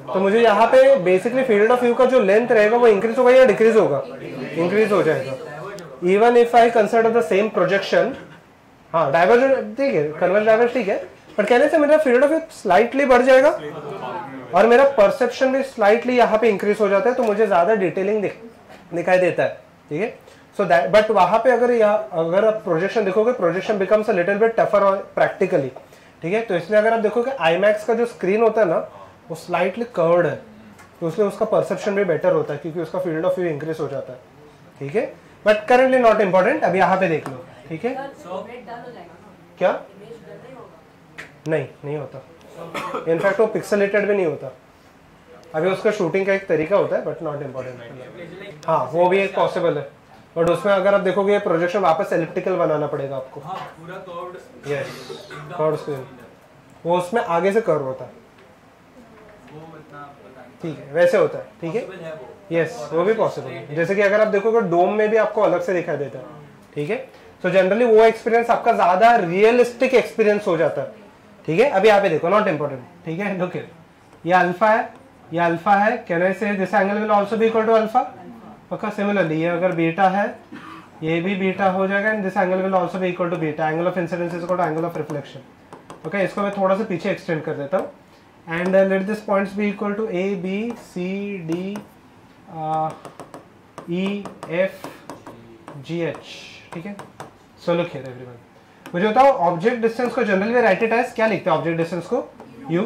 तो मुझे यहाँ पे बेसिकली फील्ड ऑफ व्यू का जो लेंथ रहेगा वो इंक्रीज होगा या डिक्रीज होगा? इंक्रीज हो जाएगा। Even if I consider the same projection, हाँ डाइवर्जेंट ठीक है, कन्वर्ज डाइवर्ज ठीक है, बट कहने से मेरा फील्ड ऑफ व्यू स्लाइटली बढ़ जाएगा और मेरा परसेप्शन भी स्लाइटली यहाँ पे इंक्रीज हो जाता है, तो मुझे ज्यादा डिटेलिंग दिखाई देता है, ठीक है। सो दैट, बट वहां पे अगर आप प्रोजेक्शन देखोगे, projection becomes a little bit tougher और प्रैक्टिकली, ठीक है। तो इसलिए अगर आप देखोगे आईमैक्स का जो स्क्रीन होता है ना, वो स्लाइटली कर्व्ड है, तो उसमें उसका परसेप्शन भी बेटर होता है क्योंकि उसका फील्ड ऑफ व्यू इंक्रीज हो जाता है, ठीक है। बट करेंटली नॉट इंपॉर्टेंट, अभी यहाँ पे देख लो, ठीक है। क्या? नहीं होता, इनफैक्ट वो पिक्सेलेटेड भी नहीं होता। अभी उसका शूटिंग का एक तरीका होता है, बट नॉट इम्पोर्टेंट। हाँ, वो भी एक पॉसिबल है, बट उसमें अगर आप देखोगे प्रोजेक्शन वापस एलिप्टिकल बनाना पड़ेगा आपको। हाँ, पूरा कर्व्ड, यस, कर्व्ड स्क्रीन, वो उसमें आगे से कर्व होता है, ठीक है, वैसे होता है, ठीक है। यस, वो भी पॉसिबल है। जैसे कि अगर आप देखोगे डोम में भी आपको अलग से दिखाई देता है, ठीक है। तो जनरली वो एक्सपीरियंस आपका ज्यादा रियलिस्टिक एक्सपीरियंस हो जाता है, ठीक है। अभी यहाँ पे देखो, नॉट इंपॉर्टेंट, ठीक है। लुक हियर, ये अल्फा है, ये अल्फा है, can I say this angle will also be equal to alpha, पक्का। सिमिलरली ये अगर बीटा है, ये भी बीटा हो जाएगा and this angle will also be equal to beta, angle of incidence is equal to angle of reflection, okay. इसको मैं थोड़ा सा पीछे एक्सटेंड कर देता हूँ and let this points be equal to A B C D E F G H, ठीक है। सो लुक हियर एवरीवन, मुझे बताओ ऑब्जेक्ट डिस्टेंस को जनरली राइट इट एज क्या लिखते हैं? ऑब्जेक्ट डिस्टेंस को u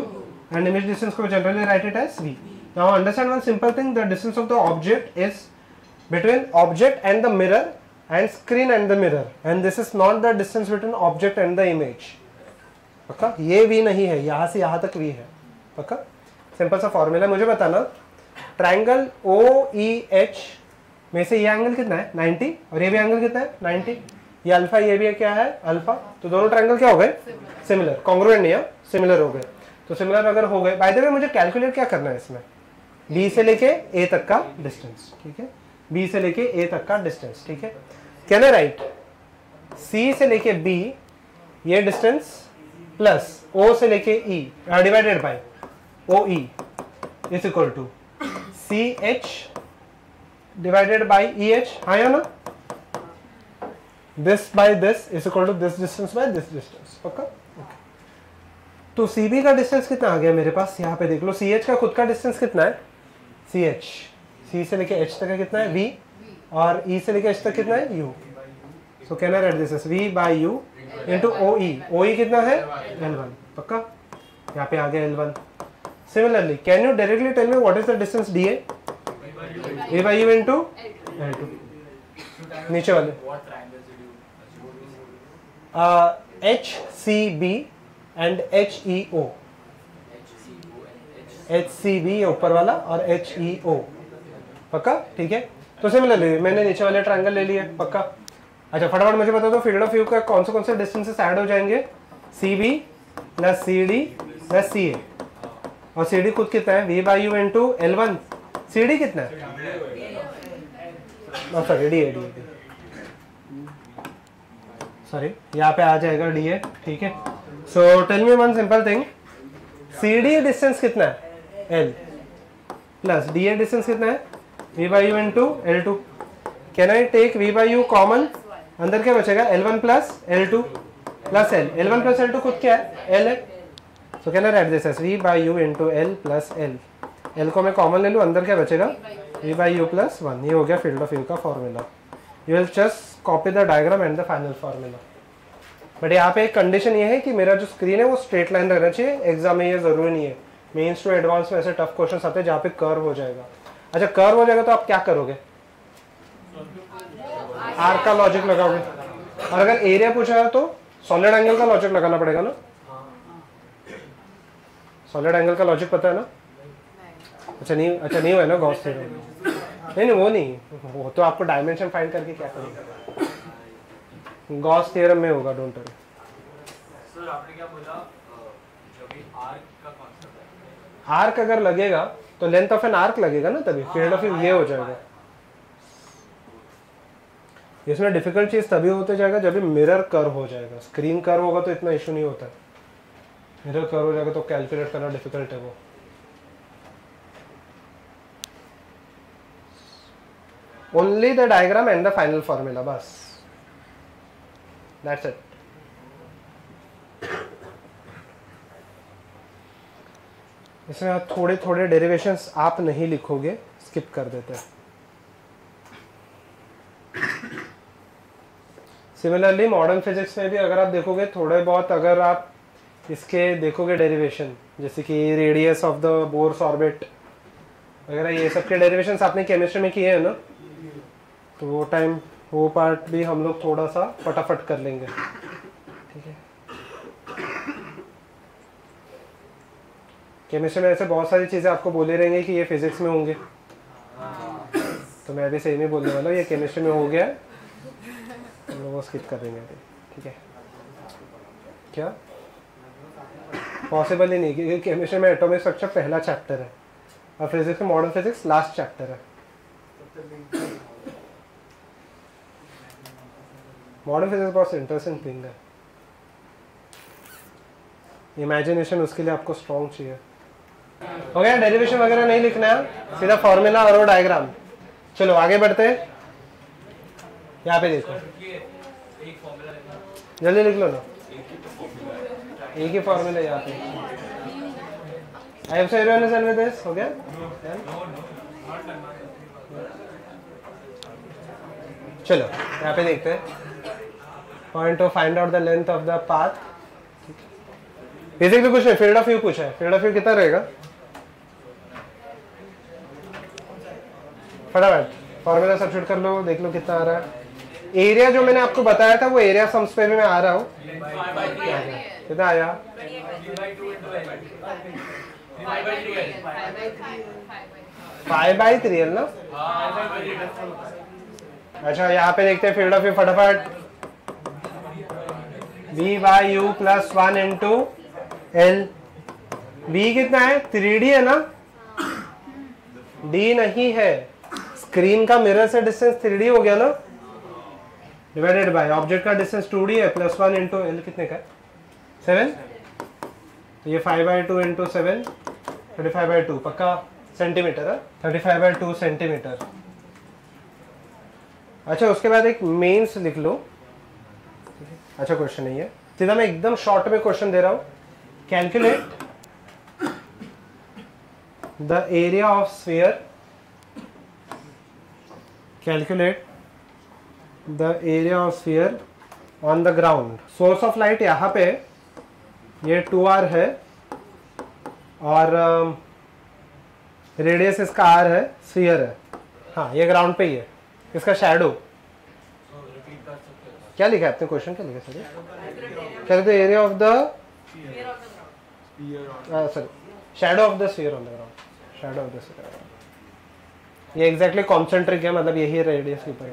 and image distance को generally write it as v. Now understand one simple thing, the distance of the object is between object and the mirror and screen and the mirror, and this is not the distance between object and the image, पक्का। ये v नहीं है, यहाँ से यहाँ तक v है, पक्का। सिंपल सा फॉर्मूला, मुझे बताना ट्राइंगल OEH में से ये एंगल कितना है? 90, और ये भी एंगल कितना है? 90। ये अल्फा, ये भी क्या है? अल्फा। तो दोनों ट्राइंगल क्या हो गए? सिमिलर, कॉन्ग्रुएंट नहीं है, सिमिलर हो गए। तो सिमिलर अगर हो गए, बाय द वे मुझे कैलकुलेट क्या करना है इसमें? बी से लेके ए तक का डिस्टेंस, ठीक है। बी से लेके ए तक का डिस्टेंस, ठीक है। कैन आई राइट सी से लेके बी ये डिस्टेंस प्लस ओ से लेके E divided by O E is equal to C H divided by E H, हाँ या ना? This by this is equal to this distance by this distance, पक्का। तो CB का डिस्टेंस कितना आ गया मेरे पास? यहाँ पे देख लो, CH का खुद का डिस्टेंस कितना है? CH, C से लेके H तक कितना है? V, और E से लेके H तक कितना है? U। So can I write this as V by U into OE। OE कितना है? L1, पक्का। यहाँ पे आ गया L1। Similarly can you directly tell me what is the distance DA? A by U into L2, नीचे वाले। HCB and HEO, HCB ऊपर वाला और HEO, पक्का? ठीक है, तो सिमिलरली मैंने नीचे वाले ट्रायंगल ले लिए, पक्का? अच्छा फटाफट मुझे बता दो फील्ड ऑफ व्यू का कौन से डिस्टेंसेस ऐड हो जाएंगे? CB plus CD plus CA, और CD खुद कितना है? V by U into L1। CD कितना है? सॉरी DA, सॉरी यहाँ पे आ जाएगा DA, ठीक है। So tell me one simple thing, CD distance कितना है? L प्लस DA डिस्टेंस कितना है? V by U into L2। Can I take V by U common? अंदर क्या बचेगा? L1 plus L2 plus L। L1 plus L2 खुद क्या है? L है। So can I write this as V by U into L plus L। L को मैं common ले लूँ, अंदर क्या बचेगा? V by you plus 1। ये हो गया फील्ड ऑफ व्यू का formula. You will just copy the diagram and the final formula. But यहाँ पे एक कंडीशन ये है कि मेरा जो स्क्रीन है वो स्ट्रेट लाइन रहना चाहिए। एग्जाम में ये जरूरी नहीं है, मेंस टू एडवांस में ऐसे टफ क्वेश्चन आते हैं जहाँ पे कर्व हो जाएगा। अच्छा कर्व हो जाएगा तो आप क्या करोगे? आर्क का लॉजिक लगाओगे, और अगर एरिया पूछा है तो सॉलिड एंगल का लॉजिक लगाना पड़ेगा ना। सॉलिड एंगल का लॉजिक पता है ना? अच्छा नहीं हुआ है ना गॉस थ्योरम? नहीं वो नहीं, वो तो आपको डायमेंशन फाइंड करके क्या करेंगे, गॉस थ्योरम में होगा, डोंट वरी। सर आपने क्या बोला, जो भी आर्क का कांसेप्ट है, आर्क अगर लगेगा तो लेंथ ऑफ एन आर्क लगेगा ना, तभी फील्ड ऑफ व्यू ये हो जाएगा। इसमें डिफिकल्ट चीज तभी होते जाएगा जब भी मिरर कर्व हो जाएगा। स्क्रीन कर्व होगा तो इतना इशू नहीं होता, मिरर कर्व हो जाएगा तो कैलकुलेट करना डिफिकल्ट है वो। Only the diagram and the final formula, बस, दैट्स इट। इसमें थोड़े थोड़े डेरिवेशंस आप नहीं लिखोगे, स्किप कर देते हैं। सिमिलरली मॉडर्न फिजिक्स में भी अगर आप देखोगे थोड़े बहुत, अगर आप इसके देखोगे डेरिवेशन, जैसे कि radius of the Bohr's orbit वगैरह, ये सब के डेरिवेशंस आपने केमिस्ट्री में किए हैं ना, तो वो पार्ट भी हम लोग थोड़ा सा फटाफट कर लेंगे, ठीक है। केमिस्ट्री में ऐसे बहुत सारी चीज़ें आपको बोले रहेंगे कि ये फिजिक्स में होंगे, तो मैं भी सेम ही बोलने वाला हूँ, ये केमिस्ट्री में हो गया, हम लोग वो स्किप कर देंगे, ठीक है। क्या पॉसिबल ही नहीं, क्योंकि केमिस्ट्री में एटॉमिक स्ट्रक्चर पहला चैप्टर है और फिजिक्स में मॉडर्न फिजिक्स लास्ट चैप्टर है। मॉडर्न फिजिक्स बहुत इंटरेस्टिंग थिंग है, इमेजिनेशन उसके लिए आपको स्ट्रॉन्ग चाहिए। हो गया, डेरिवेशन वगैरह नहीं लिखना है, सीधा फॉर्मूला और डायग्राम। चलो आगे बढ़ते हैं। यहाँ पे देखो, एक फॉर्मूला लिखना, जल्दी लिख लो ना, एक ही फॉर्मूला यहाँ पे। I am sorry understand with this, हो गया। चलो यहाँ पे देखते हैं, point two find out the length of the path. Basically कुछ नहीं, फील्ड ऑफ व्यू पूछा है। फील्ड ऑफ व्यू कितना रहेगा? फटाफट फॉर्मूला सब्स्टिट्यूट कर लो, देख लो कितना आ रहा है। एरिया जो मैंने आपको बताया था वो एरिया सम्स पे भी मैं आ रहा हूँ, कितना आया? 5/3 ना। अच्छा यहाँ पे देखते हैं फील्ड ऑफ व्यू फटाफट। V by you plus 1 into L। V कितना है? 3D है ना, D नहीं है। स्क्रीन का मिरर से डिस्टेंस 3D हो गया ना, डिवाइडेड बाय ऑब्जेक्ट का डिस्टेंस 2D है, प्लस 1 इंटू L कितने का? 7। तो ये 5/2 इंटू 7, 35/2 पक्का सेंटीमीटर है, 35/2 सेंटीमीटर। अच्छा उसके बाद एक मेंस लिख लो। अच्छा क्वेश्चन नहीं है, सीधा मैं एकदम शॉर्ट में क्वेश्चन दे रहा हूं। Calculate the area of sphere, calculate the area of sphere on the ground. Source of light यहाँ पे ये 2r है और रेडियस इसका r है, स्फीयर है। हाँ ये ग्राउंड पे ही है, इसका शैडो क्या लिखा है आपने क्वेश्चन, क्या लिखा सर? क्या लिखा? Area of the sorry shadow of the sphere on the ground, shadow of the sphere. ये एग्जैक्टली कॉन्सेंट्रिक है, मतलब यही रेडियस के ऊपर।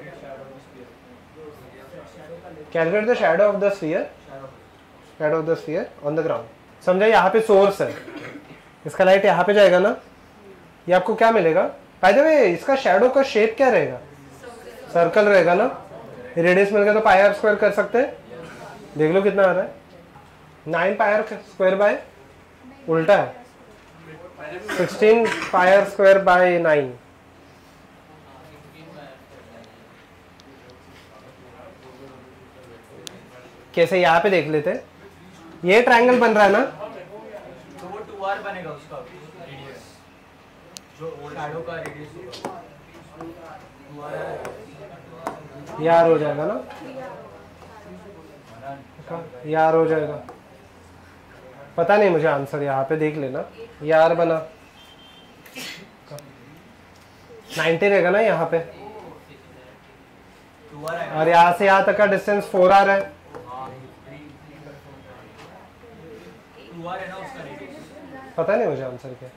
Calculate the shadow of the sphere, shadow of the sphere on the ground. समझा, यहाँ पे source है, इसका लाइट यहाँ पे जाएगा ना, ये आपको क्या मिलेगा? बाय द वे इसका शैडो का शेप क्या रहेगा? सर्कल रहेगा ना। रेडियस मिल गया तो पाई आर स्क्वायर कर सकते हैं, देख लो कितना आ रहा है, 9 पाई आर स्क्वायर बाय, उल्टा है 16 पाई आर स्क्वायर बाय 9। कैसे, यहाँ पे देख लेते, ये ट्रायंगल बन रहा है ना, तो वो 2r बनेगा उसका रेडियस, जो शैडो का रेडियस होगा 2r यार हो जाएगा ना, यार हो जाएगा। पता नहीं मुझे आंसर, यहाँ पे देख लेना, यार बना 90 रहेगा ना यहाँ पे, और यहाँ से यहाँ तक का डिस्टेंस 4r है। पता नहीं मुझे आंसर क्या,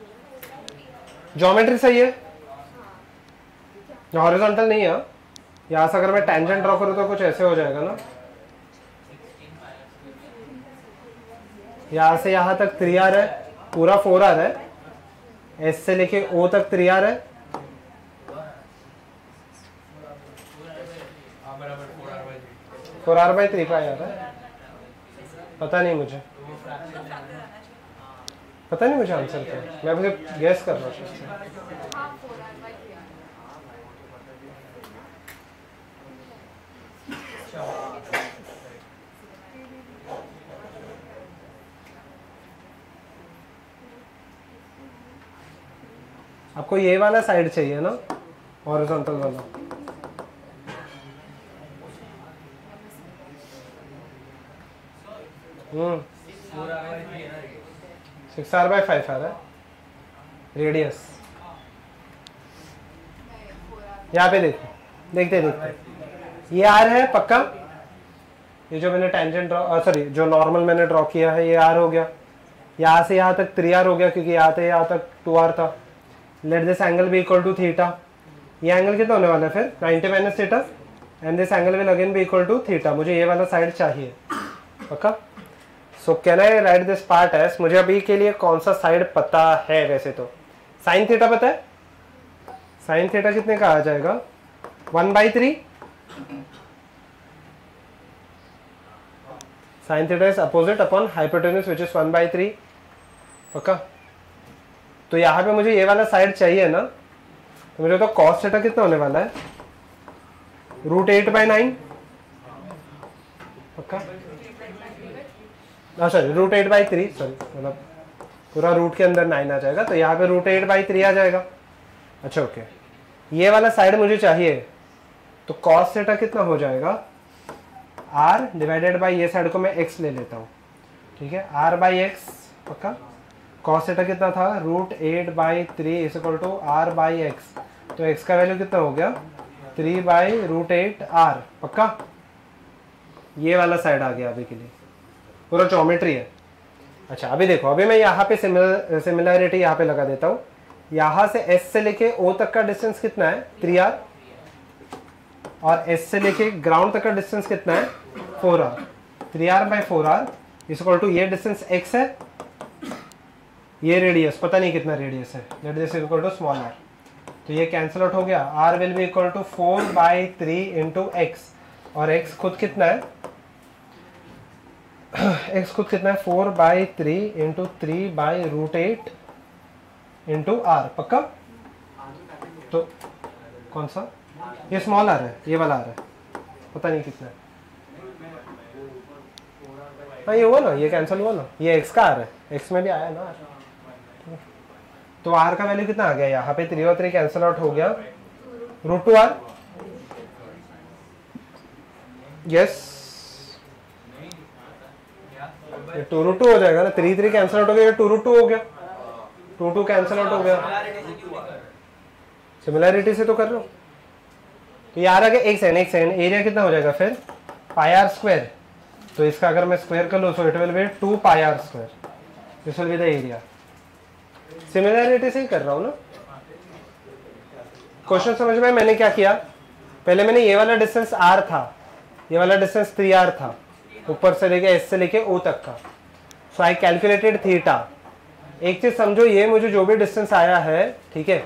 ज्योमेट्री सही है, हॉरिजॉन्टल नहीं है। यहाँ से अगर मैं टेंजेंट ड्रॉ करूँ तो कुछ ऐसे हो जाएगा ना, यहाँ से यहाँ तक 3r है, पूरा 4r है, S से लेके O तक 3r है, फोर आर बाई 3 पाई आ रहा है। पता नहीं मुझे, पता नहीं मुझे आंसर क्या है, मैं मुझे गैस कर रहा हूँ। आपको ये वाला साइड चाहिए ना, हॉरिजॉन्टल वाला। हम्म 6r बाई 5 आ रहा है रेडियस। यहाँ पे देखते, ये आर है पक्का, ये जो मैंने टेंजेंट ड्रॉ, सॉरी जो नॉर्मल मैंने ड्रॉ किया है, ये आर हो गया, यहाँ से यहाँ तक 3r हो गया, क्योंकि यहाँ से यहाँ तक 2r था। Let this angle be equal to theta, ये एंगल कितना होने वाला है फिर 90 minus theta, and this angle will again be equal to theta. मुझे ये वाला साइड चाहिए पक्का। So can I write this part as, मुझे अभी के लिए कौन सा साइड पता है? वैसे तो साइन थीटा पता है, साइन थीटा कितने का आ जाएगा 1/3, sine theta is opposite upon hypotenuse which is 1/3 पक्का। तो यहाँ पे मुझे ये वाला साइड चाहिए ना, तो मुझे तो कॉस थीटा कितना होने वाला है √8/9 पक्का, सॉरी √8/3, सॉरी मतलब पूरा रूट के अंदर 9 आ जाएगा, तो यहाँ पे √8/3 आ जाएगा। अच्छा ओके, ये वाला साइड मुझे चाहिए, तो कॉस थीटा कितना हो जाएगा r डिवाइडेड बाई ये साइड को मैं x ले लेता हूँ, ठीक है, r/x पक्का। कॉस थीटा कितना था √8/3 इज इक्वल टू r/x, तो x का वैल्यू कितना हो गया 3/√8r पक्का। ये वाला साइड आ गया अभी के लिए, पूरा ज्योमेट्री है। अच्छा अभी देखो, अभी मैं यहाँ पे सिमिलैरिटी यहाँ पे लगा देता हूँ। यहाँ से S से लेके O तक का डिस्टेंस कितना है 3r, और S से लेके ग्राउंड तक का डिस्टेंस कितना है 4r, 3r/4r is equal to ये डिस्टेंस x है, ये रेडियस पता नहीं कितना रेडियस है, let this equal to small r, तो ये कैंसिल आउट हो गया, r will be equal to 4/3 into x, और x खुद कितना है x खुद कितना है 4/3 इंटू 3/√8 इंटू r पक्का। तो कौन सा, ये स्मॉल r है, ये वाला r है, पता नहीं कितना है। हाँ ये हुआ ना, ये कैंसिल हुआ ना, ये x का r है, x में भी आया ना r, तो r का वैल्यू कितना आ गया यहाँ पे 3 और 3 कैंसिल आउट हो गया √2r, यस 2√2 हो जाएगा ना, 3 कैंसिल आउट हो गया, 2√2 हो गया, 2 कैंसिल आउट हो गया, सिमिलैरिटी से तो कर रहा हूँ। तो यार आगे एक सेकंड एरिया कितना हो जाएगा फिर पाई आर स्क्वायर, तो इसका अगर मैं स्क्वायर कर लूँ so it will be 2 pi r square, this will be the area. Similarity से ही कर रहा हूँ ना। क्वेश्चन समझ में? मैंने क्या किया, पहले मैंने ये वाला डिस्टेंस r था, ये वाला डिस्टेंस 3r था, ऊपर से लेके s से लेके o तक का। सो आई कैलकुलेटेड थीटा। एक चीज समझो, ये मुझे जो भी डिस्टेंस आया है, ठीक है,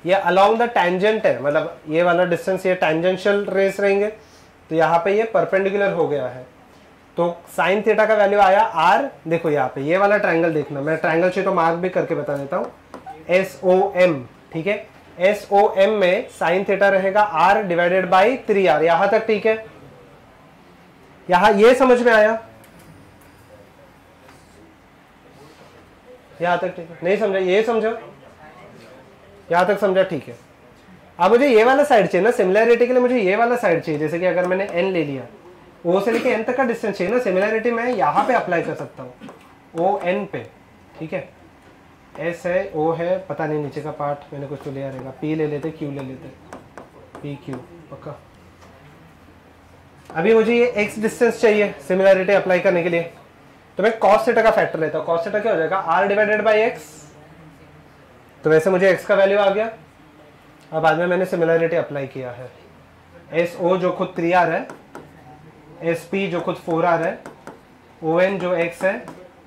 ये अलोंग द टैंजेंट है, मतलब ये वाला डिस्टेंस ये टैंजेंशियल रेस रहेंगे, तो यहाँ पे ये परपेंडिकुलर हो गया है, तो साइन थीटा का वैल्यू आया r। देखो यहाँ पे ये वाला ट्रायंगल देखना, मैं ट्रायंगल चाहिए तो मार्क भी करके बता देता हूँ, SOM, ठीक है। SOM में साइन थीटा रहेगा r डिवाइडेड बाई 3r, यहां तक ठीक है। यहां ये समझ में आया? यहां तक ठीक है? नहीं समझा? ये समझो, यहां तक समझा, ठीक है। अब मुझे ये वाला साइड चाहिए ना, सिमिलैरिटी के लिए मुझे ये वाला साइड चाहिए। जैसे कि अगर मैंने n ले लिया, O से लेके n तक का डिस्टेंस चाहिए ना, सिमिलैरिटी मैं यहाँ पे अप्लाई कर सकता हूँ, ON पे, ठीक है। S है, O है, पता नहीं नीचे का पार्ट मैंने कुछ तो लिया रहेगा, P ले लेते, Q ले लेते, PQ पक्का। अभी मुझे ये x डिस्टेंस चाहिए सिमिलैरिटी अप्लाई करने के लिए, तो मैं cos थीटा का फैक्टर लेता हूँ। cos थीटा क्या हो जाएगा, r डिवाइडेड बाई x, तो वैसे मुझे x का वैल्यू आ गया। अब बाद में मैंने सिमिलैरिटी अप्लाई किया है, SO जो खुद 3r है, SP जो खुद 4r है, ON जो x है,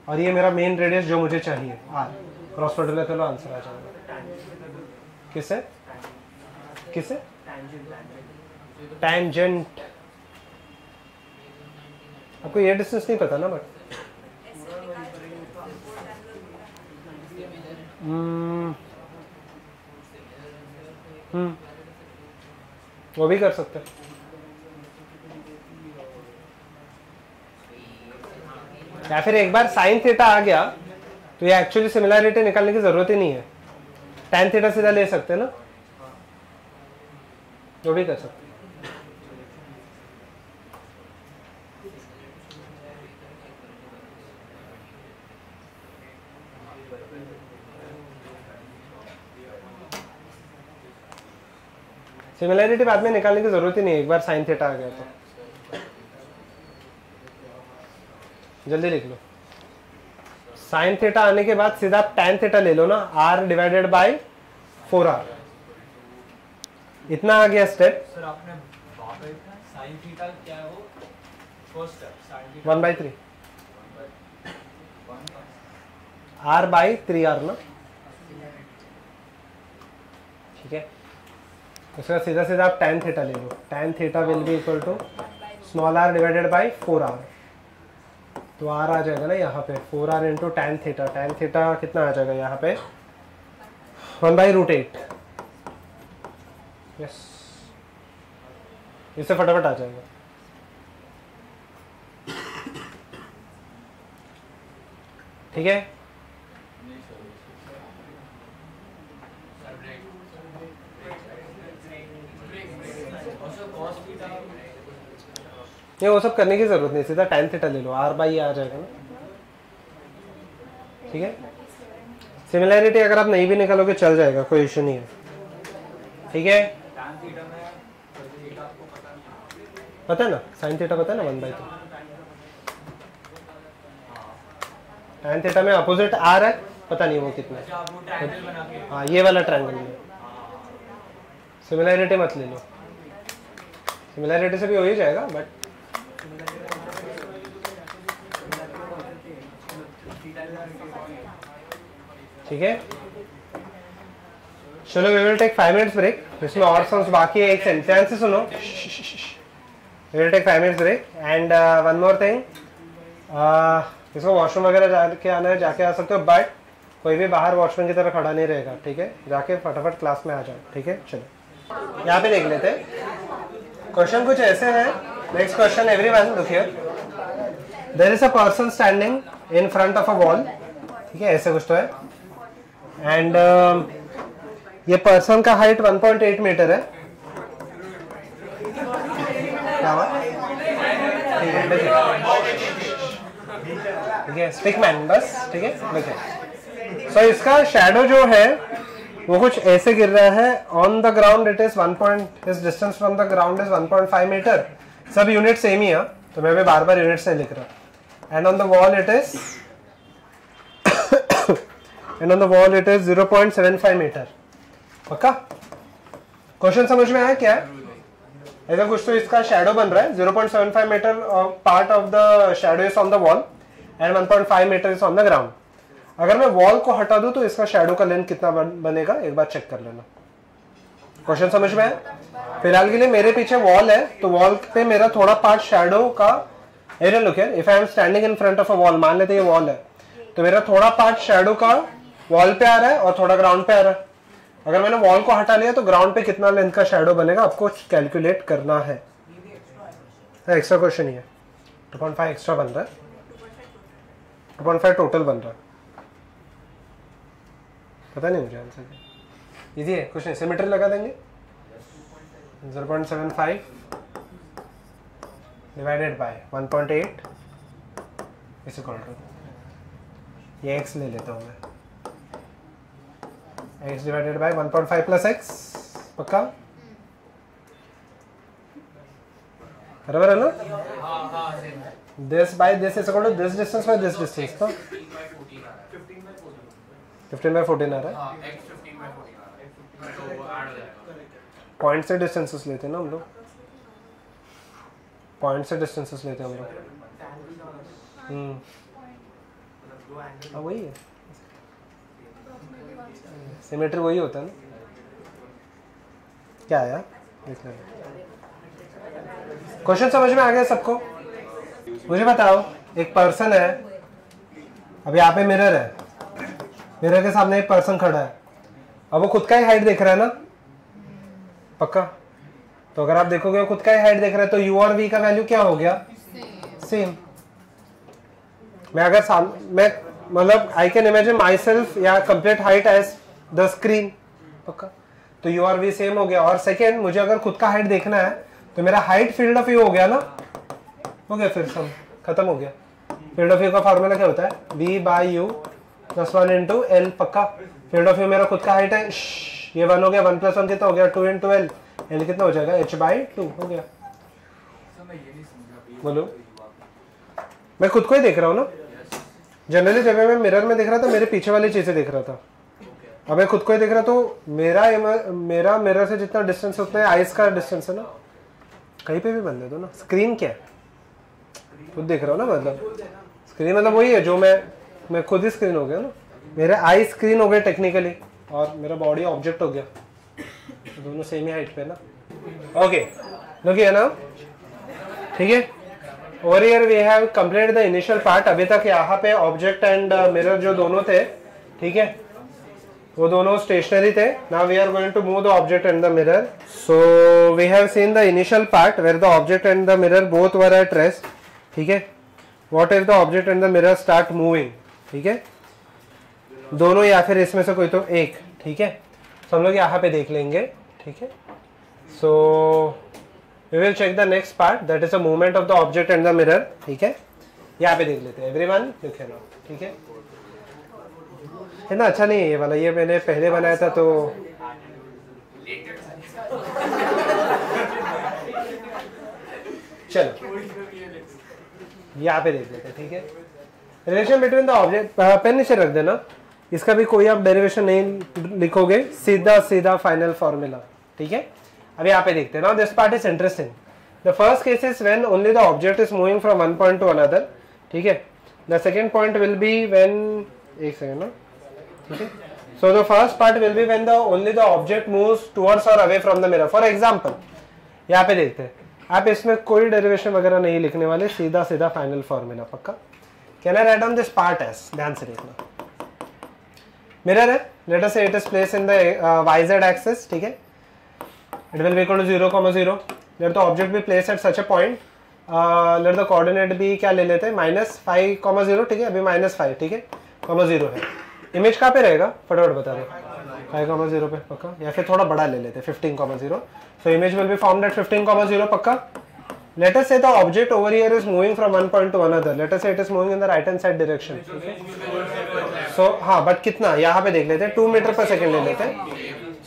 और ये मेरा मेन रेडियस जो मुझे चाहिए r, क्रॉस प्रोडक्ट कर लो, आंसर आ जाएगा। किससे किससे? टैंजेंट। आपको ये डिस्टेंस नहीं पता ना, बट वो भी कर सकते हैं। या फिर एक बार साइन थीटा आ गया तो ये एक्चुअली सिमिलैरिटी निकालने की जरूरत ही नहीं है, टैन थीटा सीधा ले सकते हैं ना, वो भी कर सकते हैं। सिमिलैरिटी बाद में निकालने की जरूरत ही नहीं है, एक बार साइन थीटा आ गया तो। जल्दी लिख लो, साइन थीटा आने के बाद सीधा टैन थीटा ले लो ना, r डिवाइडेड बाई 4r, इतना आ गया स्टेप। सर आपने साइन थीटा क्या है वो first step, sine theta 1/3 r by 3r ना, ठीक है। उसका सीधा सीधा आप टैन थीटा ले लो, tan theta will be equal to small r divided by 4r, तो r आ जाएगा ना यहाँ पे 4r into tan theta. Tan theta कितना आ जाएगा यहाँ पे 1/√8, यस, इससे फटाफट आ जाएगा। ठीक है, ये वो सब करने की जरूरत नहीं, सीधा टैन थीटा ले लो, r बाई आ जाएगा ना, ठीक है। सिमिलैरिटी अगर आप नहीं भी निकालोगे चल जाएगा, कोई इश्यू नहीं है, ठीक है। पता है ना साइन थीटा, पता है ना 1/3। टैन थीटा में अपोजिट r है, पता नहीं वो कितना है, हाँ ये वाला ट्रायंगल में। सिमिलैरिटी मत ले लो, सिमिलैरिटी से भी हो ही जाएगा, बट ठीक है। चलो we will take 5 minutes break, इसमें और सम्स बाकी है, एक सेंटेंस से सुनो। We will take 5 minutes break and one more thing, इसको वॉशरूम वगैरह जाके आना है, जाके आ सकते हो, बट कोई भी बाहर वॉचमैन की तरह खड़ा नहीं रहेगा, ठीक है। जाके फटाफट क्लास में आ जाओ, ठीक है। चलो यहाँ पे देख लेते हैं, क्वेश्चन कुछ ऐसे है। Next question, everyone look here, there is a person standing in front of a wall, ठीक है, ऐसे कुछ तो है, एंड ये पर्सन का हाइट 1.8 मीटर है, क्या हुआ? ठीक है, स्टिक मैन बस, ठीक है, देखिए। सो इसका शैडो जो है वो कुछ ऐसे गिर रहा है, on the ground it is 1 point, इस distance from the ground is 1.5 metre, सब यूनिट सेम ही है, तो मैं भी बार बार यूनिट से लिख रहा। And on the wall it is and on the wall it is 0.75 metre. पक्का? क्वेश्चन समझ में आया क्या है? ऐसा कुछ तो इसका शैडो बन रहा है, 0.75 metre part of the shadow is on the wall and 1.5 metre is on the ground. अगर मैं वॉल को हटा दूं तो इसका शैडो का लेंथ कितना बनेगा, एक बार चेक कर लेना। क्वेश्चन समझ में आया? फिलहाल के लिए मेरे पीछे वॉल है, तो वॉल पे मेरा थोड़ा पार्ट शैडो का, aerial look here, if I am standing in front of a wall, मान लेते ये वॉल है, तो मेरा थोड़ा पार्ट शैडो का वॉल पे आ रहा है और थोड़ा ग्राउंड पे आ रहा है। अगर मैंने वॉल को हटा लिया तो ग्राउंड पे कितना लेंथ का शैडो बनेगा आपको कैलकुलेट करना है। एक्स्ट्रा क्वेश्चन ही है, 2.5 एक्स्ट्रा बन रहा है, 2.5 टोटल बन रहा है, पता नहीं मुझे आंसर। इजी है, कुछ नहीं, सिमेट्री लगा देंगे। 0.75 divided by 1.8 is equal to, ये x ले लेता हूँ मैं, x divided by 1.5 plus x। पक्का? बराबर है ना? This by this is equal to this distance by this distance. तो 15/14 आ रहा है। पॉइंट से डिस्टेंसेस लेते हैं ना हम लोग, पॉइंट से डिस्टेंसेस लेते हैं हम लोग। हाँ वही है, सिमेट्री वही होता है ना। क्या आया देख लेंगे। क्वेश्चन समझ में आ गया सबको? मुझे बताओ, एक पर्सन है, अब यहाँ पे मिरर है, मिरर के सामने एक पर्सन खड़ा है, अब वो खुद का ही हाइट देख रहा है ना। पक्का? तो अगर आप देखोगे वो खुद का ही हाइट देख रहा है, तो u और v का वैल्यू क्या हो गया? सेम। मैं अगर मैं मतलब I can imagine myself या complete height as the screen. पक्का? तो u और v सेम हो गया। और सेकेंड, मुझे अगर खुद का हाइट देखना है तो मेरा हाइट फील्ड ऑफ व्यू हो गया ना, हो गया, फिर सम खत्म हो गया। फील्ड ऑफ व्यू का फॉर्मूला क्या होता है? v by you plus 1 into L. पक्का? फील्ड ऑफ व्यू मेरा खुद का हाइट है, ये 1 हो गया, 1 प्लस 1 कितना हो गया? 2 इंटू एल। एल कितना हो जाएगा? h बाई 2 हो गया। बोलो, मैं खुद को ही देख रहा हूँ ना। जनरली जब मैं मिरर में देख रहा था मेरे पीछे वाली चीजें देख रहा था, अब मैं खुद को ही देख रहा, तो मेरा मिरर से जितना डिस्टेंस उतना है आइस का डिस्टेंस है ना। कहीं पे भी बन दे दो ना। स्क्रीन क्या है? खुद देख रहा हूँ ना, मतलब स्क्रीन मतलब वही है जो मैं खुद ही स्क्रीन हो गया ना। मेरे आई स्क्रीन हो गए टेक्निकली और मेरा बॉडी ऑब्जेक्ट हो गया, दोनों सेम ही हाइट पे ना। ओके, लुक हियर ना, ठीक है। Over here we have completed the initial part. अभी तक यहाँ पे ऑब्जेक्ट एंड मिरर जो दोनों थे, ठीक है, वो दोनों स्टेशनरी थे। Now we are going to move the object and the mirror. So we have seen the initial part where the object and the mirror both were at rest, ठीक है। What if the object and the mirror start moving, ठीक है, दोनों या फिर इसमें से कोई तो एक, ठीक है। तो हम लोग यहाँ पे देख लेंगे, ठीक है। So we will check the next part, that is the movement of the object and the mirror, ठीक है। यहाँ पे देख लेते हैं। एवरीवन लुक हियर, ठीक है ना। अच्छा नहीं है ये वाला, ये मैंने पहले बनाया था तो चलो यहाँ पे देख लेते हैं, ठीक है। Relation between the object, pen नीचे रख देना, इसका भी कोई आप डेरिवेशन नहीं लिखोगे, सीधा सीधा फाइनल फॉर्मूला, ठीक है। अब यहाँ पे देखते हैं। Now this part is interesting. The first case is when only the object is moving from one point to another, ठीक है। The second point will be when, एक सेकेंड ना, ठीक है। So the first part will be when the only the object moves towards और away from the mirror. For example यहाँ पे देखते हैं, आप इसमें कोई डेरिवेशन वगैरह नहीं लिखने वाले, सीधा सीधा फाइनल फॉर्मूला। पक्का? Can I write down this part as, ध्यान से देखना। मिरर है, let us say it is place in the yz axis, ठीक है। It will be equal to 0,0। Let the object be place at such a point, let the coordinate भी क्या ले लेते हैं? -5,0, ठीक है। अभी -5, ठीक है, ,0 है। इमेज कहाँ पे रहेगा फटाफट बता दो? 5,0 पे। पक्का? या फिर थोड़ा बड़ा ले लेते हैं, 15,0। So image will be formed at 15,0। पक्का? Let us say the object over here is moving from one point to another. Let us say it is moving in the right hand side direction. So हाँ, but कितना? यहाँ पे देख लेते हैं, 2 metre per second ले लेते हैं।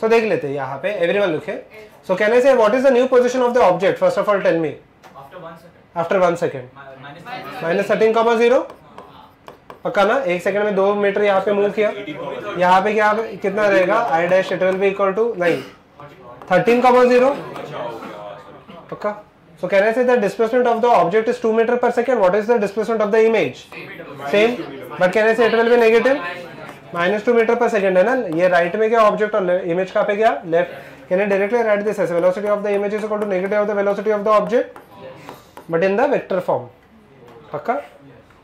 So देख लेते हैं यहाँ पे। Everyone look here. So can I say what is the new position of the object? First of all, tell me. After after 1 second minus -13,0 पक्का ना। 1 सेकंड में 2 मीटर यहाँ पे मूव किया, यहाँ पे क्या कितना रहेगा I dash it will be equal to नहीं 13,0 पक्का। So can I say the displacement of the object is 2 meter per second? What is the displacement of the image? Same, but can I say it will be negative? -2 meter per second है ना। ये right में क्या object और image कहाँ पे गया left. Can I directly write this as velocity of the image is equal to negative of the velocity of the object, but in the vector form? पक्का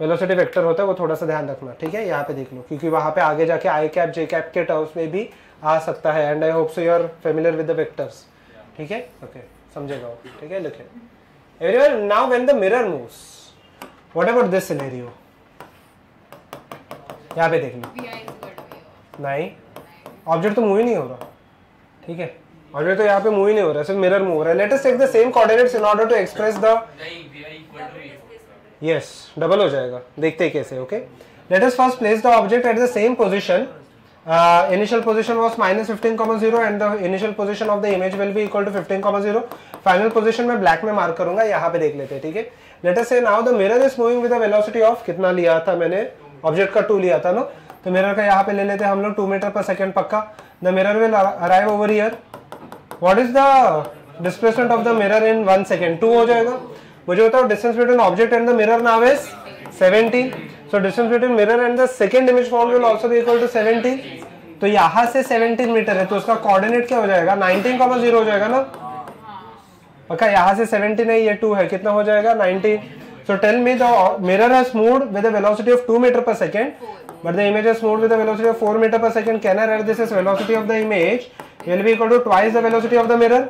वेलोसिटी वेक्टर होता है, वो थोड़ा सा ध्यान रखना, ठीक है। यहाँ पे देख लो क्योंकि वहाँ पे आगे जाके I cap J cap K terms में भी आ सकता है। And I hope so you are familiar with the vectors, ठीक है। ओके समझेगा, ठीक है। लिखे everyone now when the mirror moves, what about this scenario, यहाँ पे देख लो। नहीं, ऑब्जेक्ट तो मूव ही नहीं हो रहा, ठीक है। ऑब्जेक्ट तो यहाँ पे मूव ही नहीं हो रहा, सिर्फ मिरर मूव हो रहा है। Let us take the same coordinates in order to express the yes double हो जाएगा, देखते हैं कैसे। Okay let us first place the object at the same position. Initial position was -15,0 and the initial position of the image will be equal to 15,0। Final position में black में mark करूंगा, यहाँ पे देख लेते हैं, ठीक है। लेट अस से now the mirror is moving with the velocity of कितना लिया था मैंने, ऑब्जेक्ट का 2 लिया था ना, तो मिरर का यहाँ पे ले लेते हैं हम लोग 2 मीटर पर सेकेंड पक्का। The mirror will arrive over here. What is the displacement of the mirror in 1 second? 2 हो जाएगा। मुझे बताओ distance between object and the mirror now is 17। So distance between mirror and the second image form will also be equal to 17। तो यहाँ से 17 metre है, तो उसका कोऑर्डिनेट क्या हो जाएगा 19,0 हो जाएगा ना पक्का। यहाँ से 17 है, ये 2 है, कितना हो जाएगा 19। So tell me the mirror has moved with the velocity of 2 metre per second but the image is moved with a velocity of 4 meter per second. Can I write this as velocity of the image will be equal to twice the velocity of the mirror?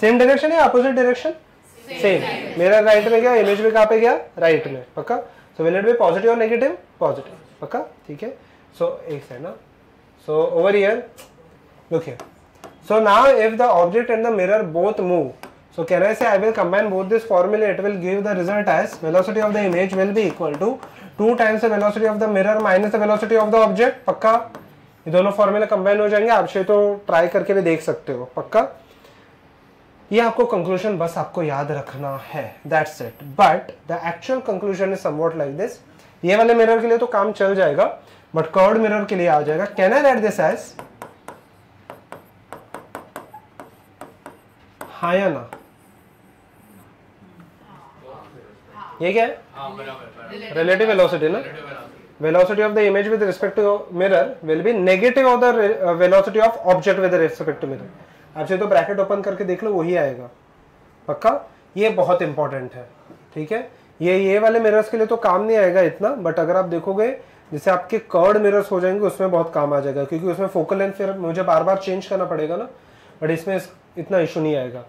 Same direction या opposite direction? Same. Mirror right में गया, image भी कहाँ पे गया right में पक्का। So will it be positive or negative? Positive पक्का, ठीक है। So एक है ना, so over here look here. So now if the object and the mirror both move, so can I say I will combine both this formula, it will give the result as velocity of the image will be equal to 2 times the velocity of the mirror minus the velocity of the object पक्का। ये दोनों फॉर्मूले combine हो जाएंगे, आप तो try करके भी देख सकते हो पक्का। ये आपको कंक्लूजन बस आपको याद रखना है, that's it. But the actual conclusion is somewhat like this. ये वाले मिरर के लिए तो काम चल जाएगा, बट कर्व्ड मिरर के लिए आ जाएगा। Can I write this as, हाँ या ना, ये क्या है रिलेटिव वेलोसिटी ना। Velocity of the image with respect to mirror will be negative of the velocity of object with respect to mirror. आपसे तो ब्रैकेट ओपन करके देख लो, वही आएगा पक्का। ये बहुत इंपॉर्टेंट है, ठीक है। ये वाले मिरर्स के लिए तो काम नहीं आएगा इतना, बट अगर आप देखोगे जैसे आपके कर्व्ड मिरर्स हो जाएंगे उसमें बहुत काम आ जाएगा, क्योंकि उसमें फोकल लेंथ फिर मुझे बार बार चेंज करना पड़ेगा ना। बट इसमें इतना इशू नहीं आएगा।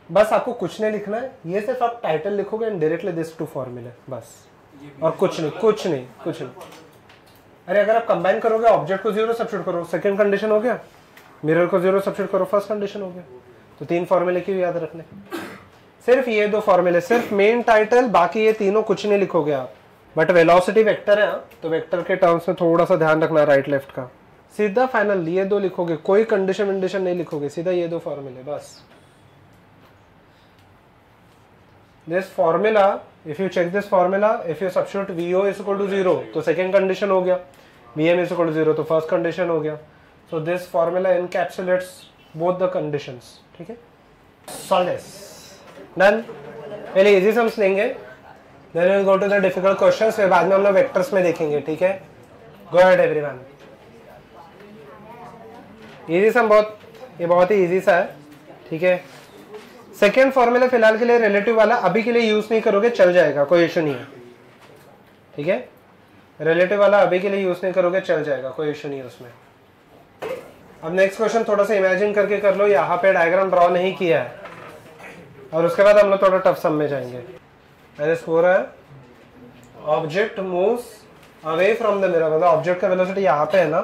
बस आपको कुछ नहीं लिखना है, ये सिर्फ आप टाइटल लिखोगे एंड डायरेक्टली दिस 2 फॉर्मूले बस, और कुछ नहीं। अरे अगर आप कंबाइन करोगे ऑब्जेक्ट को 0 सब्स्टिट्यूट करो, सेकंड कंडीशन हो गया, मिरर को 0 सब्स्टिट्यूट करो, फर्स्ट कंडीशन हो गया। तो 3 फॉर्मूले क्यों याद रखने, सिर्फ ये 2 फॉर्मूले, सिर्फ मेन टाइटल, बाकी ये तीनों कुछ नहीं लिखोगे आप। बट वेलोसिटी वेक्टर है, तो वेक्टर के टर्म्स में थोड़ा सा ध्यान रखना राइट लेफ्ट का। सीधा फाइनल ये 2 लिखोगे, कोई कंडीशन विंडीशन नहीं लिखोगे, सीधा ये 2 फॉर्मूले बस। This formula, if you check this formula, if you substitute VO is equal to 0, तो second condition हो गया, VM is equal to 0, तो first condition हो गया। So this formula encapsulates both the conditions, ठीक है। Solve this. Done. पहले easy sums लेंगे, then we'll go to the difficult questions, फिर बाद में हम लोग vectors में देखेंगे, ठीक है। Go ahead everyone. Easy sum बहुत ही easy सा है, ठीक है। सेकेंड फॉर्मूला फिलहाल के लिए रिलेटिव वाला अभी के लिए यूज नहीं करोगे, चल जाएगा, कोई इशू नहीं है, ठीक है। रिलेटिव वाला अभी के लिए यूज नहीं करोगे, चल जाएगा, कोई इशू नहीं है उसमें। अब नेक्स्ट क्वेश्चन थोड़ा सा इमेजिन करके कर लो, यहाँ पे डायग्राम ड्रॉ नहीं किया है, और उसके बाद हम लोग थोड़ा टफ सम में जाएंगे। हो रहा है object moves away from the mirror, मतलब ऑब्जेक्ट का वेलोसिटी यहाँ पे है ना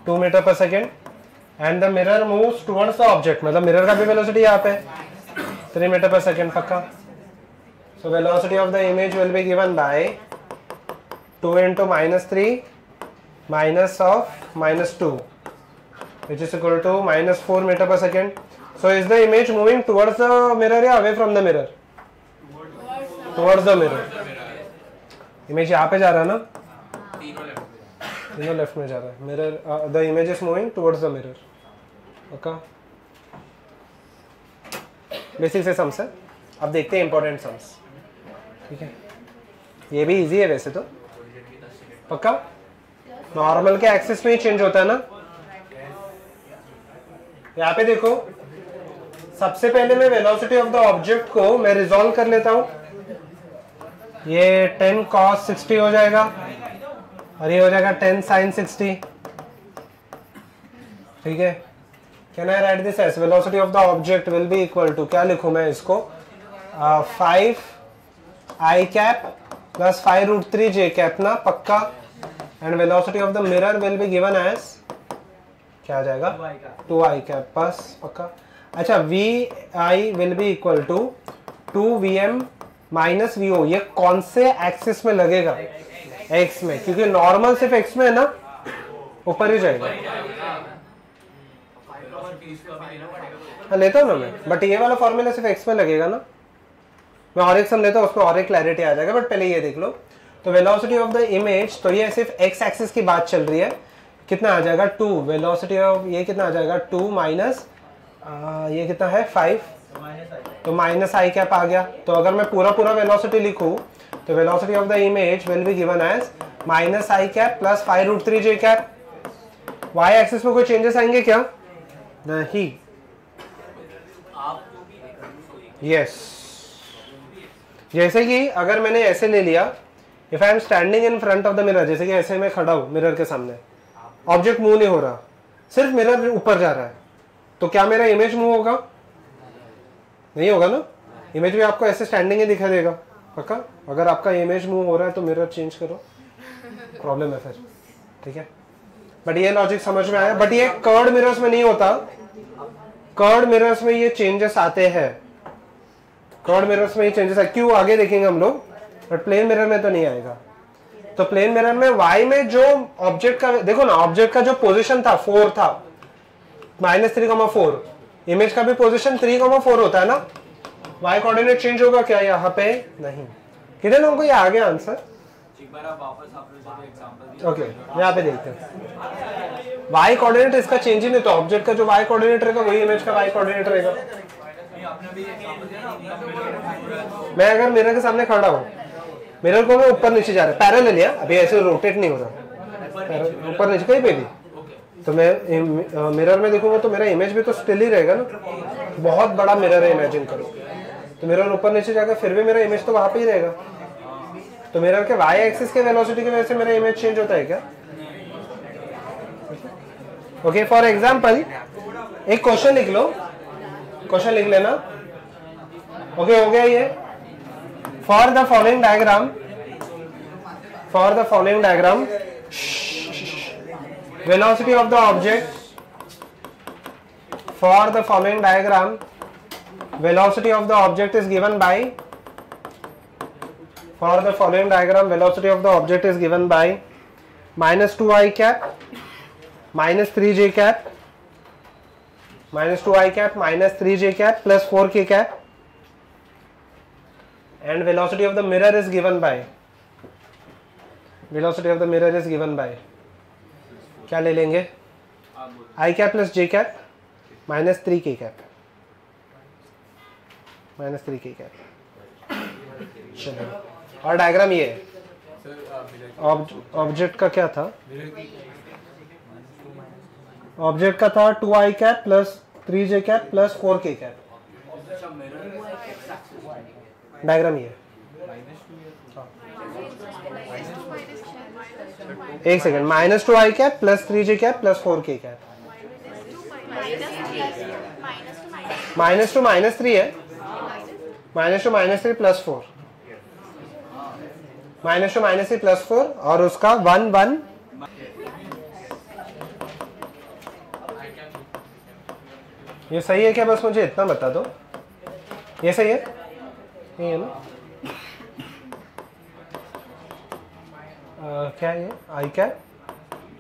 2 metre per second, and the mirror moves towards the object, मतलब मिरर का भी वेलोसिटी यहाँ पे 3 मीटर पर सेकेंड पक्का। So velocity of the image will be given by 2 × -3 minus of -2 which is equal to -4 meter per second. So is the image moving towards the mirror या away from the mirror? Towards the mirror. Image यहाँ पे जा रहा है ना, तीनों left में जा रहा है। Mirror the image is moving towards the mirror. Okay, basic से सम्स है। अब देखते हैं इंपॉर्टेंट सम्स। ठीक है, ये भी इजी है वैसे तो। पक्का नॉर्मल के एक्सिस में ही चेंज होता है ना। यहाँ पे देखो, सबसे पहले मैं वेलोसिटी ऑफ द ऑब्जेक्ट को मैं रिजॉल्व कर लेता हूं। ये 10 cos 60 हो जाएगा और ये हो जाएगा 10 sin 60। ठीक है, can I write this as velocity of the object will be equal to, क्या लिखूं मैं इसको, 5 i cap plus 5√3 j cap ना। पक्का। And velocity of the mirror will be given as, क्या आ जाएगा, 2i कैप। बस पक्का। अच्छा, vi will be equal to 2vm minus vo। ये कौन से एक्सिस में लगेगा, x में, क्योंकि नॉर्मल सिर्फ x में है ना, ऊपर ही जाएगा। हाँ लेता हूँ ना मैं, बट ये वाला फॉर्मूला सिर्फ x में लगेगा ना। मैं और एक सम लेता हूँ, उसमें और एक क्लैरिटी आ जाएगा, बट पहले ये देख लो। तो वेलोसिटी ऑफ द इमेज, तो ये सिर्फ x एक्सिस की बात चल रही है। कितना आ जाएगा, 2। वेलोसिटी ऑफ ये कितना आ जाएगा, 2 माइनस ये कितना है, 5, तो माइनस i कैप आ गया। तो अगर मैं पूरा पूरा वेलोसिटी लिखूं तो velocity of the image will be given as minus i cap plus 5√3 j cap. y axis में कोई चेंजेस आएंगे क्या, नहीं। यस, जैसे कि अगर मैंने ऐसे ले लिया, if I am standing in front of the mirror, जैसे कि ऐसे मैं खड़ा हूं मिरर के सामने, ऑब्जेक्ट मूव नहीं हो रहा, सिर्फ मिरर ऊपर जा रहा है, तो क्या मेरा इमेज मूव होगा, नहीं होगा ना। इमेज भी आपको ऐसे स्टैंडिंग ही दिखा देगा। पक्का। अगर आपका इमेज मूव हो रहा है तो मिरर चेंज करो, प्रॉब्लम है फिर। ठीक है, बट ये लॉजिक समझ में आया। बट ये कर्व्ड मिरर्स में नहीं होता, कर्व्ड मिरर्स में ये चेंजेस आते हैं, कर्व्ड मिरर्स में ये चेंजेस है। क्यों, आगे देखेंगे हम लोग, बट प्लेन मिरर में तो नहीं आएगा। तो प्लेन मिरर में y में जो ऑब्जेक्ट का, देखो ना, ऑब्जेक्ट का जो पोजीशन था 4 था, -3,4, इमेज का भी पोजीशन 3,4 होता है ना। y कोऑर्डिनेट चेंज होगा क्या यहाँ पे, नहीं। कितने लोगों को ये आ गया आंसर, एक बार आप वापस आप लोग एग्जांपल दिया। ओके यहाँ पे देखते हैं। y कोऑर्डिनेट इसका चेंज ही नहीं, तो ऑब्जेक्ट का जो y कोऑर्डिनेट रहेगा वही इमेज का y कोऑर्डिनेट रहेगा। आपने भी एग्जांपल दिया ना, मैं अगर मिरर के सामने खड़ा हूँ, मिरर को मैं ऊपर नीचे जा रहा है, पैरेलल है, अभी ऐसे रोटेट नहीं हो रहा, ऊपर नीचे कहीं पे भी, तो मैं मिरर में देखूंगा तो मेरा इमेज भी तो स्टिल ही रहेगा ना। बहुत बड़ा मिरर है, इमेजिन करो, तो मिरर ऊपर नीचे जाएगा, फिर भी मेरा इमेज तो वहां पे ही रहेगा। तो मिरर के y एक्सिस के वेलोसिटी की वजह से मेरा इमेज चेंज होता है क्या? ओके, फॉर एग्जांपल एक क्वेश्चन लिख लो, क्वेश्चन लिख लेना। ओके, हो गया ये। For the following diagram, for the following diagram velocity of the object, for the following diagram velocity of the object is given by, for the following diagram velocity of the object is given by -2i cap minus 3j cap, -2i cap minus 3j cap plus 4k cap, and velocity of the mirror is given by, velocity of the mirror is given by, क्या ले लेंगे, i cap plus j cap minus 3k cap, minus 3k cap. चलो, और diagram ये है। Object का क्या था, ऑब्जेक्ट का था 2i cap plus 3j cap plus 4k cap. Diagram ये, एक second, -2i cap plus 3j cap plus 4k cap, -2 -3 है, -2 -3 प्लस 4, -2 -3 प्लस 4, और उसका 1 1, ये सही है क्या, बस मुझे इतना बता दो, ये सही है, ये है ना। क्या है ये, आई cap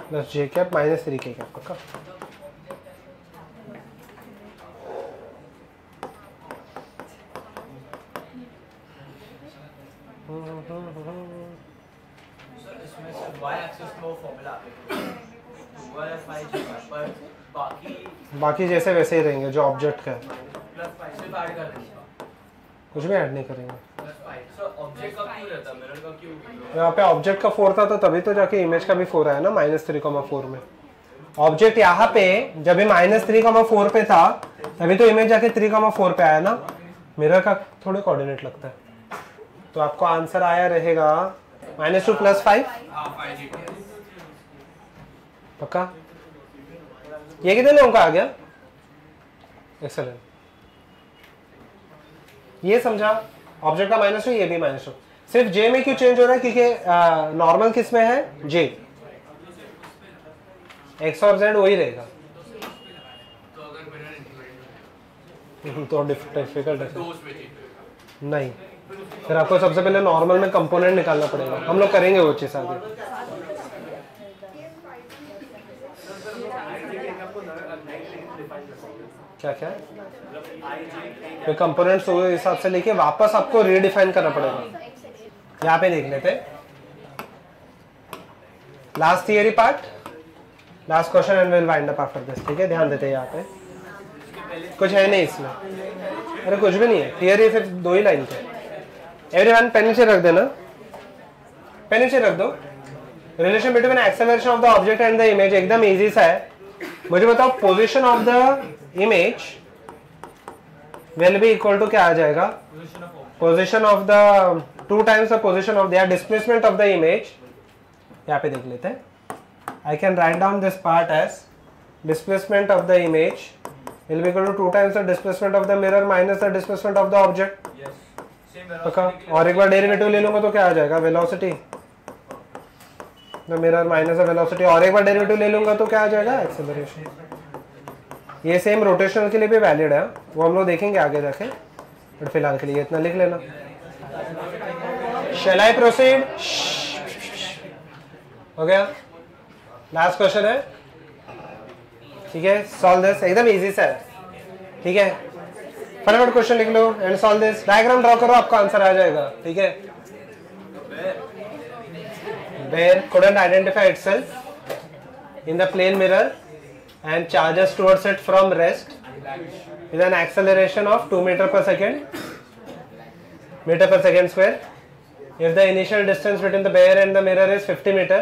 plus j cap minus 3k cap. पक्का। इसमें सिर्फ y एक्सिस में वो फॉर्मूला पर बाकी जैसे वैसे ही रहेंगे जो ऑब्जेक्ट का है, +5 सिर्फ ऐड कर देंगे, कुछ भी ऐड नहीं करेंगे। +5 सर ऑब्जेक्ट का क्यों रहता है, मिरर का क्यों? यहाँ पे ऑब्जेक्ट का 4 था तो तभी तो जाके इमेज का भी 4 आया ना -3,4 में। ऑब्जेक्ट यहाँ पे जब भी -3,4 पे था तभी तो इमेज जाके 3,4 पे आया ना। मिरर का थोड़े कोऑर्डिनेट लगता है, तो आपको आंसर आया रहेगा -2 + 5। पक्का? ये कितने लोगों का आ गया? एक्सेलेंट। ये समझा, ऑब्जेक्ट का -2, ये भी -2। सिर्फ जे में क्यों चेंज हो रहा है? क्योंकि नॉर्मल किस में है? जे। एक्स और जेड वही रहेगा, तो डिफिकल्ट है नहीं। फिर आपको सबसे पहले नॉर्मल में कंपोनेंट निकालना पड़ेगा, हम लोग करेंगे वो चीज आगे। क्या क्या फिर कंपोनेंट्स उस हिसाब से लेके वापस आपको रीडिफाइन करना पड़ेगा। यहाँ पे देख लेते last theory part, last question and will wind up after this. ठीक है, ध्यान देते हैं यहाँ पे कुछ है नहीं इसमें, अरे कुछ भी नहीं है, थियरी सिर्फ 2 ही लाइन थे। एवरीवन पेन नीचे रख देना, पेन नीचे रख दो। Relation between acceleration of the object and the image एकदम इजी सा है। मुझे बताओ position of the image will be equal to क्या आ जाएगा? Position of the 2 times the position of the displacement of the image. यहाँ पे देख लेते हैं, I can write down this part as displacement of the image will be equal to 2 times the displacement of the mirror minus the displacement of the object। पक्का? और एक बार derivative ले लूंगा तो क्या आ जाएगा? Velocity the mirror minus the velocity, और एक बार डेरिवेटिव ले लूंगा तो क्या आ जाएगा? एक्सेलरेशन। ये सेम रोटेशनल के लिए भी वैलिड है, वो हम लोग देखेंगे आगे जाके, बट फिलहाल के लिए इतना लिख लेना। शैल आई प्रोसीड? हो गया, लास्ट क्वेश्चन है। ठीक है, सॉल्व दिस, एकदम इजी सा है। ठीक है, फटाफट क्वेश्चन लिख लो and solve this. Diagram draw करो, आपका आंसर आ जाएगा। ठीक है, bear couldn't identify itself in the plane mirror and charges towards it from rest with an acceleration of 2 meter per second square. If the initial distance between the bear and the mirror is 50 meter,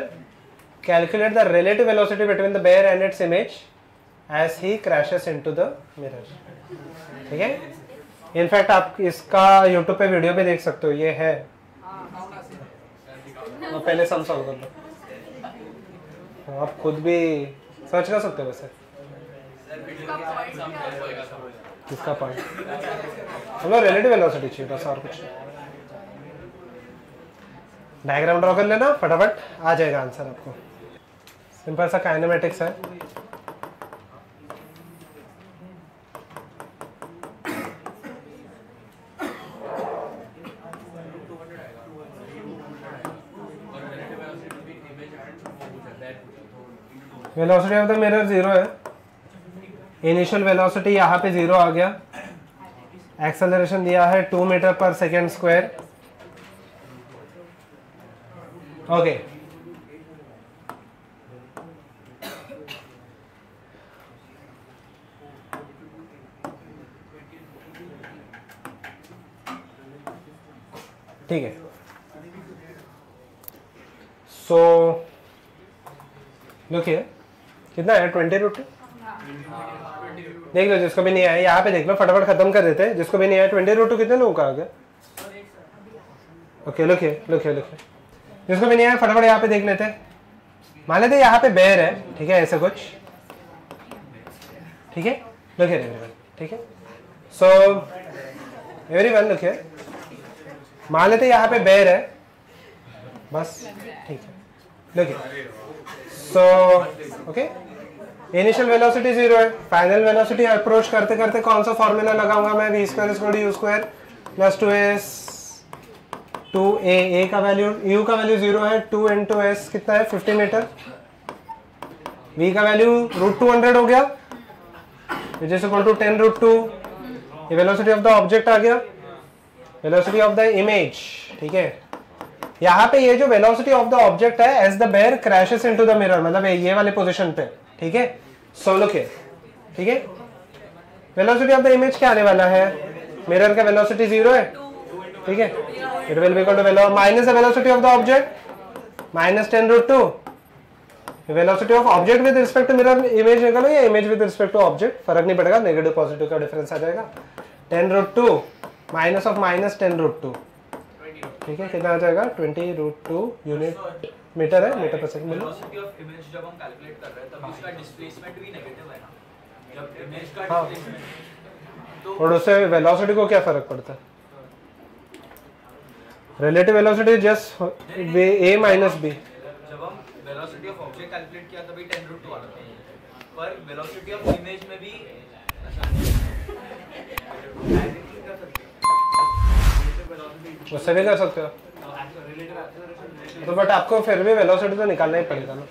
calculate the relative velocity between the bear and its image as he crashes into the mirror। ठीक है, in fact आप इसका YouTube पे video भी देख सकते हो, ये है। तो पहले सम सॉल्व कर लो, आप खुद भी सर्च कर सकते हो। वैसे किसका पॉइंट? हम लोग रिलेटिव वेलोसिटी चाहिए बस, और कुछ। डायग्राम ड्रॉ कर लेना फटाफट, आ जाएगा आंसर आपको। सिंपल सा काइनेमेटिक्स है। वेलोसिटी ऑफ द मिरर 0 है, इनिशियल वेलोसिटी यहाँ पे 0 आ गया, एक्सेलरेशन दिया है 2 metre per second square. Okay, ठीक है। सो लुक हियर, कितना है? 20√2। देख लो, जिसको भी नहीं आया यहाँ पे देख लो, फटाफट खत्म कर देते हैं। जिसको भी नहीं आया 20√2 कितने लोगों का आ गया? Okay, look here. जिसको भी नहीं आया फटाफट यहाँ पे देख लेते हैं। मान लेते यहाँ पे बेयर है, ठीक है, ऐसे कुछ। ठीक है, लुक हियर एवरीवन। ठीक है, सो एवरीवन लुक हियर, मान लेते यहाँ पे बेयर है बस। ठीक है, look here. So okay, initial velocity 0 है, फाइनल वेलोसिटी अप्रोच करते करते कौन सा फॉर्मूला लगाऊंगा मैं? v² = u² + 2s 2a। a का वैल्यू, u का वैल्यू 0 है, 2 × s कितना है? 50 मीटर। v का वैल्यू √200 हो गया, which is equal to 10√2। ये वेलोसिटी ऑफ द ऑब्जेक्ट आ गया, वेलोसिटी ऑफ द इमेज। ठीक है, यहाँ पे ये जो वेलोसिटी ऑफ द ऑब्जेक्ट है as the bear crashes into the mirror, मतलब ये वाले पोजीशन पे, ठीक है, सो लुक हियर, ठीक है। वेलोसिटी ऑफ द इमेज क्या आने वाला है, मिरर का वेलोसिटी 0 है, ठीक है, it will be equal to minus the velocity of the object minus 10√2, velocity of object with respect to mirror image निकालो या image with respect to object, फर्क नहीं पड़ेगा, नेगेटिव पॉजिटिव का डिफरेंस आ जाएगा, 10√2 माइनस ऑफ माइनस 10√2, ठीक है, कितना आ जाएगा 20√2 यूनिट मीटर है, metre per second. Velocity of image जब हम कैलकुलेट कर रहे हैं तब इसका डिस्प्लेसमेंट भी नेगेटिव है ना, जब इमेज का हाँ। डिस्प्लेसमेंट तो और उससे वेलोसिटी को क्या फर्क पड़ता है, relative velocity just a minus b। जब हम वेलोसिटी ऑफ ऑब्जेक्ट कैलकुलेट किया तभी 10√2 आ रहा था, पर वेलोसिटी ऑफ इमेज में भी उससे भी कर सकते हो, तो बट आपको फिर भी वेलोसिटी तो निकालना ही पड़ेगा ना।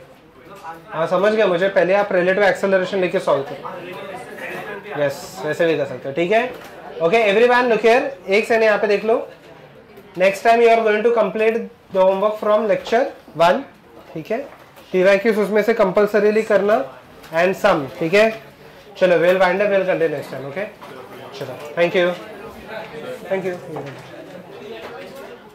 हाँ समझ गया मुझे, पहले आप रिलेटिव एक्सेलरेशन लेके सॉल्व करो, यस वैसे भी कर सकते हो, ठीक है। ओके एवरीवन लुक हियर, एक सेकंड यहाँ पे देख लो, next time you are going to complete the homework from lecture 1, ठीक है, TYQs उसमें से कंपल्सरीली करना एंड सम, ठीक है। चलो will wind up, will continue next time, okay चलो, थैंक यू।